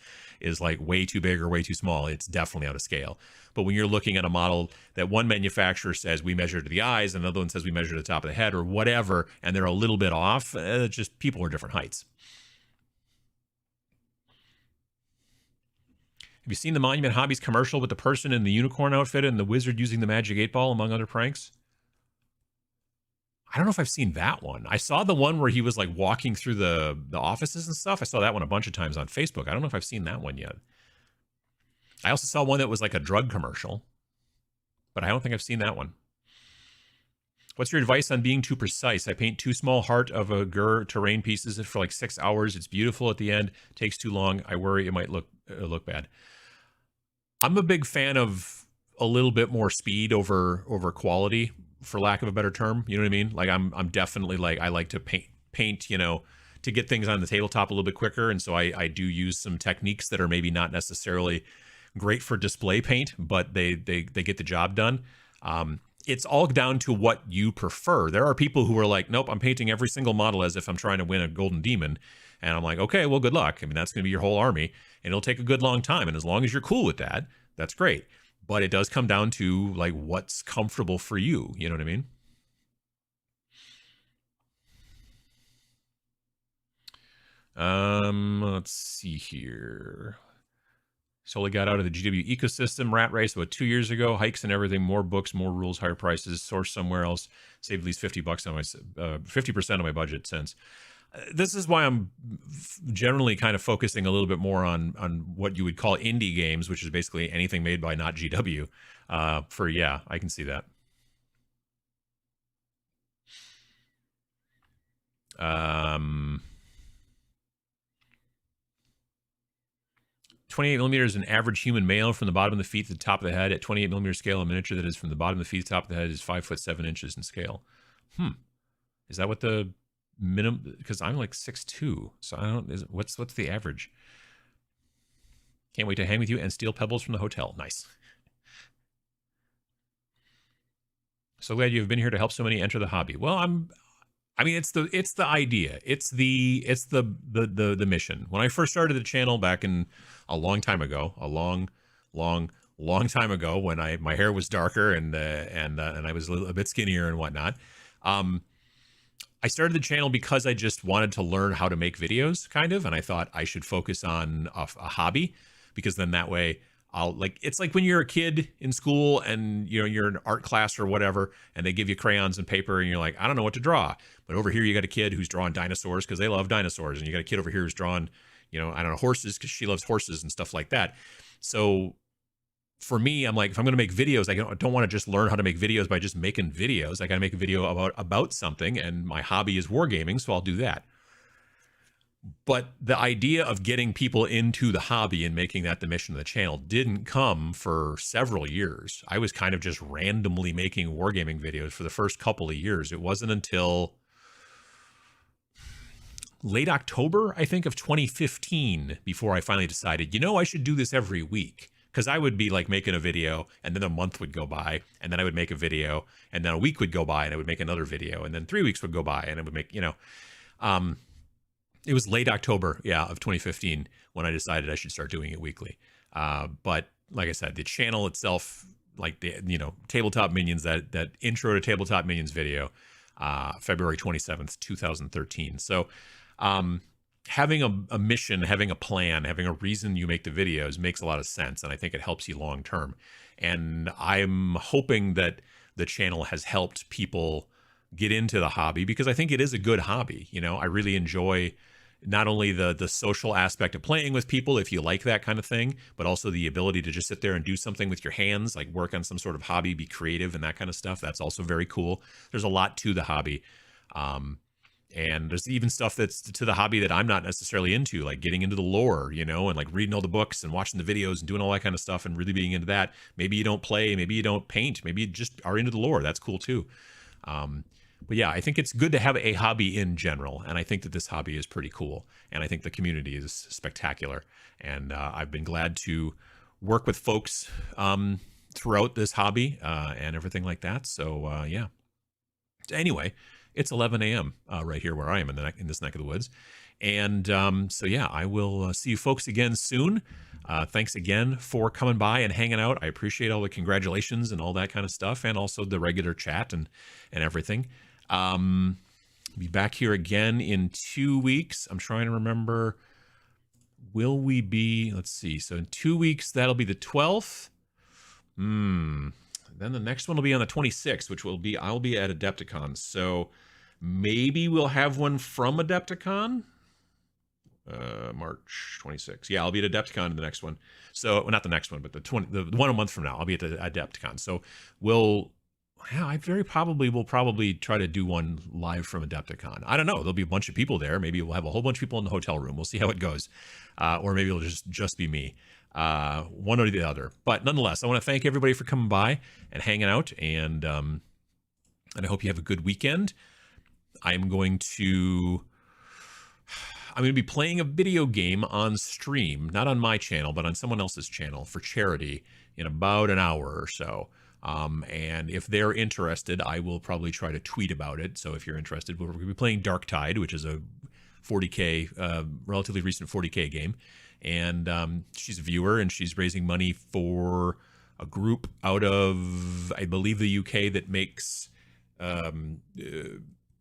like way too big or way too small. It's definitely out of scale. But when you're looking at a model that one manufacturer says we measure to the eyes, and another one says we measure to the top of the head or whatever, and they're a little bit off, just people are different heights. Have you seen the Monument Hobbies commercial with the person in the unicorn outfit and the wizard using the magic 8-ball, among other pranks? I don't know if I've seen that one. I saw the one where he was like walking through the offices and stuff. I saw that one a bunch of times on Facebook. I don't know if I've seen that one yet. I also saw one that was like a drug commercial, but I don't think I've seen that one. What's your advice on being too precise? I paint 2 small Heart of a Gur terrain pieces for like 6 hours. It's beautiful at the end. Takes too long. I worry it might look bad. I'm a big fan of a little bit more speed over quality, for lack of a better term. You know what I mean? Like I'm definitely like, I like to paint, you know, to get things on the tabletop a little bit quicker. And so I do use some techniques that are maybe not necessarily great for display paint, but they get the job done. It's all down to what you prefer. There are people who are like, nope, I'm painting every single model as if I'm trying to win a golden demon. And I'm like, okay, well, good luck. I mean, that's going to be your whole army, and it'll take a good long time. And as long as you're cool with that, that's great. But it does come down to like what's comfortable for you. You know what I mean? Let's see here. Solely got out of the GW ecosystem rat race about 2 years ago. Hikes and everything, more books, more rules, higher prices. Source somewhere else. Saved at least $50 on my 50% of my budget since. This is why I'm generally kind of focusing a little bit more on what you would call indie games, which is basically anything made by not GW. Yeah, I can see that. 28 millimeters, an average human male from the bottom of the feet to the top of the head. At 28 millimeter scale, a miniature that is from the bottom of the feet to the top of the head is 5'7" in scale. Is that what the minimum? Because I'm like 6'2", so I don't. What's the average? Can't wait to hang with you and steal pebbles from the hotel. Nice. So glad you have been here to help so many enter the hobby. Well, I mean, it's the idea. It's the mission. When I first started the channel back in a long time ago, a long time ago, when my hair was darker and I was a bit skinnier and whatnot. I started the channel because I just wanted to learn how to make videos, kind of, and I thought I should focus on a hobby, because then that way it's like when you're a kid in school and you're in art class or whatever, and they give you crayons and paper and you're like, I don't know what to draw. But over here you got a kid who's drawing dinosaurs because they love dinosaurs, and you got a kid over here who's drawing, I don't know, horses because she loves horses and stuff like that. So for me, I'm like, if I'm going to make videos, I don't want to just learn how to make videos by just making videos. I got to make a video about something, and my hobby is wargaming, so I'll do that. But the idea of getting people into the hobby and making that the mission of the channel didn't come for several years. I was kind of just randomly making wargaming videos for the first couple of years. It wasn't until late October, I think, of 2015 before I finally decided, I should do this every week. Because I would be like making a video, and then a month would go by, and then I would make a video, and then a week would go by, and I would make another video, and then 3 weeks would go by, and I would make, it was late October, of 2015 when I decided I should start doing it weekly. But like I said, the channel itself, like the, Tabletop Minions, that intro to Tabletop Minions video, February 27th, 2013. So, having a mission, having a plan, having a reason you make the videos makes a lot of sense. And I think it helps you long term. And I'm hoping that the channel has helped people get into the hobby, because I think it is a good hobby. I really enjoy not only the social aspect of playing with people, if you like that kind of thing, but also the ability to just sit there and do something with your hands, like work on some sort of hobby, be creative and that kind of stuff. That's also very cool. There's a lot to the hobby. And there's even stuff that's to the hobby that I'm not necessarily into, like getting into the lore, you know, and like reading all the books and watching the videos and doing all that kind of stuff and really being into that. Maybe you don't play, maybe you don't paint, maybe you just are into the lore. That's cool too. But yeah, I think it's good to have a hobby in general. And I think that this hobby is pretty cool. And I think the community is spectacular. And I've been glad to work with folks throughout this hobby and everything like that. So yeah. Anyway, it's 11 a.m. Right here where I am in this neck of the woods. And so yeah, I will see you folks again soon. Thanks again for coming by and hanging out. I appreciate all the congratulations and all that kind of stuff, and also the regular chat and everything. Be back here again in 2 weeks. I'm trying to remember. Will we be? Let's see. So in 2 weeks, that'll be the 12th. Then the next one will be on the 26th, which will be I'll be at Adepticon. So maybe we'll have one from Adepticon. March 26th. Yeah, I'll be at Adepticon in the next one. So, well, not the next one, but the one a month from now, I'll be at the Adepticon. So I very probably will try to do one live from Adepticon. I don't know. There'll be a bunch of people there. Maybe we'll have a whole bunch of people in the hotel room. We'll see how it goes. Or maybe it'll just be me. One or the other. But nonetheless, I want to thank everybody for coming by and hanging out. And I hope you have a good weekend. I'm going to be playing a video game on stream, not on my channel, but on someone else's channel for charity in about an hour or so. And if they're interested, I will probably try to tweet about it. So if you're interested, we're going to be playing Dark Tide, which is a 40K, relatively recent 40K game. And she's a viewer, and she's raising money for a group out of, I believe, the UK that makes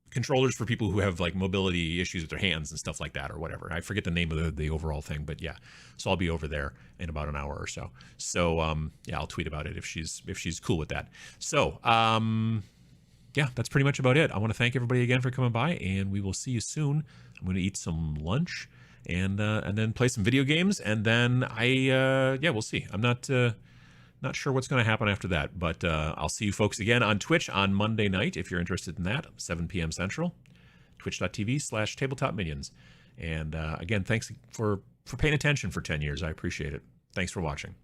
controllers for people who have like mobility issues with their hands and stuff like that, or whatever. I forget the name of the overall thing, but yeah. So I'll be over there in about an hour or so. So yeah, I'll tweet about it if she's cool with that. So yeah, that's pretty much about it. I want to thank everybody again for coming by, and we will see you soon. I'm going to eat some lunch and then play some video games, and then yeah, we'll see. I'm not sure what's going to happen after that, but I'll see you folks again on Twitch on Monday night if you're interested in that, 7 p.m. Central, twitch.tv/Tabletop Minions. And again, thanks for paying attention for 10 years. I appreciate it. Thanks for watching.